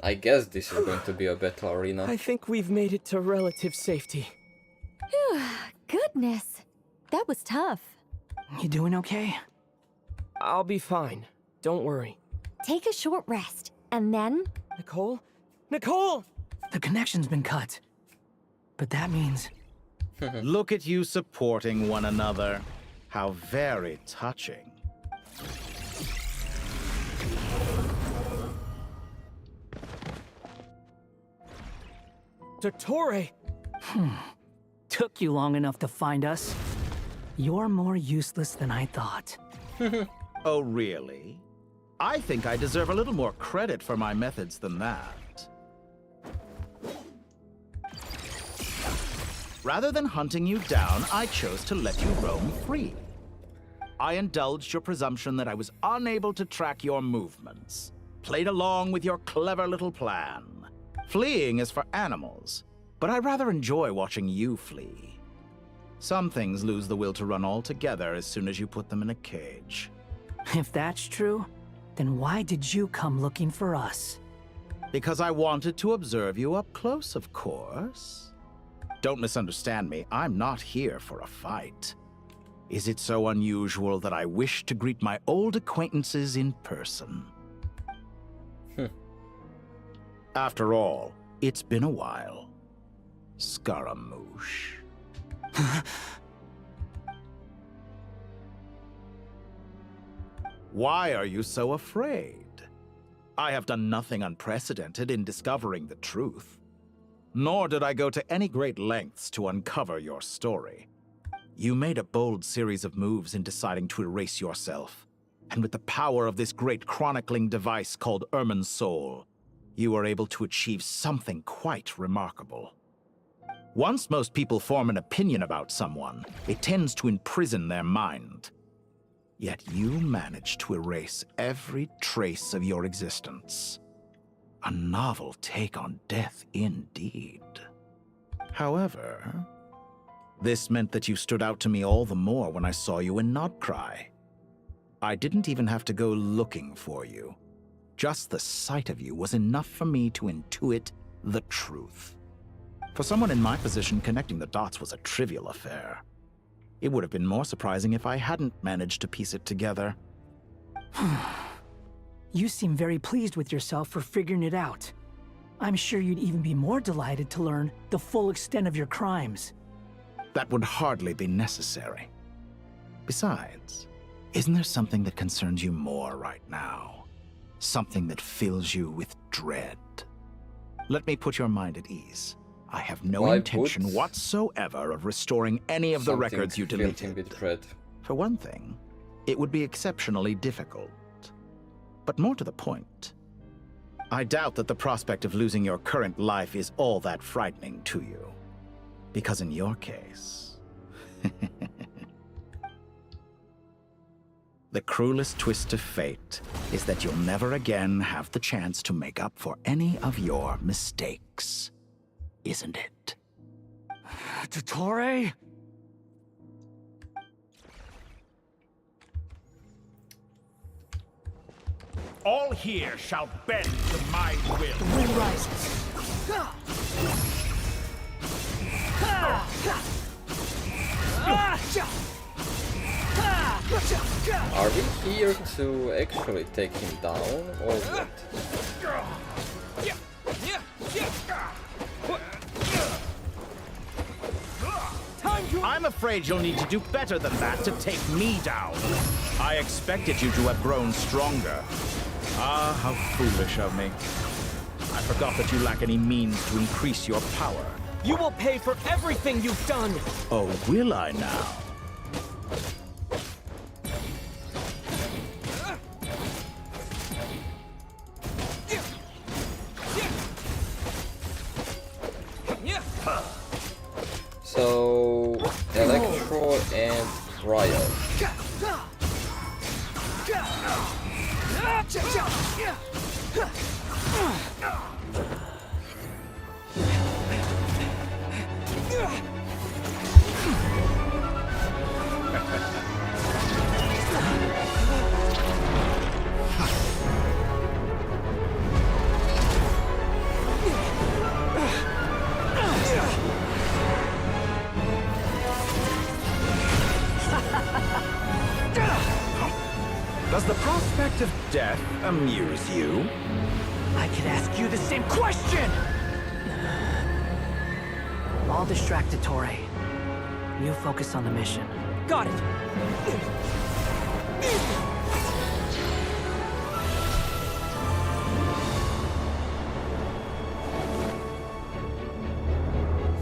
I guess this is going to be a battle arena. I think we've made it to relative safety. Goodness, that was tough. You doing okay? I'll be fine. Don't worry. Take a short rest, and then... Nicole? Nicole! The connection's been cut. But that means... Look at you supporting one another. How very touching. Dottore! Took you long enough to find us. You're more useless than I thought. Oh, really? I think I deserve a little more credit for my methods than that. Rather than hunting you down, I chose to let you roam free. I indulged your presumption that I was unable to track your movements. Played along with your clever little plan. Fleeing is for animals, but I rather enjoy watching you flee. Some things lose the will to run altogether as soon as you put them in a cage. If that's true, then why did you come looking for us? Because I wanted to observe you up close, of course. Don't misunderstand me, I'm not here for a fight. Is it so unusual that I wish to greet my old acquaintances in person? After all, it's been a while. Scaramouche. Why are you so afraid? I have done nothing unprecedented in discovering the truth. Nor did I go to any great lengths to uncover your story. You made a bold series of moves in deciding to erase yourself. And with the power of this great chronicling device called Irmin's Soul, you were able to achieve something quite remarkable. Once most people form an opinion about someone, it tends to imprison their mind. Yet you managed to erase every trace of your existence. A novel take on death indeed. However, this meant that you stood out to me all the more when I saw you in Nodcry. I didn't even have to go looking for you. Just the sight of you was enough for me to intuit the truth. For someone in my position, connecting the dots was a trivial affair. It would have been more surprising if I hadn't managed to piece it together. You seem very pleased with yourself for figuring it out. I'm sure you'd even be more delighted to learn the full extent of your crimes. That would hardly be necessary. Besides, isn't there something that concerns you more right now? Something that fills you with dread? Let me put your mind at ease. I have no intention whatsoever of restoring any of the records you deleted. For one thing, it would be exceptionally difficult. But more to the point, I doubt that the prospect of losing your current life is all that frightening to you. Because in your case, the cruelest twist of fate is that you'll never again have the chance to make up for any of your mistakes. Isn't it? Dottore? All here shall bend to my will. The wind rises. Are we here to actually take him down, or what? I'm afraid you'll need to do better than that to take me down. I expected you to have grown stronger. Ah, how foolish of me. I forgot that you lack any means to increase your power. You will pay for everything you've done! Oh, will I now? So, Electro and Cryo. Does the prospect of death amuse you? I could ask you the same question! I'll distract Dottore. You focus on the mission. Got it!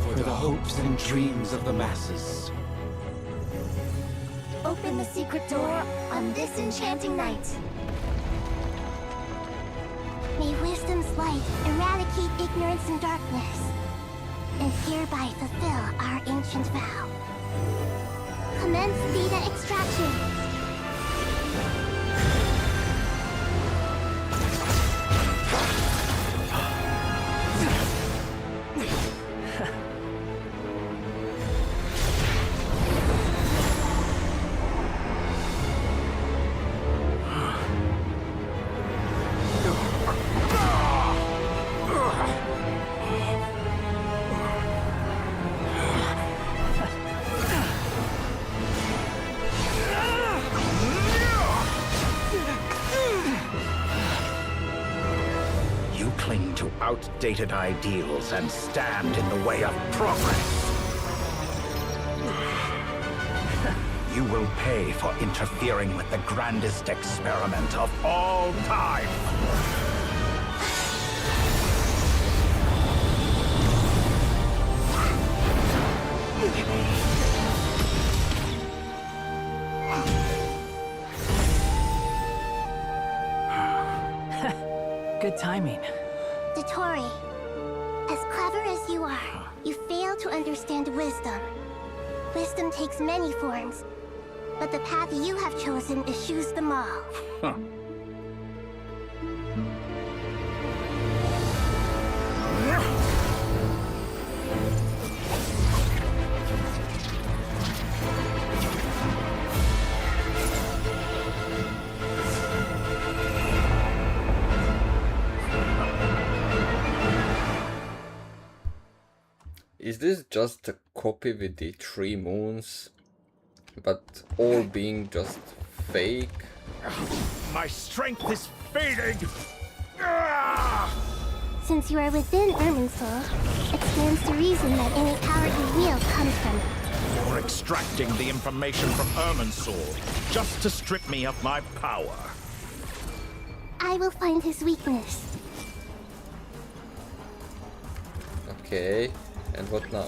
For the hopes and dreams of the masses. Open the secret door on this enchanting night. May wisdom's light eradicate ignorance and darkness, and hereby fulfill our ancient vow. Commence data extraction. outdated ideals and stand in the way of progress. You will pay for interfering with the grandest experiment of all time. Good timing. Dottore, as clever as you are, you fail to understand wisdom. Wisdom takes many forms, but the path you have chosen eschews them all. Huh. Is this just a copy with the 3 moons, but all being just fake? My strength is fading! Since you are within Irminsul, it stands to reason that any power you wield comes from it. You're extracting the information from Irminsul just to strip me of my power. I will find his weakness. Okay, and what now?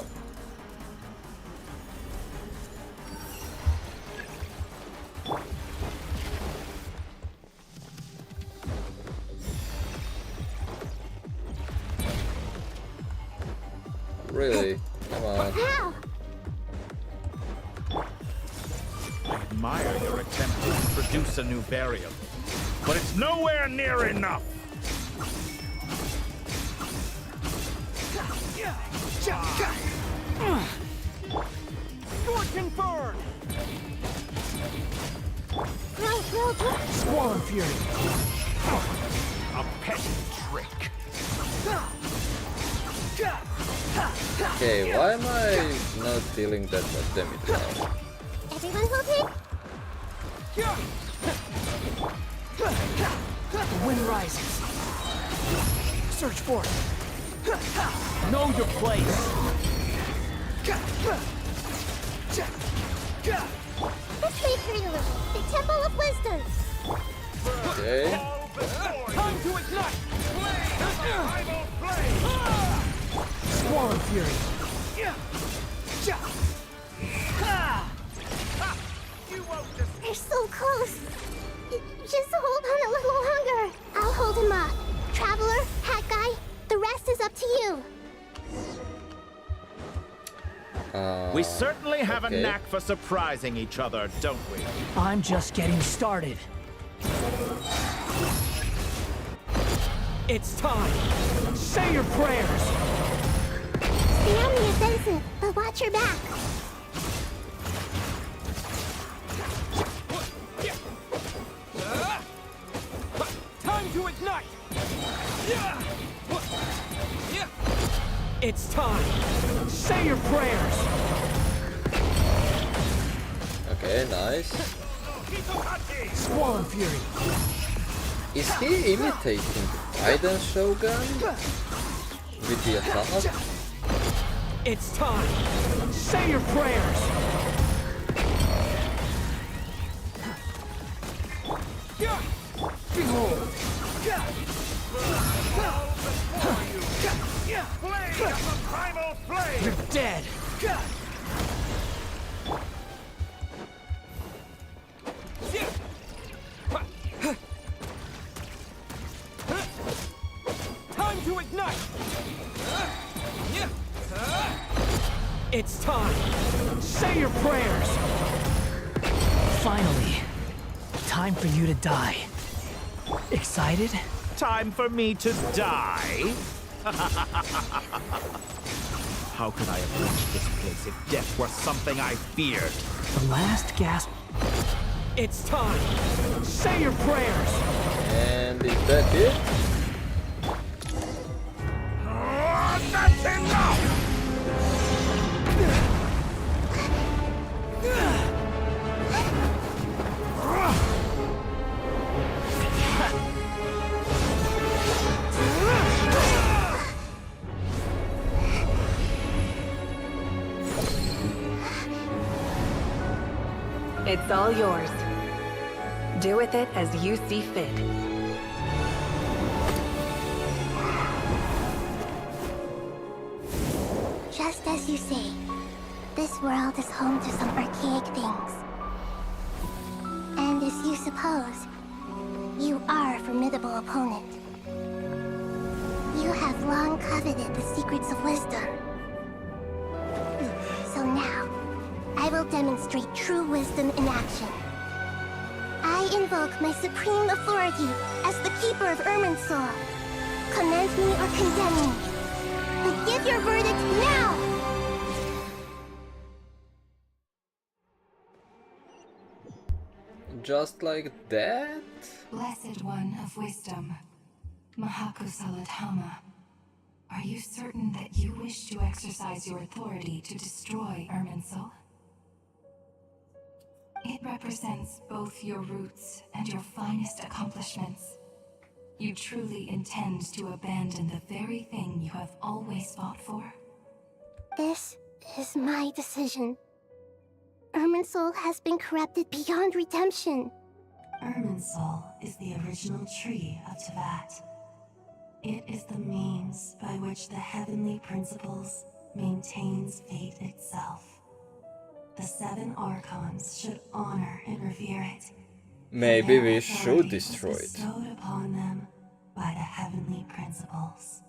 Really? Come on. How? I admire your attempt to produce a new variable, but it's nowhere near enough. Score confirmed! Squall Fury. A petty trick. Okay, why am I not dealing that much damage now? Everyone will take? The wind rises. Search for it. Know your place. Let's make her a little. The Temple of Wisdom. Okay. Time to ignite! Squall Fury. They're so close. Just hold on a little longer. I'll hold him off. Traveler, Hat Guy, the rest is up to you. We certainly have okay. a knack for surprising each other, don't we? I'm just getting started. It's time. Say your prayers. Stay on the offensive, but watch your back. Time to ignite. It's time. Say your prayers. Okay, nice. Squall Fury. Is he imitating Raiden Shogun with the attack? It's time. Say your prayers. Behold. You're dead. Time to ignite. It's time. Say your prayers. Finally, time for you to die. Excited? Time for me to die? How could I have reached this place if death were something I feared? The last gasp. It's time. Say your prayers. And is that it? That's enough! It's all yours. Do with it as you see fit. Just as you say, this world is home to some archaic things. And as you suppose, you are a formidable opponent. You have long coveted the secrets of wisdom. So now, I will demonstrate true wisdom in action. I invoke my supreme authority as the keeper of Irminsul. Commend me or condemn me. But give your verdict now! Just like that? Blessed One of Wisdom, Mahakusaladhama, are you certain that you wish to exercise your authority to destroy Irminsul? It represents both your roots and your finest accomplishments. You truly intend to abandon the very thing you have always fought for? This is my decision. Irminsul has been corrupted beyond redemption. Irminsul is the original tree of Teyvat. It is the means by which the heavenly principles maintains fate itself. The 7 Archons should honor and revere it. Maybe we should destroy it. Bestowed upon them by the heavenly principles.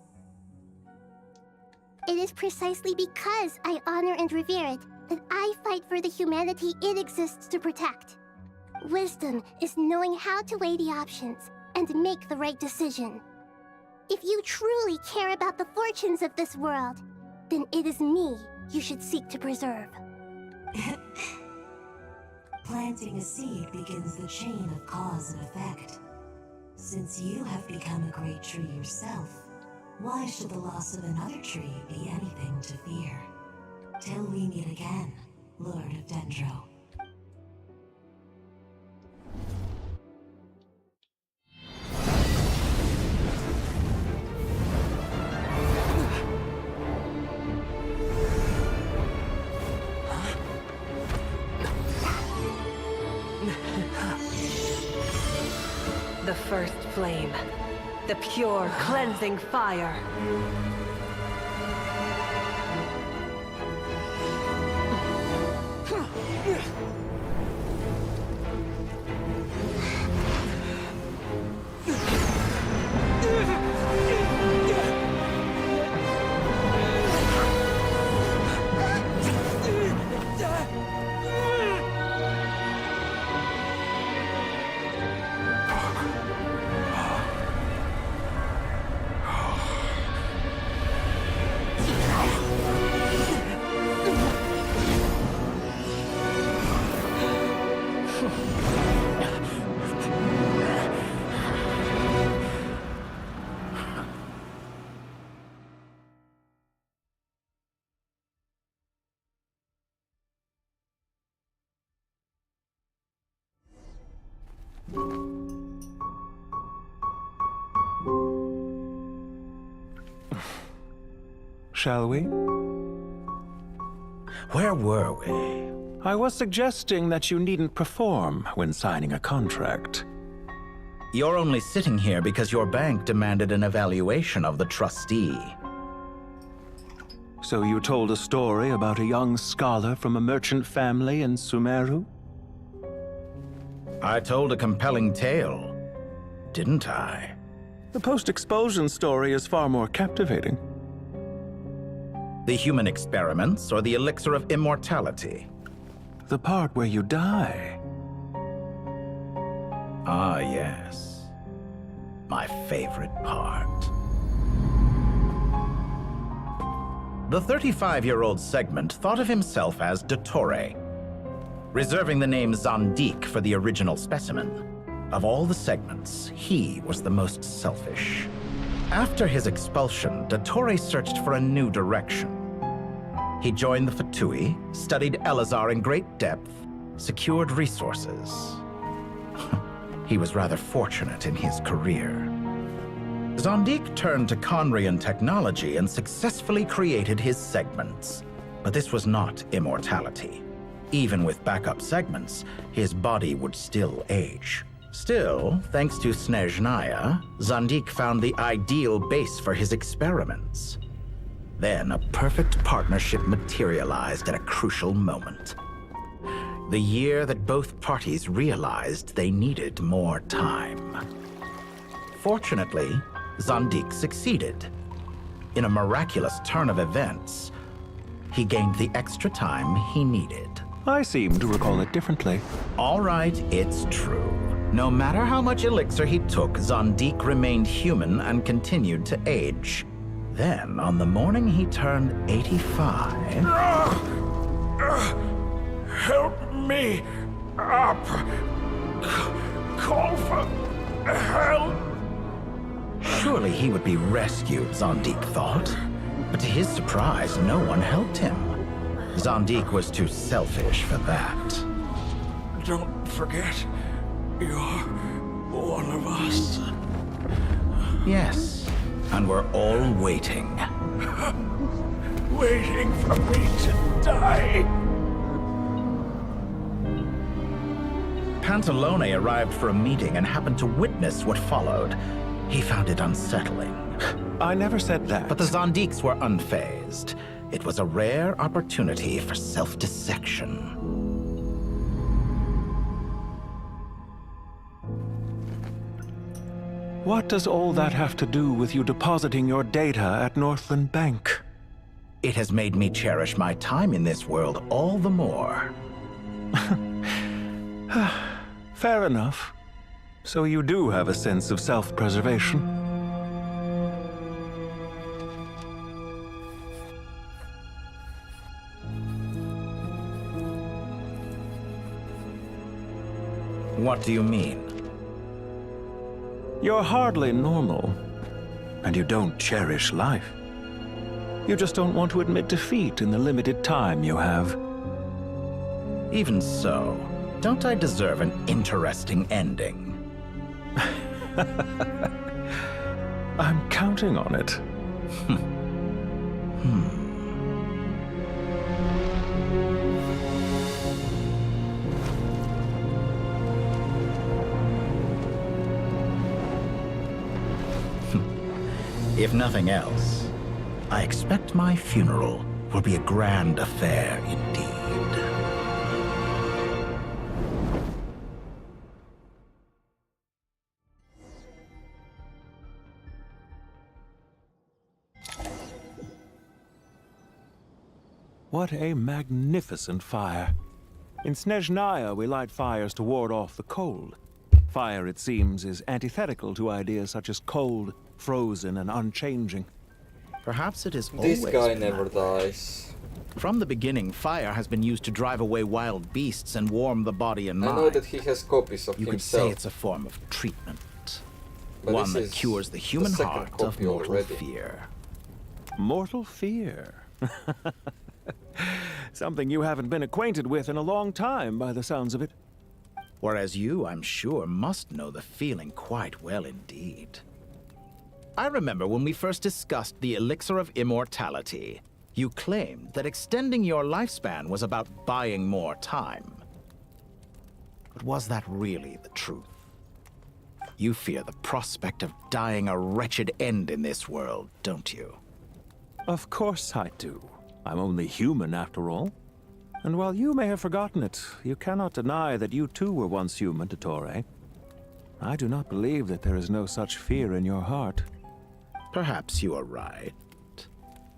It is precisely because I honor and revere it that I fight for the humanity it exists to protect. Wisdom is knowing how to weigh the options and make the right decision. If you truly care about the fortunes of this world, then it is me you should seek to preserve. Planting a seed begins the chain of cause and effect. Since you have become a great tree yourself, why should the loss of another tree be anything to fear? Till we meet again, Lord of Dendro. The first flame. The pure, cleansing fire. Shall we? Where were we? I was suggesting that you needn't perform when signing a contract. You're only sitting here because your bank demanded an evaluation of the trustee. So you told a story about a young scholar from a merchant family in Sumeru? I told a compelling tale, didn't I? The post-expulsion story is far more captivating. The human experiments or the elixir of immortality? The part where you die. Ah, yes. My favorite part. The 35-year-old Segment thought of himself as Dottore, reserving the name Zondique for the original specimen. Of all the Segments, he was the most selfish. After his expulsion, Dottore searched for a new direction. He joined the Fatui, studied Elazar in great depth, secured resources. He was rather fortunate in his career. Zondique turned to Conrian technology and successfully created his Segments. But this was not immortality. Even with backup segments, his body would still age. Still, thanks to Snezhnaya, Zandik found the ideal base for his experiments. Then a perfect partnership materialized at a crucial moment. The year that both parties realized they needed more time. Fortunately, Zandik succeeded. In a miraculous turn of events, he gained the extra time he needed. I seem to recall it differently. All right, it's true. No matter how much elixir he took, Zandik remained human and continued to age. Then, on the morning he turned 85... Help me up. Call for help. Surely he would be rescued, Zandik thought. But to his surprise, no one helped him. Zandik was too selfish for that. Don't forget, you're one of us. Yes, and we're all waiting. Waiting for me to die. Pantalone arrived for a meeting and happened to witness what followed. He found it unsettling. I never said that. But the Zandiks were unfazed. It was a rare opportunity for self-dissection. What does all that have to do with you depositing your data at Northland Bank? It has made me cherish my time in this world all the more. Fair enough. So you do have a sense of self-preservation. What do you mean? You're hardly normal, and you don't cherish life. You just don't want to admit defeat in the limited time you have. Even so, don't I deserve an interesting ending? I'm counting on it. If nothing else, I expect my funeral will be a grand affair indeed. What a magnificent fire. In Snezhnaya, we light fires to ward off the cold. Fire, it seems, is antithetical to ideas such as cold, frozen, and unchanging. Perhaps it is This always guy been never that way. dies. From the beginning, fire has been used to drive away wild beasts and warm the body and I mind. know that he has copies of You could himself. say it's a form of treatment. But One this that is cures the human second heart of copy mortal already. fear. Mortal fear. Something you haven't been acquainted with in a long time, by the sounds of it. Whereas you, I'm sure, must know the feeling quite well indeed. I remember when we first discussed the elixir of immortality. You claimed that extending your lifespan was about buying more time. But was that really the truth? You fear the prospect of dying a wretched end in this world, don't you? Of course I do. I'm only human, after all. And while you may have forgotten it, you cannot deny that you too were once human, Dottore. I do not believe that there is no such fear in your heart. Perhaps you are right.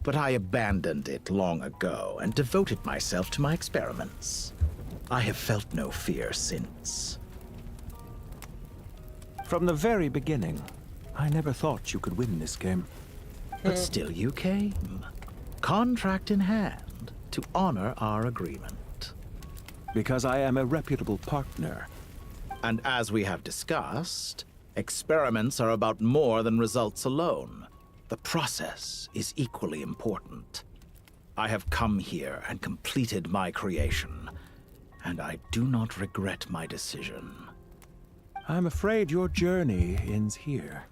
But I abandoned it long ago and devoted myself to my experiments. I have felt no fear since. From the very beginning, I never thought you could win this game. But still you came. Contract in hand, to honor our agreement. Because I am a reputable partner. And as we have discussed, experiments are about more than results alone. The process is equally important. I have come here and completed my creation, and I do not regret my decision. I'm afraid your journey ends here.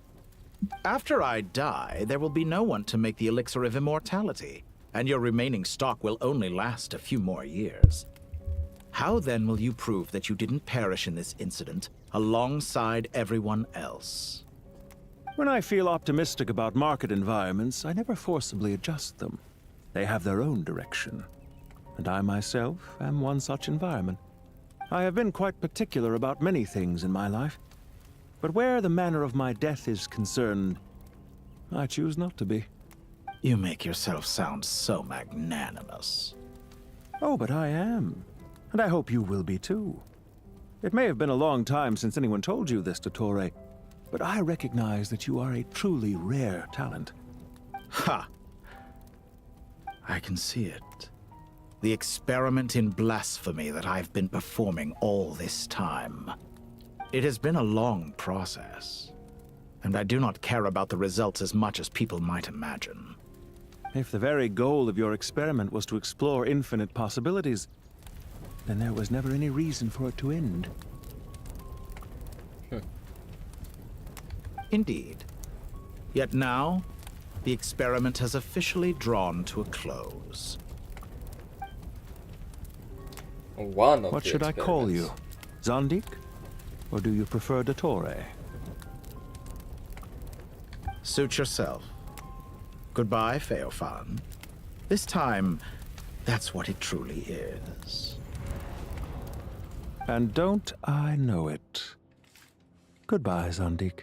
After I die, there will be no one to make the elixir of immortality, and your remaining stock will only last a few more years. How then will you prove that you didn't perish in this incident alongside everyone else? When I feel optimistic about market environments, I never forcibly adjust them. They have their own direction. And I myself am one such environment. I have been quite particular about many things in my life. But where the manner of my death is concerned, I choose not to be. You make yourself sound so magnanimous. Oh, but I am. And I hope you will be too. It may have been a long time since anyone told you this, Dottore, but I recognize that you are a truly rare talent. Ha! I can see it. The experiment in blasphemy that I've been performing all this time. It has been a long process, and I do not care about the results as much as people might imagine. If the very goal of your experiment was to explore infinite possibilities, then there was never any reason for it to end. Indeed. Yet now, the experiment has officially drawn to a close. What should I call you? Zondik? Or do you prefer Dottore? Suit yourself. Goodbye, Feofan. This time, that's what it truly is. And don't I know it? Goodbye, Zondik.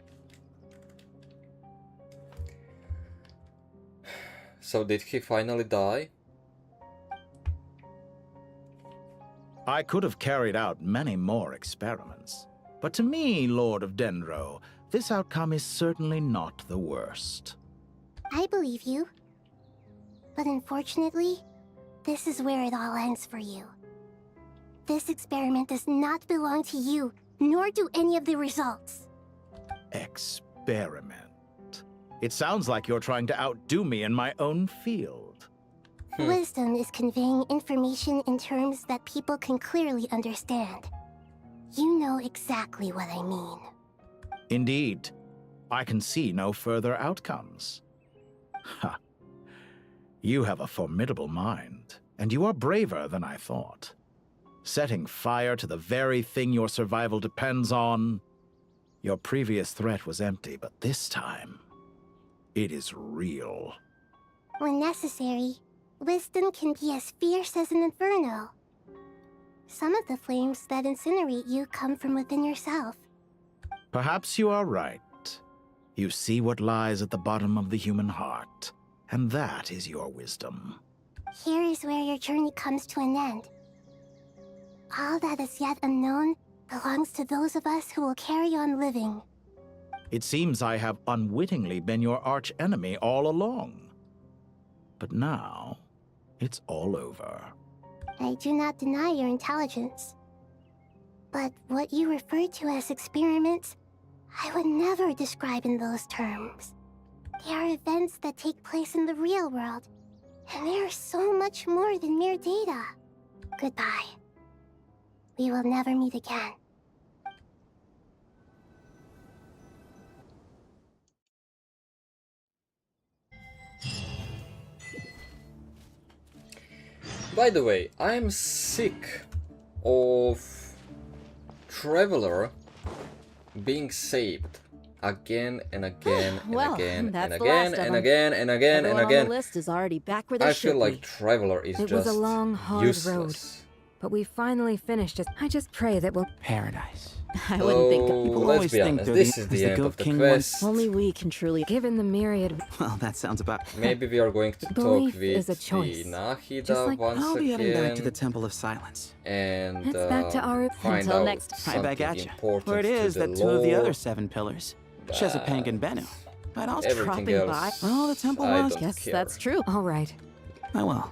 So did he finally die? I could have carried out many more experiments. But to me, Lord of Dendro, this outcome is certainly not the worst. I believe you. But unfortunately, this is where it all ends for you. This experiment does not belong to you, nor do any of the results. Experiment. It sounds like you're trying to outdo me in my own field. Wisdom is conveying information in terms that people can clearly understand. You know exactly what I mean. Indeed. I can see no further outcomes. Ha. You have a formidable mind, and you are braver than I thought. Setting fire to the very thing your survival depends on. Your previous threat was empty, but this time, it is real. When necessary, wisdom can be as fierce as an inferno. Some of the flames that incinerate you come from within yourself. Perhaps you are right. You see what lies at the bottom of the human heart, and that is your wisdom. Here is where your journey comes to an end. All that is yet unknown belongs to those of us who will carry on living. It seems I have unwittingly been your arch-enemy all along. But now, it's all over. I do not deny your intelligence. But what you refer to as experiments, I would never describe in those terms. They are events that take place in the real world, and they are so much more than mere data. Goodbye. We will never meet again. By the way, I'm sick of Traveler being saved again and again and Well, again and that's the again last of and them. again and again and Everyone again. on the list is already back where they I should feel like be. Traveler is It just was a long, hard useless. road. But we finally finished it. I just pray that we'll... Paradise. I wouldn't think Oh, people let's always be think honest, they're this the- is as the the end Goat of the King quest. Only we can truly. Given the myriad... Well, that sounds about... Maybe we are going to talk Belief with is a the choice. Nahida Just like once I'll be heading back to the again Temple of Silence. and It's back to our- find Until out next Right back something at you. important Where it is to the that two of the lore. other 7 pillars, Chesapeake and Bennu. But I'll Everything dropping else, by. Oh, the temple I was. don't Yes, care. that's true. All right. I will.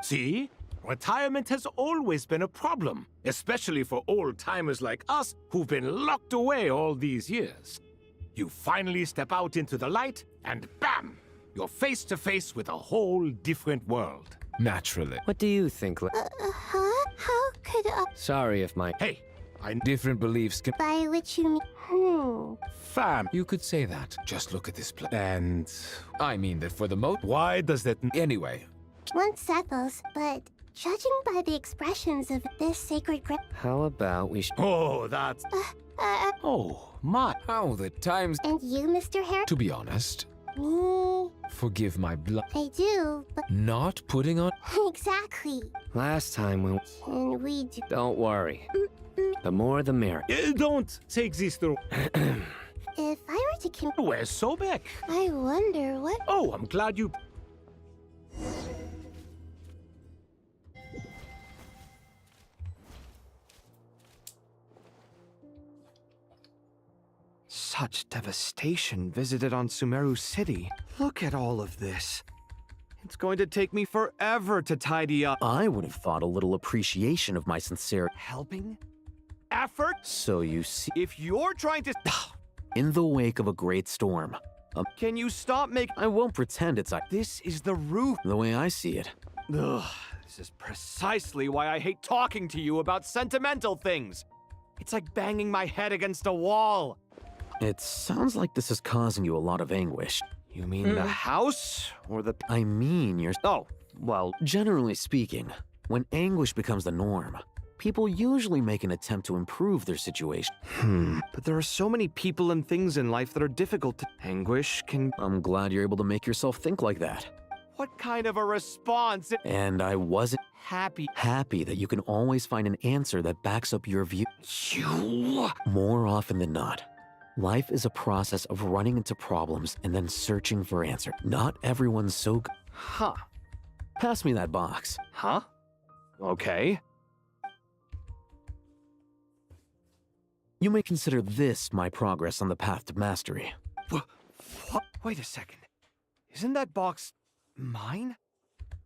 See? Retirement has always been a problem, especially for old-timers like us who've been locked away all these years. You finally step out into the light, and bam! You're face to face with a whole different world. Naturally. What do you think? How could, Sorry if my different beliefs can. by which you mean, Fam, you could say that. Just look at this place. And I mean that for the most. Why does that. Anyway. One settles, but judging by the expressions of this sacred grip. How about we? Oh, that's. Oh, my. How the times. And you, Mr. Harry? To be honest, Me. forgive my blood. I do, but. Not putting on. Exactly. Last time we. And we do. Don't worry. The more the merrier. Don't take this through. If I were to Where's Sobek? I wonder what. Oh, I'm glad you. Such devastation visited on Sumeru City. Look at all of this. It's going to take me forever to tidy up. I would have thought a little appreciation of my sincere helping effort. So you see, If you're trying to... in the wake of a great storm, Can you stop making... I won't pretend it's This is the roof. the way I see it. Ugh, this is precisely why I hate talking to you about sentimental things. It's like banging my head against a wall. It sounds like this is causing you a lot of anguish. You mean the house? Or the... I mean your... Oh, well... Generally speaking, when anguish becomes the norm, people usually make an attempt to improve their situation. But there are so many people and things in life that are difficult to... Anguish can... I'm glad you're able to make yourself think like that. What kind of a response? And I wasn't Happy. happy that you can always find an answer that backs up your view. You... More often than not, life is a process of running into problems and then searching for answer. Not everyone's so good. Huh. Pass me that box. Huh? Okay. You may consider this my progress on the path to mastery. What? Wait a second. Isn't that box... mine?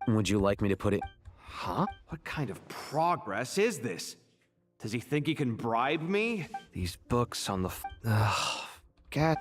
Would you like me to put it? Huh? What kind of progress is this? Does he think he can bribe me? These books on the... Ugh. God.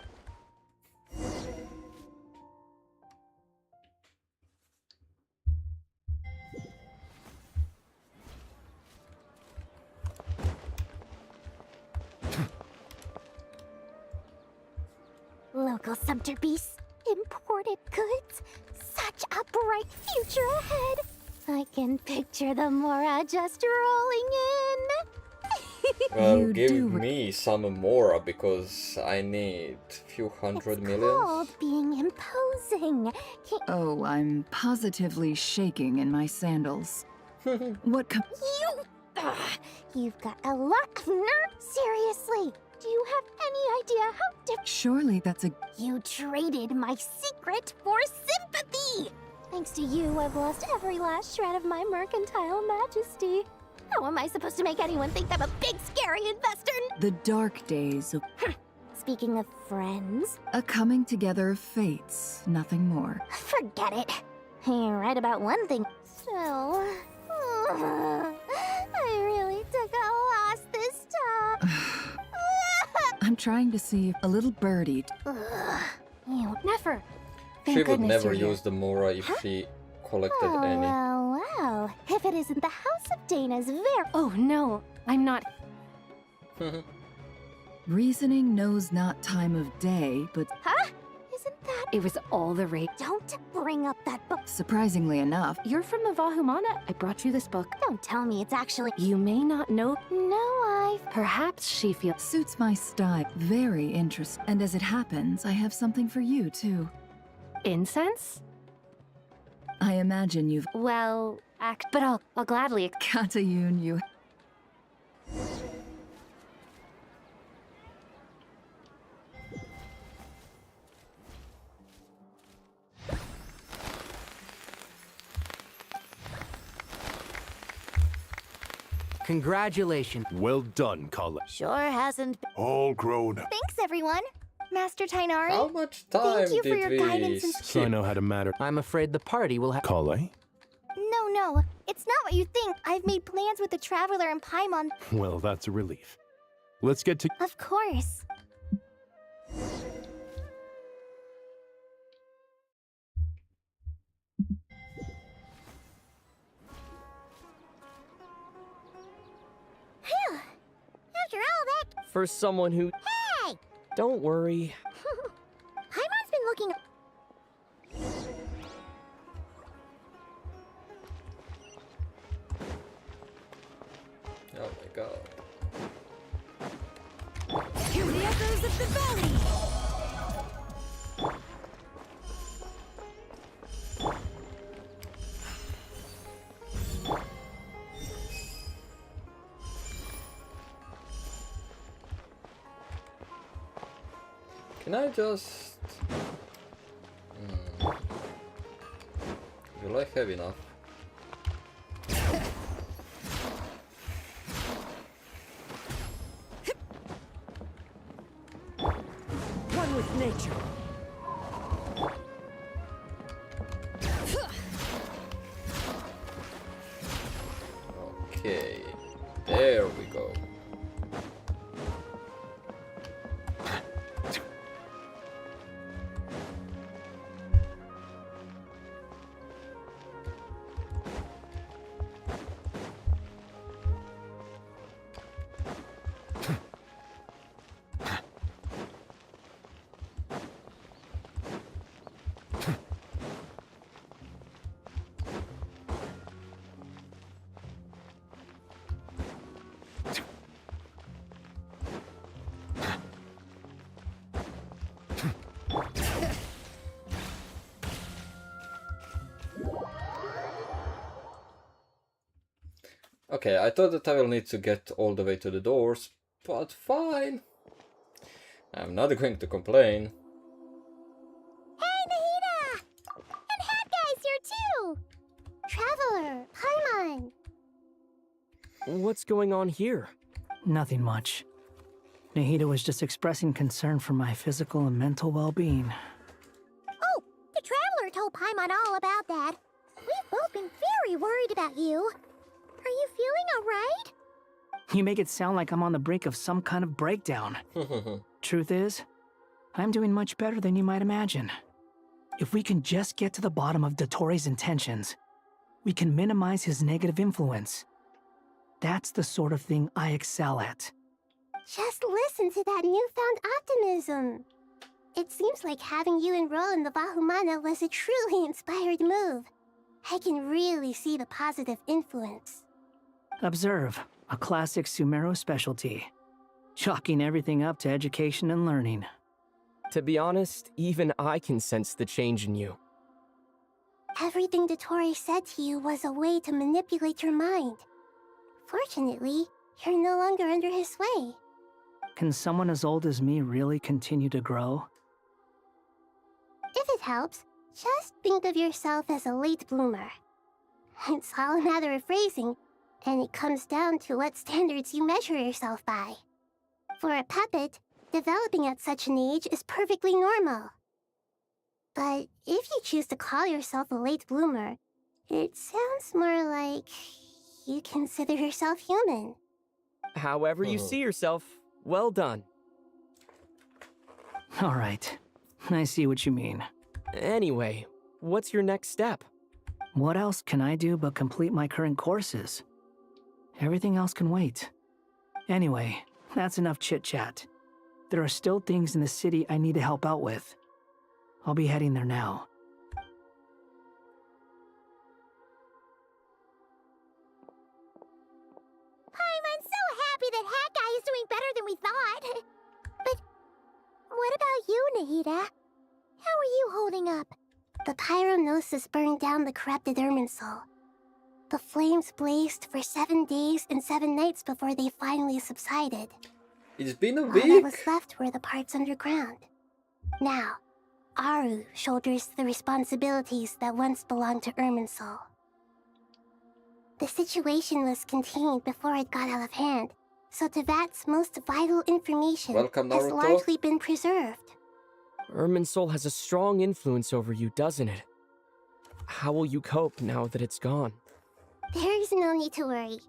Local Sumter beasts, imported goods, such a bright future ahead. I can picture the Mora just rolling in. Well, give me some Mora because I need few hundred millions. Called being imposing. Oh, I'm positively shaking in my sandals. What You've got a lot of nerve. Seriously, do you have any idea how Surely that's a... You traded my secret for sympathy! Thanks to you, I've lost every last shred of my mercantile majesty. How am I supposed to make anyone think I'm a big, scary investor? The dark days of... Speaking of friends... A coming together of fates, nothing more. Forget it. You're right about one thing. So... I really took a loss this time. I'm trying to see if a little birdie... You never. She would never use the Mora if she collected any. Well. If it isn't the House of Dana's Oh no, I'm not. Reasoning knows not time of day, but... Huh? Isn't that... It was all the rage. Don't bring up that book. Surprisingly enough... You're from the Vahumana. I brought you this book. Don't tell me it's actually... You may not know. No, Perhaps she feels... Suits my style. Very interesting. And as it happens, I have something for you, too. Incense? I imagine you've... Well, but I'll gladly... Katayun, you... Congratulations. Well done, Kala. Sure hasn't been... All grown up. Thanks, everyone. Master Tainari. How much time Thank you for did your we guidance and... So I know how to matter. I'm afraid the party will have... Kala? No. It's not what you think. I've made plans with the Traveler and Paimon. Well, that's a relief. Let's get to... Of course. For someone who... Hey! Don't worry. Paimon's been looking... Oh my god. Hear the echoes of the valley! Can I just... Will I have enough? One with nature. Okay, there we go. Okay, I thought that I will need to get all the way to the doors, but fine. I'm not going to complain. Hey, Nahida! And Hat Guy's here too! Traveler, Paimon! What's going on here? Nothing much. Nahida was just expressing concern for my physical and mental well-being. Oh, the Traveler told Paimon all about that. We've both been very worried about you. Are you feeling alright? You make it sound like I'm on the brink of some kind of breakdown. Truth is, I'm doing much better than you might imagine. If we can just get to the bottom of Dottoro's intentions, we can minimize his negative influence. That's the sort of thing I excel at. Just listen to that newfound optimism. It seems like having you enroll in the Vahumana was a truly inspired move. I can really see the positive influence. Observe, a classic Sumeru specialty. Chalking everything up to education and learning. To be honest, even I can sense the change in you. Everything Dottore said to you was a way to manipulate your mind. Fortunately, you're no longer under his sway. Can someone as old as me really continue to grow? If it helps, just think of yourself as a late bloomer. It's all a matter of phrasing, and it comes down to what standards you measure yourself by. For a puppet, developing at such an age is perfectly normal. But if you choose to call yourself a late bloomer, it sounds more like you consider yourself human. However you see yourself, well done. All right, I see what you mean. Anyway, what's your next step? What else can I do but complete my current courses? Everything else can wait. Anyway, that's enough chit-chat. There are still things in the city I need to help out with. I'll be heading there now. I'm so happy that Hat Guy is doing better than we thought. But what about you, Nahida? How are you holding up? The pyronosis burned down the corrupted Irminsul. The flames blazed for 7 days and 7 nights before they finally subsided. It's been a All week. that was left were the parts underground. Now, Aru shoulders the responsibilities that once belonged to Irminsul. The situation was contained before it got out of hand, so Teyvat's most vital information Welcome, has Naruto. largely been preserved. Irminsul has a strong influence over you, doesn't it? How will you cope now that it's gone? There is no need to worry.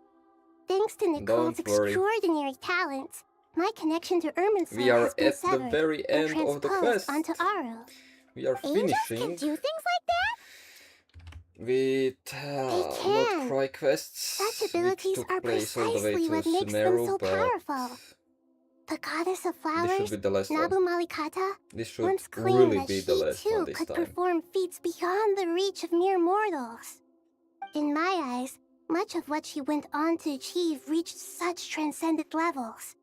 Thanks to Nicole's Don't worry. extraordinary talents, my connection to Irminsul We are has been at the severed very and end of the transposed quest. onto Aru. We are Angels can finishing do things like that? with can. Krai quests. Such which abilities took are place all the way precisely to what makes them Sumeru, so but powerful. The goddess of This flowers, should be the last one. Nabu Malikata, This should once claimed really that be she the last one too this could time. perform feats beyond the reach of mere mortals. In my eyes, much of what she went on to achieve reached such transcendent levels.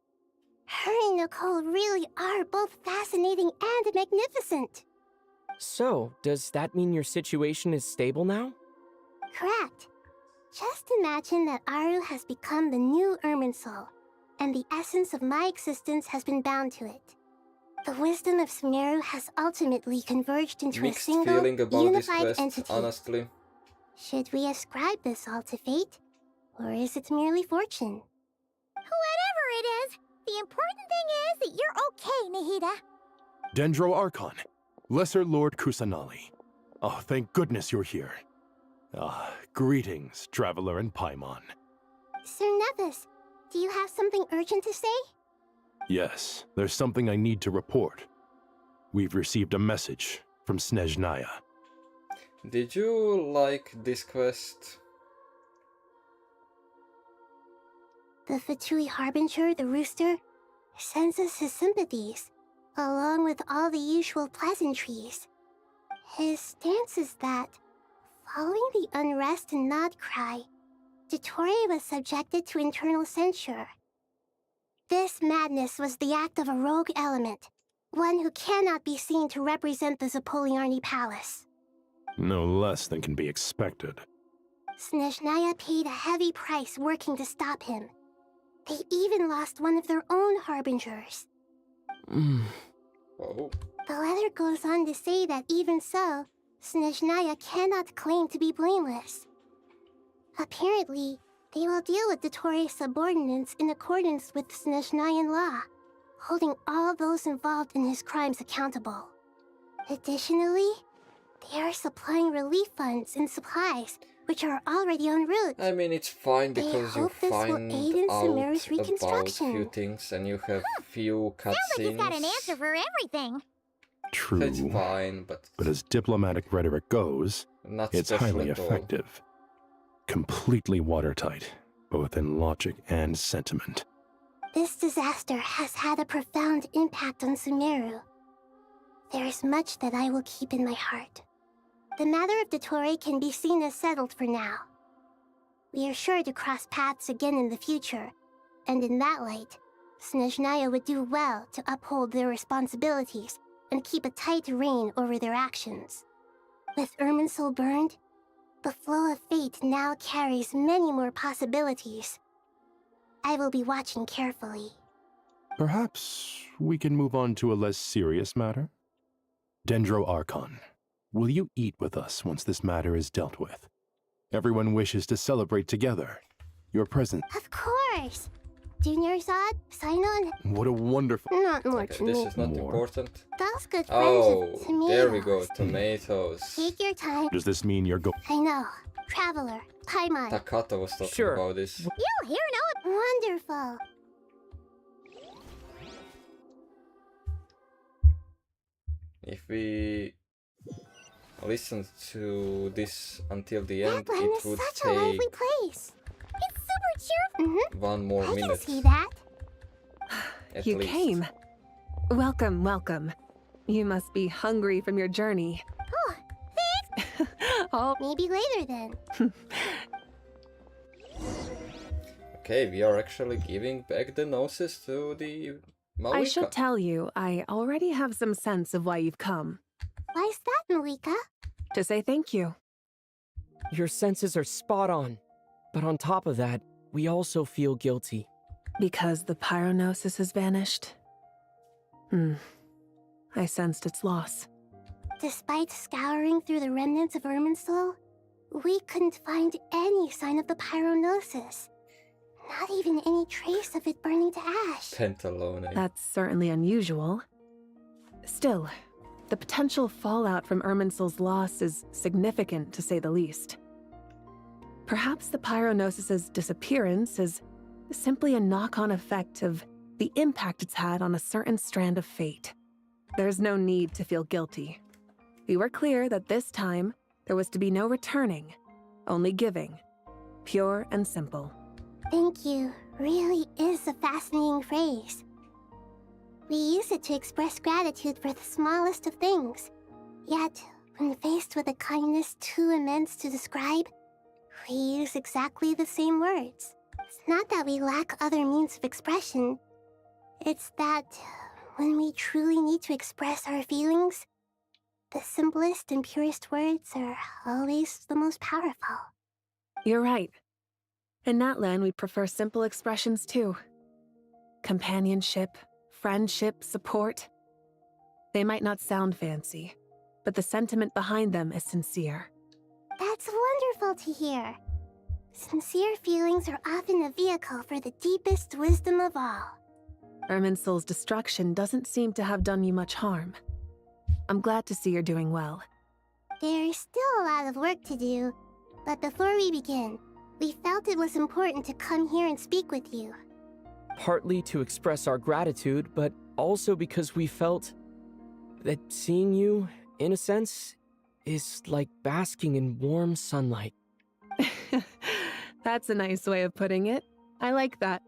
Her and Nicole really are both fascinating and magnificent. So, does that mean your situation is stable now? Correct. Just imagine that Aru has become the new Irminsul, and the essence of my existence has been bound to it. The wisdom of Sumeru has ultimately converged into Mixed a single, feeling about this unified quest, entity. honestly. Should we ascribe this all to fate, or is it merely fortune? Whatever it is, the important thing is that you're okay, Nahida. Dendro Archon, Lesser Lord Kusanali. Oh, thank goodness you're here. Greetings, Traveler and Paimon. Sir Nevis, do you have something urgent to say? Yes, there's something I need to report. We've received a message from Snezhnaya. Did you like this quest? The Fatui Harbinger, the rooster, sends us his sympathies, along with all the usual pleasantries. His stance is that, following the unrest in Nodcry, Dottore was subjected to internal censure. This madness was the act of a rogue element, one who cannot be seen to represent the Zapoliarni Palace. No less than can be expected. Snezhnaya paid a heavy price working to stop him. They even lost one of their own harbingers. Oh. The letter goes on to say that even so, Snezhnaya cannot claim to be blameless. Apparently, they will deal with Dottore's subordinates in accordance with Snezhnayan law, holding all those involved in his crimes accountable. Additionally, they are supplying relief funds and supplies, which are already en route. I mean, it's fine because you hope this will find aid in out Sumeru's about reconstruction. few things and you have few Sounds like he's got an cutscenes. answer for everything. True. It's fine, but as diplomatic rhetoric goes, not it's special highly at all. effective. Completely watertight, both in logic and sentiment. This disaster has had a profound impact on Sumeru. There is much that I will keep in my heart. The matter of Dottore can be seen as settled for now. We are sure to cross paths again in the future, and in that light, Snezhnaya would do well to uphold their responsibilities and keep a tight rein over their actions. With Irminsul burned, the flow of fate now carries many more possibilities. I will be watching carefully. Perhaps we can move on to a less serious matter? Dendro Archon, will you eat with us once this matter is dealt with? Everyone wishes to celebrate together. Your presence. Of course! Junior Zod, Sinon. What a wonderful. Not more Okay, to this me. is not important. Those good friends Oh, of tomatoes. there we go, tomatoes. Take your time. Does this mean you're I know. Traveler, Paimon. Takata was talking Sure. about this. You here know it. Wonderful. If we listen to this until the That end, land it is would such a lively take place. It's super cheerful. one more I can minute. see that. At You least. came. Welcome, welcome. You must be hungry from your journey. Oh, thanks. Oh. Maybe later then. Okay, we are actually giving back the noses to the Malika. I should tell you, I already have some sense of why you've come. Why's that, Malika? To say thank you. Your senses are spot on. But on top of that, we also feel guilty. Because the pyronosis has vanished? I sensed its loss. Despite scouring through the remnants of Irminsul, we couldn't find any sign of the pyronosis. Not even any trace of it burning to ash. Pentalone. That's certainly unusual. Still, the potential fallout from Irminsul's loss is significant, to say the least. Perhaps the pyronosis's disappearance is simply a knock-on effect of the impact it's had on a certain strand of fate. There's no need to feel guilty. We were clear that this time, there was to be no returning, only giving. Pure and simple. Thank you really is a fascinating phrase. We use it to express gratitude for the smallest of things. Yet, when faced with a kindness too immense to describe, we use exactly the same words. It's not that we lack other means of expression. It's that when we truly need to express our feelings, the simplest and purest words are always the most powerful. You're right. In Natlan, we prefer simple expressions too. Companionship, friendship, support. They might not sound fancy, but the sentiment behind them is sincere. That's wonderful to hear. Sincere feelings are often a vehicle for the deepest wisdom of all. Irminsul's destruction doesn't seem to have done you much harm. I'm glad to see you're doing well. There's still a lot of work to do, but before we begin, we felt it was important to come here and speak with you. Partly to express our gratitude, but also because we felt that seeing you, in a sense, is like basking in warm sunlight. That's a nice way of putting it. I like that.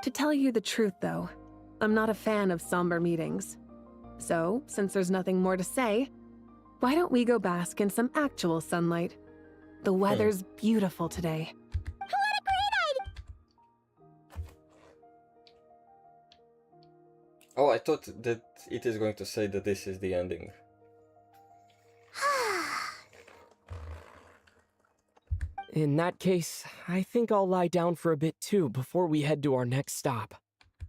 To tell you the truth, though, I'm not a fan of somber meetings. So, since there's nothing more to say, why don't we go bask in some actual sunlight? The weather's beautiful today. What a great idea! Oh, I thought that it is going to say that this is the ending. In that case, I think I'll lie down for a bit too before we head to our next stop.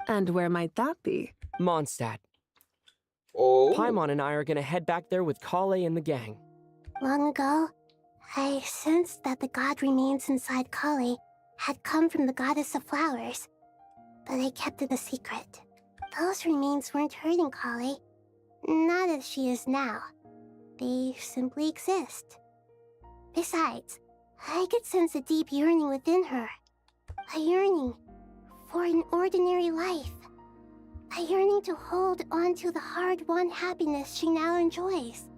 And where might that be? Mondstadt. Oh. Paimon and I are gonna head back there with Kale and the gang. Long ago, I sensed that the god remains inside Kali had come from the goddess of flowers, but I kept it a secret. Those remains weren't hurting Kali, not as she is now. They simply exist. Besides, I could sense a deep yearning within her. A yearning for an ordinary life. A yearning to hold on to the hard-won happiness she now enjoys.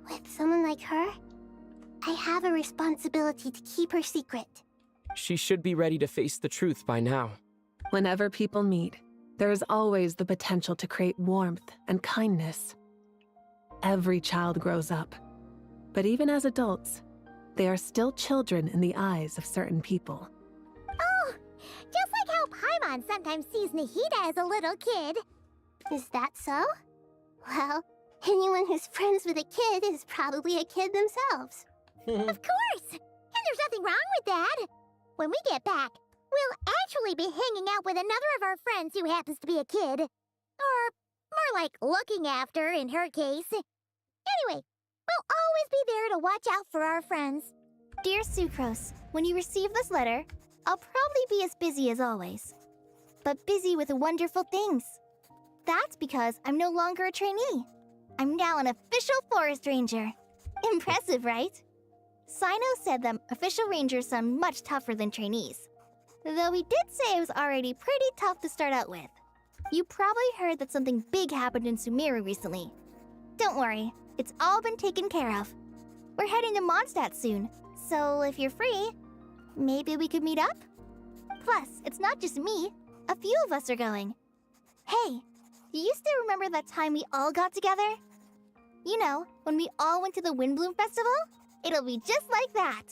With someone like her, I have a responsibility to keep her secret. She should be ready to face the truth by now. Whenever people meet, there is always the potential to create warmth and kindness. Every child grows up, but even as adults, they are still children in the eyes of certain people. Oh, just like how Paimon sometimes sees Nahida as a little kid. Is that so? Well, anyone who's friends with a kid is probably a kid themselves. Of course! And there's nothing wrong with that. When we get back, we'll actually be hanging out with another of our friends who happens to be a kid. Or more like looking after, in her case. Anyway, we'll always be there to watch out for our friends. Dear Sucrose, when you receive this letter, I'll probably be as busy as always. But busy with wonderful things. That's because I'm no longer a trainee. I'm now an official forest ranger. Impressive, right? Sino said that official rangers sound much tougher than trainees. Though he did say it was already pretty tough to start out with. You probably heard that something big happened in Sumeru recently. Don't worry, it's all been taken care of. We're heading to Mondstadt soon, so if you're free, maybe we could meet up? Plus, it's not just me. A few of us are going. Hey, do you still remember that time we all got together? You know, when we all went to the Windbloom Festival? It'll be just like that.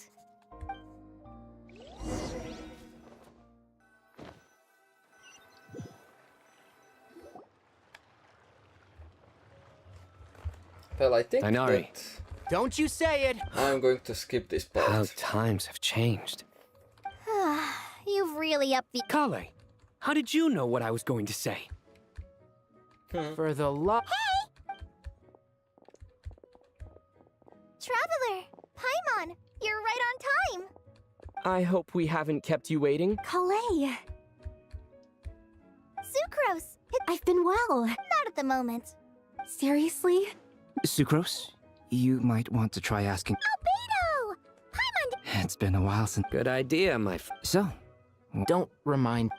Well, I think Inari. that Don't you say it! I'm going to skip this part. How times have changed. You've really upped the— Kale, how did you know what I was going to say? For the love— Hey! Traveler! Paimon! You're right on time! I hope we haven't kept you waiting. Kale! Sucrose! I've been well. Not at the moment. Seriously? Sucrose, you might want to try asking. Albedo! Paimon! It's been a while since. Good idea, my So, Don't remind.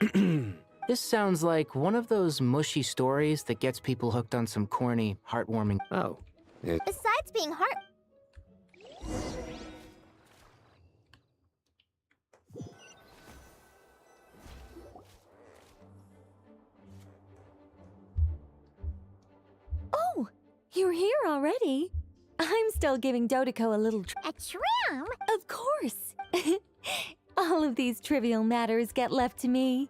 This sounds like one of those mushy stories that gets people hooked on some corny, heartwarming. Oh. Besides being heart— You're here already? I'm still giving Dodoco a little A trim? Of course! All of these trivial matters get left to me.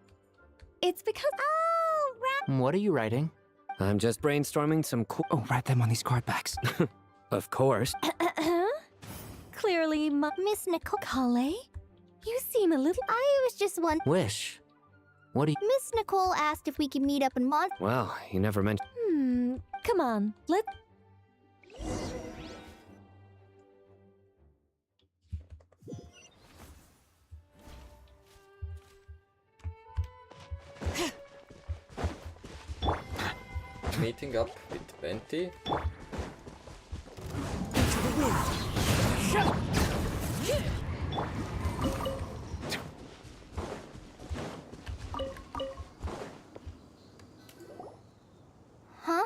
It's because— Oh, right. What are you writing? I'm just brainstorming some cool— Oh, write them on these card backs. Of course. Clearly, Miss Nicole. Kale? You seem a little— I was just wondering. Wish. What do you— Miss Nicole asked if we could meet up in Mod. Well, you never mentioned— come on, let's— Meeting up with Venti. Huh?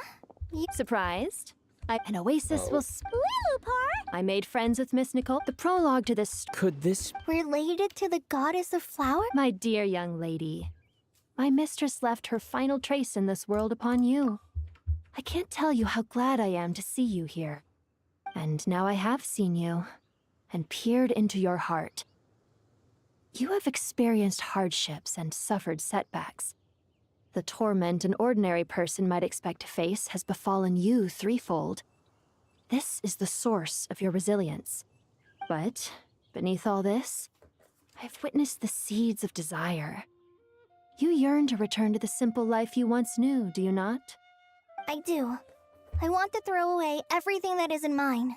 Surprised? An oasis will. Lilupar? I made friends with Miss Nicole. The prologue to this. Could this— Related to the goddess of flower? My dear young lady, my mistress left her final trace in this world upon you. I can't tell you how glad I am to see you here. And now I have seen you, and peered into your heart. You have experienced hardships and suffered setbacks. The torment an ordinary person might expect to face has befallen you threefold. This is the source of your resilience. But, beneath all this, I've witnessed the seeds of desire. You yearn to return to the simple life you once knew, do you not? I do. I want to throw away everything that isn't mine.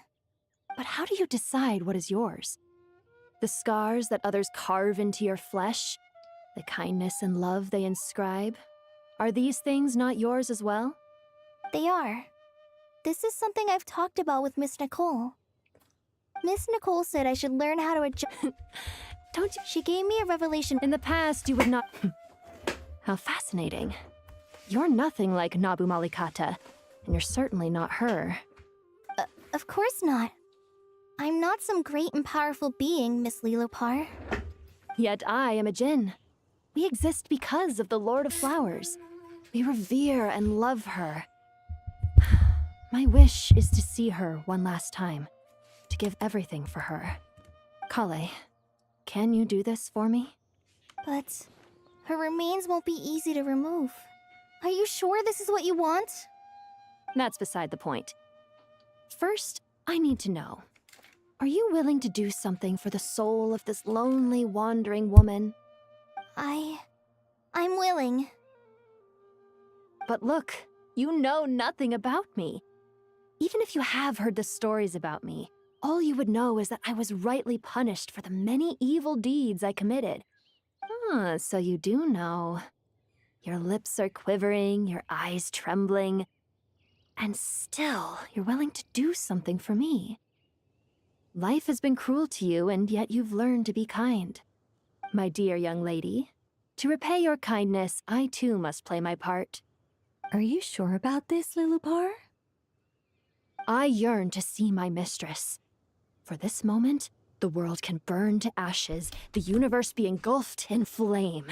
But how do you decide what is yours? The scars that others carve into your flesh? The kindness and love they inscribe? Are these things not yours as well? They are. This is something I've talked about with Miss Nicole. Miss Nicole said I should learn how to adjust. Don't you? She gave me a revelation. In the past, you would not. How fascinating. You're nothing like Nabu Malikata, and you're certainly not her. Of course not. I'm not some great and powerful being, Miss Lilupar. Yet I am a Jinn. We exist because of the Lord of Flowers. We revere and love her. My wish is to see her one last time, to give everything for her. Kale, can you do this for me? But her remains won't be easy to remove. Are you sure this is what you want? That's beside the point. First, I need to know. Are you willing to do something for the soul of this lonely, wandering woman? I'm willing. But look, you know nothing about me. Even if you have heard the stories about me, all you would know is that I was rightly punished for the many evil deeds I committed. Ah, so you do know. Your lips are quivering, your eyes trembling, and still you're willing to do something for me. Life has been cruel to you, and yet you've learned to be kind. My dear young lady, to repay your kindness, I too must play my part. Are you sure about this, Lilupar? I yearn to see my mistress. For this moment, the world can burn to ashes, the universe be engulfed in flame.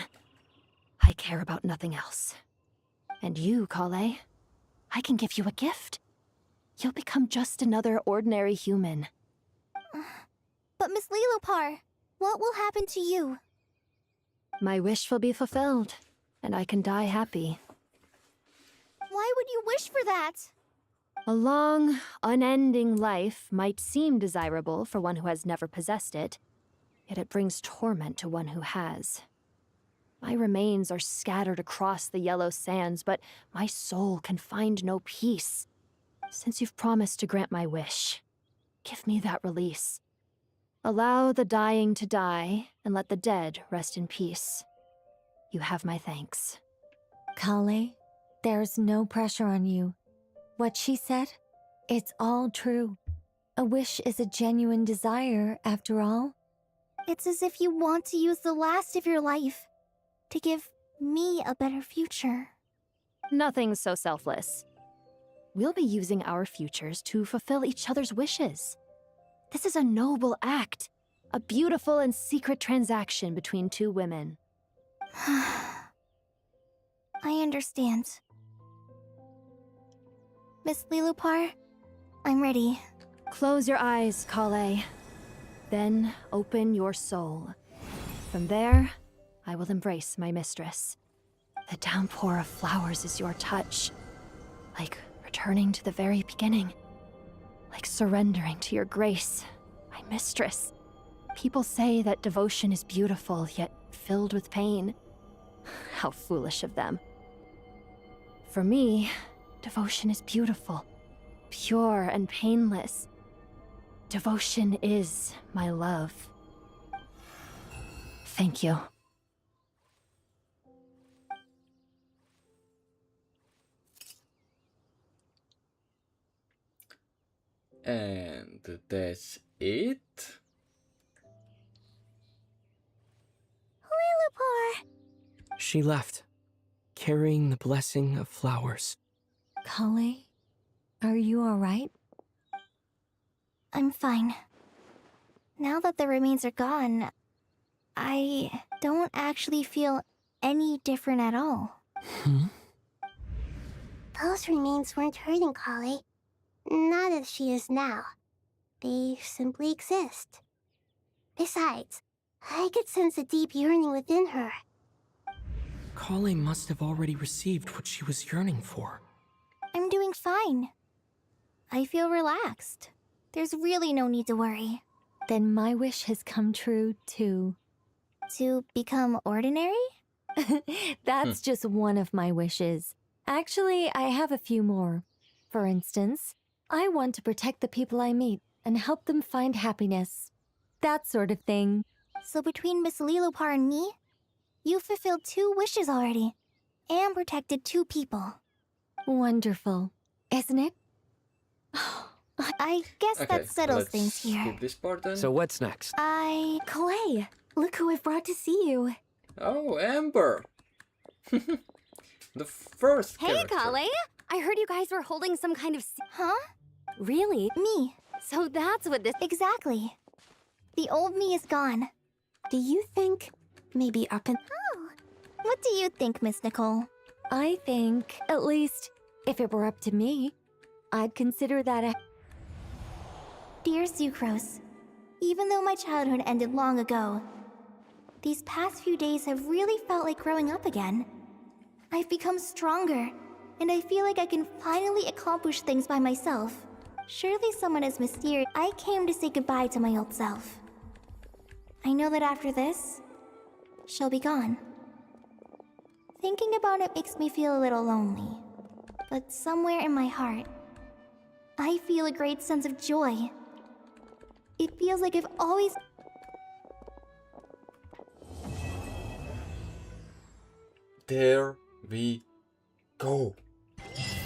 I care about nothing else. And you, Kale, I can give you a gift. You'll become just another ordinary human. But Miss Lilupar, what will happen to you? My wish will be fulfilled, and I can die happy. Why would you wish for that? A long, unending life might seem desirable for one who has never possessed it, yet it brings torment to one who has. My remains are scattered across the yellow sands, but my soul can find no peace. Since you've promised to grant my wish, give me that release. Allow the dying to die, and let the dead rest in peace. You have my thanks. Kale, there's no pressure on you. What she said, it's all true. A wish is a genuine desire, after all. It's as if you want to use the last of your life to give me a better future. Nothing so selfless. We'll be using our futures to fulfill each other's wishes. This is a noble act, a beautiful and secret transaction between two women. I understand. Miss Lilupar, I'm ready. Close your eyes, Kale. Then open your soul. From there, I will embrace my mistress. The downpour of flowers is your touch. Like returning to the very beginning. Like surrendering to your grace, my mistress. People say that devotion is beautiful, yet filled with pain. How foolish of them. For me, devotion is beautiful, pure and painless. Devotion is my love. Thank you. And that's it. Lillipore! She left, carrying the blessing of flowers. Kale, are you alright? I'm fine. Now that the remains are gone, I don't actually feel any different at all. Those remains weren't hurting Kale. Not as she is now. They simply exist. Besides, I could sense a deep yearning within her. Kale must have already received what she was yearning for. I'm doing fine. I feel relaxed. There's really no need to worry. Then my wish has come true, too. To become ordinary? That's just one of my wishes. Actually, I have a few more. For instance, I want to protect the people I meet and help them find happiness. That sort of thing. So between Miss Lillipore and me, you fulfilled 2 wishes already. And protected 2 people. Wonderful. Isn't it? I guess that settles things here. Skip this part then. So what's next? Clay, look who I've brought to see you. Oh, Amber! The first Hey, character. Kale! I heard you guys were holding some kind of... Huh? Really? Me. So that's what this... Exactly. The old me is gone. Do you think maybe up in... Oh. What do you think, Miss Nicole? I think, at least, if it were up to me, I'd consider that a... Dear Sucrose, even though my childhood ended long ago, these past few days have really felt like growing up again. I've become stronger, and I feel like I can finally accomplish things by myself. Surely someone as mysterious. I came to say goodbye to my old self. I know that after this, she'll be gone. Thinking about it makes me feel a little lonely, but somewhere in my heart, I feel a great sense of joy. It feels like I've always... There we go.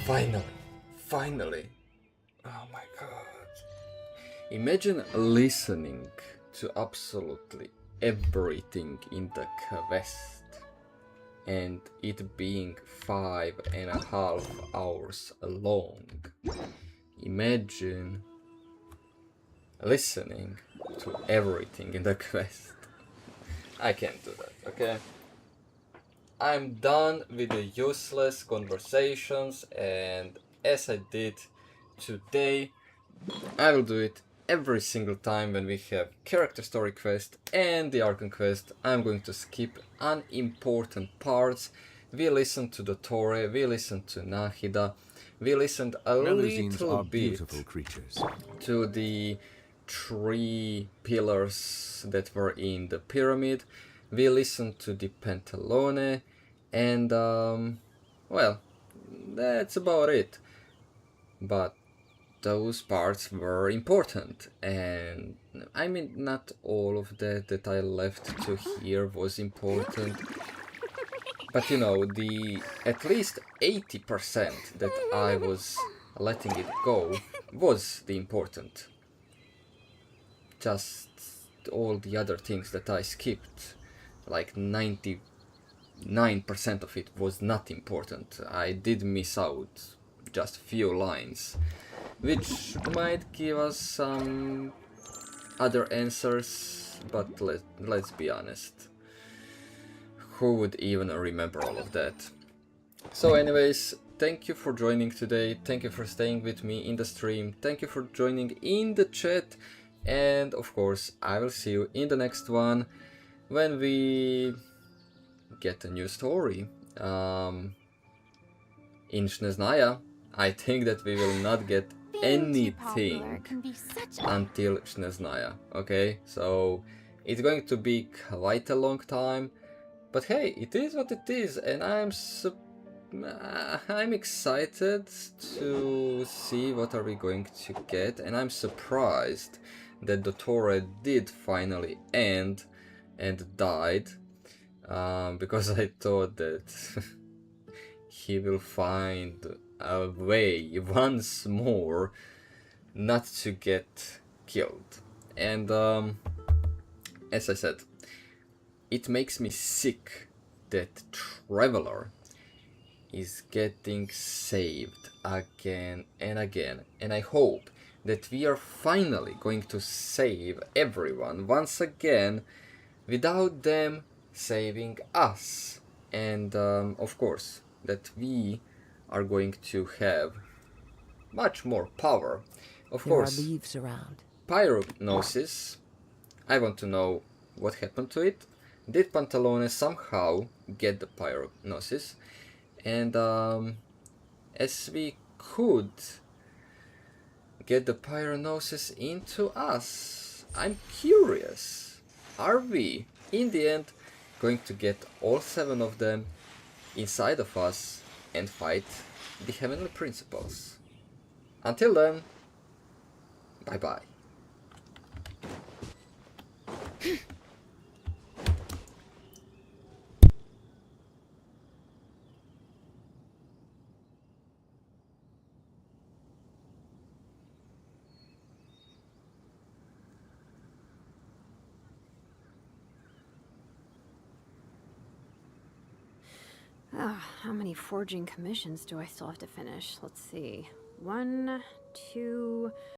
Finally. Finally. Oh my god. Imagine listening to absolutely everything in the quest and it being 5.5 hours long. Imagine listening to everything in the quest. I can't do that, okay? I'm done with the useless conversations, and as I did today, I will do it every single time when we have character story quest and the Archon quest. I'm going to skip unimportant parts. We listened to the Tore, we listened to Nahida, we listened a little bit to the 3 pillars that were in the pyramid. We listened to the Pentalone, and well, that's about it. But those parts were important, and I mean, not all of that I left to hear was important. But you know, the at least 80% that I was letting it go was the important. Just all the other things that I skipped, like 99% of it was not important. I did miss out just few lines, which might give us some other answers, but let's be honest. Who would even remember all of that? So anyways, thank you for joining today. Thank you for staying with me in the stream. Thank you for joining in the chat. And of course, I will see you in the next one when we get a new story. In Snezhnaya, I think that we will not get anything until Snezhnaya. Okay, so it's going to be quite a long time, but hey, it is what it is, and I'm excited to see what are we going to get, and I'm surprised that the Torah did finally end and died, because I thought that he will find a way once more not to get killed. And as I said, it makes me sick that Traveler is getting saved again and again, and I hope that we are finally going to save everyone once again without them saving us. And of course that we are going to have much more power. Of course, There are leaves around. Pyrognosis, I want to know what happened to it. Did Pantalone somehow get the Pyrognosis? And as we could get the Pyrognosis into us, I'm curious, are we in the end going to get all 7 of them inside of us and fight the Heavenly Principles? Until then, bye bye. How many forging commissions do I still have to finish? Let's see. 1, 2,